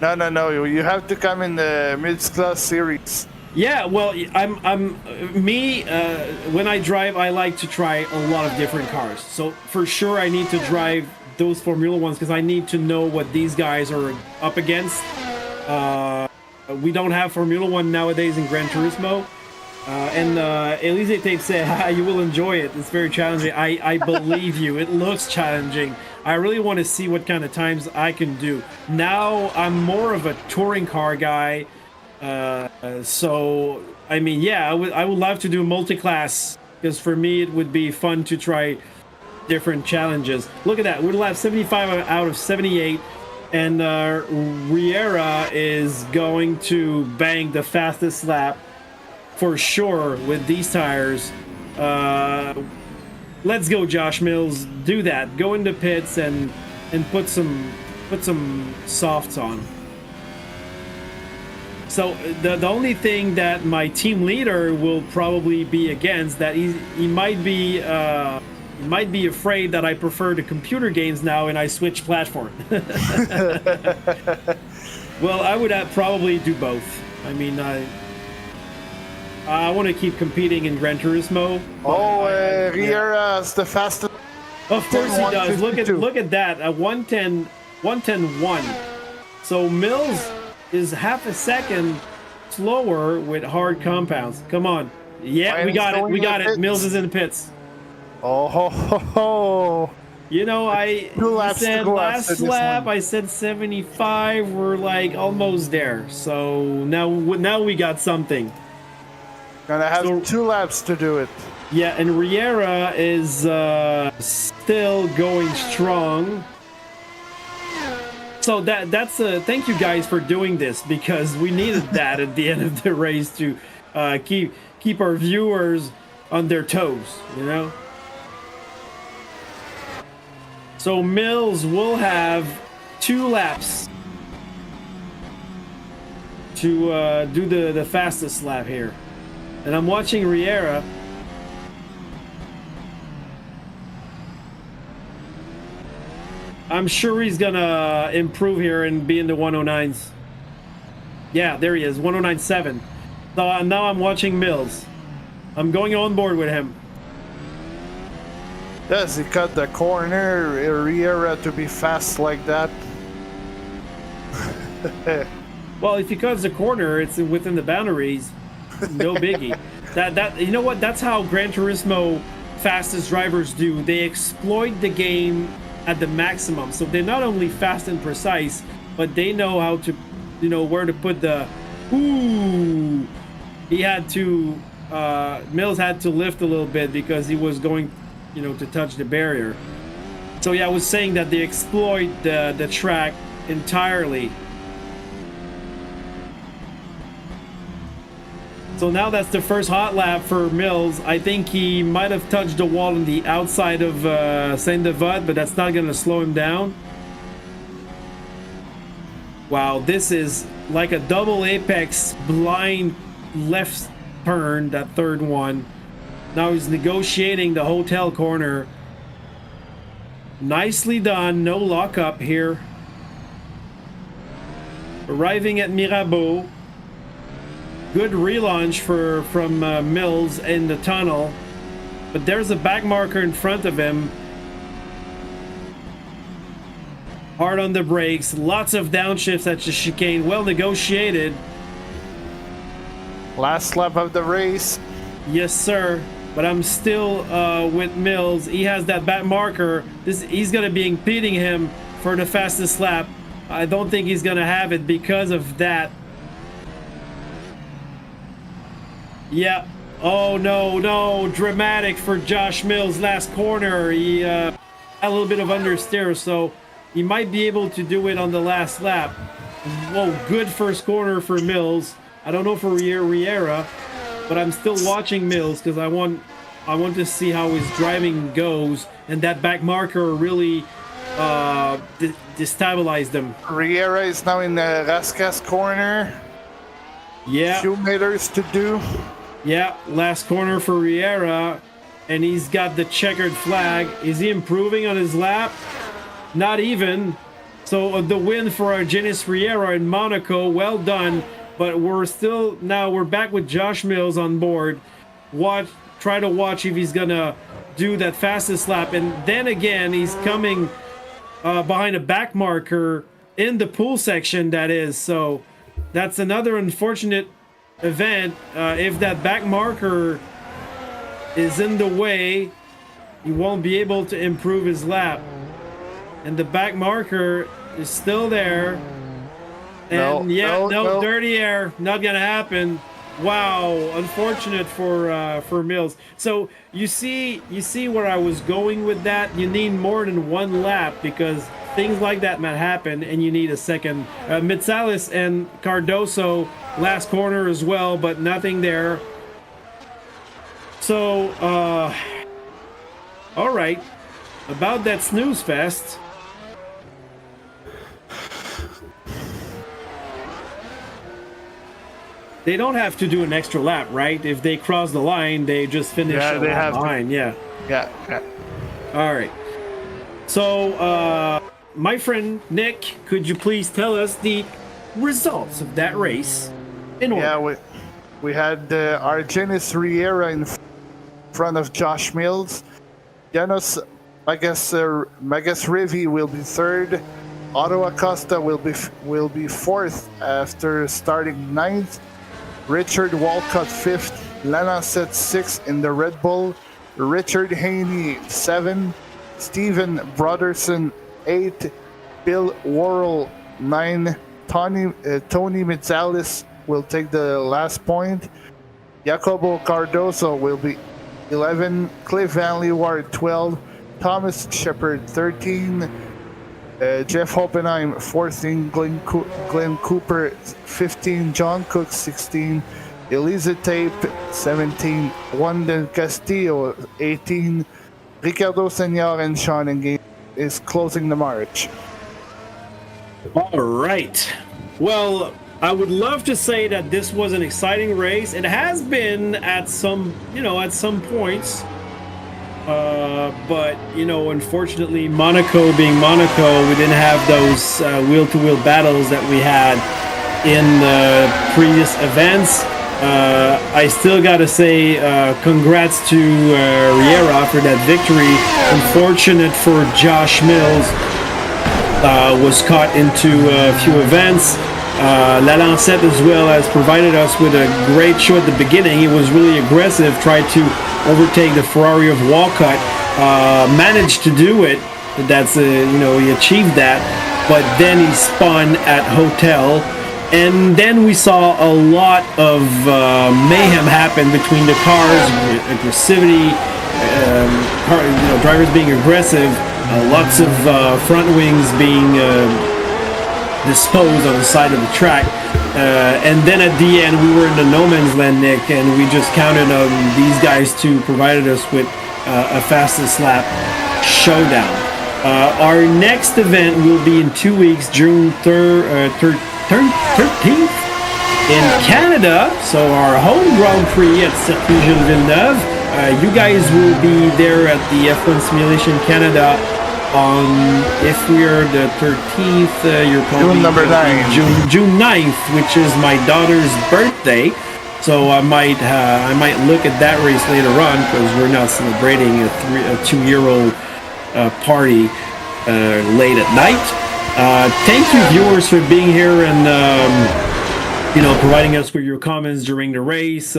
No. You have to come in the mid-class series. Yeah, well, when I drive, I like to try a lot of different cars. So for sure, I need to drive those Formula Ones because I need to know what these guys are up against. We don't have Formula One nowadays in Gran Turismo. And Elise Tape said, you will enjoy it. It's very challenging. I believe you. It looks challenging. I really want to see what kind of times I can do. Now, I'm more of a touring car guy. So, I mean, yeah, I would love to do multi-class because for me, it would be fun to try different challenges. Look at that. We'll have 75 out of 78. And Riera is going to bang the fastest lap for sure with these tires. Let's go, Josh Mills. Do that. Go into pits and put some softs on. So the only thing that my team leader will probably be against that he might be afraid that I prefer the computer games now and I switch platform. Well, I would probably do both. I mean, I want to keep competing in Gran Turismo. Oh, Riera is the fastest. Of course he does. Look at that. A 110.1. So Mills is half a second slower with hard compounds. Come on. Yeah, we got it. We got it. Mills is in the pits. Oh, ho, ho, ho. You know, I said last lap, I said 75. We're like almost there. So now we got something. Gonna have 2 laps to do it. Yeah, and Riera is still going strong. So that's thank you guys for doing this because we needed that at the end of the race to keep our viewers on their toes, you know. So Mills will have 2 laps to do the fastest lap here. And I'm watching Riera. I'm sure he's gonna improve here and be in the 109s. Yeah, there he is, 109.7. So now I'm watching Mills. I'm going on board with him. Does he cut the corner, Riera, to be fast like that? Well, if he cuts the corner, it's within the boundaries. No biggie. That you know what? That's how Gran Turismo fastest drivers do. They exploit the game at the maximum. So they're not only fast and precise, but they know how to, you know, where to put the. Ooh, he had to. Mills had to lift a little bit because he was going, you know, to touch the barrier. So yeah, I was saying that they exploit the track entirely. So now that's the first hot lap for Mills. I think he might have touched the wall on the outside of Saint-Devote, but that's not going to slow him down. Wow, this is like a double apex blind left turn, that third one. Now he's negotiating the hotel corner. Nicely done, no lockup here. Arriving at Mirabeau. Good relaunch from Mills in the tunnel, but there's a back marker in front of him. Hard on the brakes, lots of downshifts at the chicane, well negotiated. Last lap of the race. Yes, sir. But I'm still with Mills. He has that back marker. He's going to be impeding him for the fastest lap. I don't think he's going to have it because of that. Yeah. Oh, no. Dramatic for Josh Mills. Last corner. He had a little bit of understeer, so he might be able to do it on the last lap. Whoa, good first corner for Mills. I don't know for Riera, but I'm still watching Mills because I want to see how his driving goes, and that back marker really destabilized him. Riera is now in the Rascas corner. Yeah. 2 meters to do. Yeah, last corner for Riera. and he's got the checkered flag. Is he improving on his lap? Not even. So the win for Argenis Riera in Monaco, well done. But we're back with Josh Mills on board. Try to watch if he's gonna do that fastest lap, and then again he's coming behind a back marker in the pool section, that is. So that's another unfortunate event. If that back marker is in the way, he won't be able to improve his lap, and the back marker is still there. And no dirty air, not gonna happen. Wow, unfortunate for Mills. So you see where I was going with that. You need more than one lap because things like that might happen, and you need a second. Mitsalis and Cardoso last corner as well, but nothing there. So all right, about that snooze fest. They don't have to do an extra lap, right? If they cross the line, they just finish behind. Yeah. All right. So, my friend Nick, could you please tell us the results of that race? Yeah, we had Argenis Riera in front of Josh Mills. Janos, I guess Rivi will be third. Otto Acosta will be fourth after starting ninth. Richard Walcott 5th, Lanaset 6th in the Red Bull, Richard Haney 7th, Stephen Broderson 8th, Bill Worrell 9th, Tony Mitsalis will take the last point, Jacobo Cardoso will be 11th, Cliff Van Leeuwen 12th, Thomas Shepard 13th, Jeff Hoppenheim 14, Glenn Cooper 15, John Cook 16, Elisa Tape 17, Juan del Castillo 18, Ricardo Senor and Sean Engage is closing the march. All right. Well, I would love to say that this was an exciting race. It has been at some points. But unfortunately, Monaco being Monaco, we didn't have those wheel-to-wheel battles that we had in the previous events. I still gotta say congrats to Riera for that victory. Unfortunate for Josh Mills, was caught into a few events. Lalancette as well has provided us with a great show at the beginning. He was really aggressive, tried to overtake the Ferrari of Walcott, managed to do it. That's he achieved that, but then he spun at Hotel, and then we saw a lot of mayhem happen between the cars, aggressivity, drivers being aggressive, lots of front wings being disposed on the side of the track, and then at the end we were in the no man's land, Nick, and we just counted on these guys to provide us with a fastest lap showdown. Our next event will be in 2 weeks, June 13th in Canada, so our home Grand Prix at Circuit Gilles Villeneuve. You guys will be there at the F1 Simulation Canada on, if we're the 13th, you're probably June 9th, which is my daughter's birthday. So I might look at that race later on, because we're not celebrating a 2-year-old party late at night. Thank you, viewers, for being here and providing us with your comments during the race,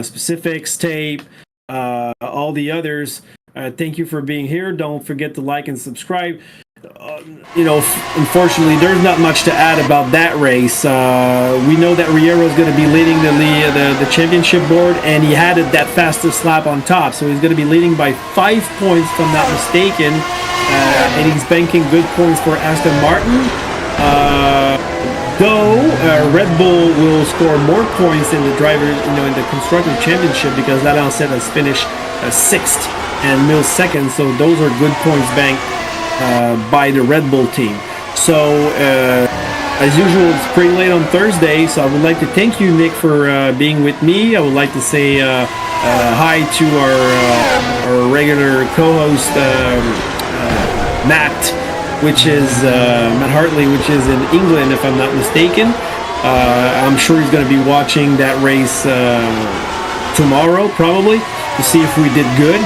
specifics, tape, all the others. Thank you for being here. Don't forget to like and subscribe. Unfortunately, there's not much to add about that race. We know that Riera is going to be leading the championship board, and he had that fastest lap on top, so he's going to be leading by 5 points, if I'm not mistaken. And he's banking good points for Aston Martin. Though Red Bull will score more points in the in the constructor championship, because Lalancette has finished 6th and Mills 2nd, so those are good points banked by the Red Bull team. So as usual, it's pretty late on Thursday, so I would like to thank you, Nick, for being with me. I would like to say hi to our regular co-host, Matt, which is Matt Hartley, which is in England, if I'm not mistaken. I'm sure he's going to be watching that race tomorrow, probably, to see if we did good.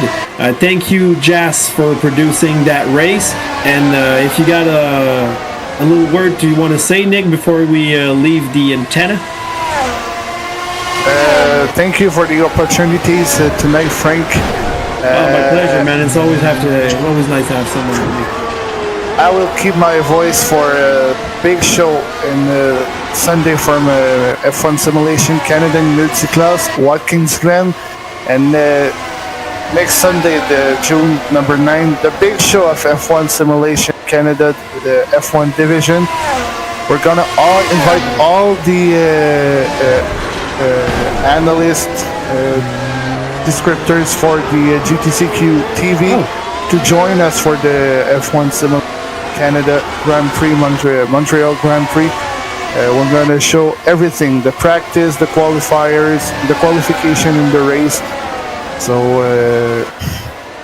Thank you, Jas, for producing that race. And if you got a little word you want to say, Nick, before we leave the antenna? Thank you for the opportunities tonight, Frank. My pleasure, man. It's always nice to have someone with me. I will keep my voice for a big show in Sunday from F1 Simulation Canada in Multiclass, Watkins Glen, and next Sunday, the June number 9, the big show of F1 Simulation Canada, the F1 division. We're gonna invite all the analysts, descriptors for the GTCQ TV to join us for the F1 Simulation Canada Grand Prix, Montreal Grand Prix. We're going to show everything, the practice, the qualifiers, the qualification in the race. So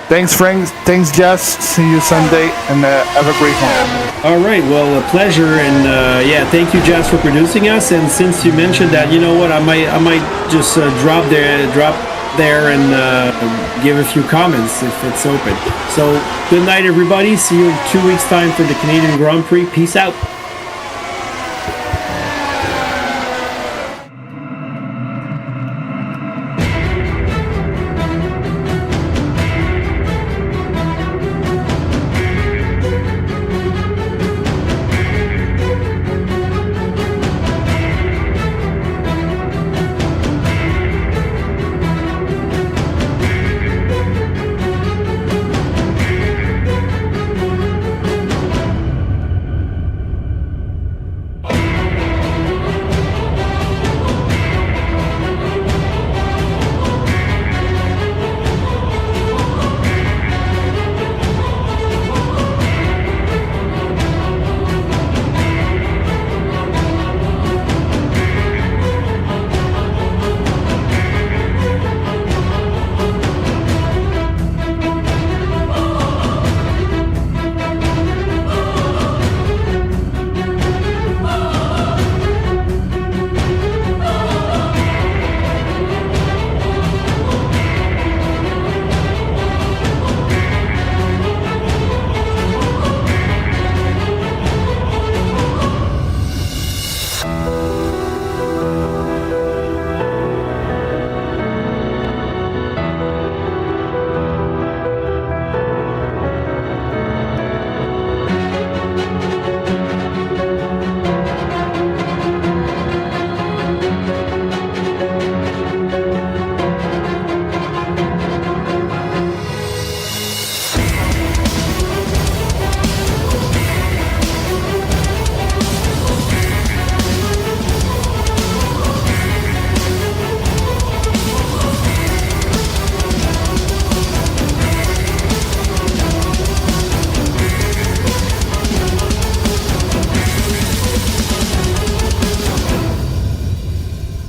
thanks, Frank. Thanks, Jas. See you Sunday, and have a great one. All right, well, a pleasure, and yeah, thank you, Jas, for producing us. And since you mentioned that, you know what, I might just drop there and give a few comments if it's open. So good night, everybody. See you in 2 weeks' time for the Canadian Grand Prix. Peace out.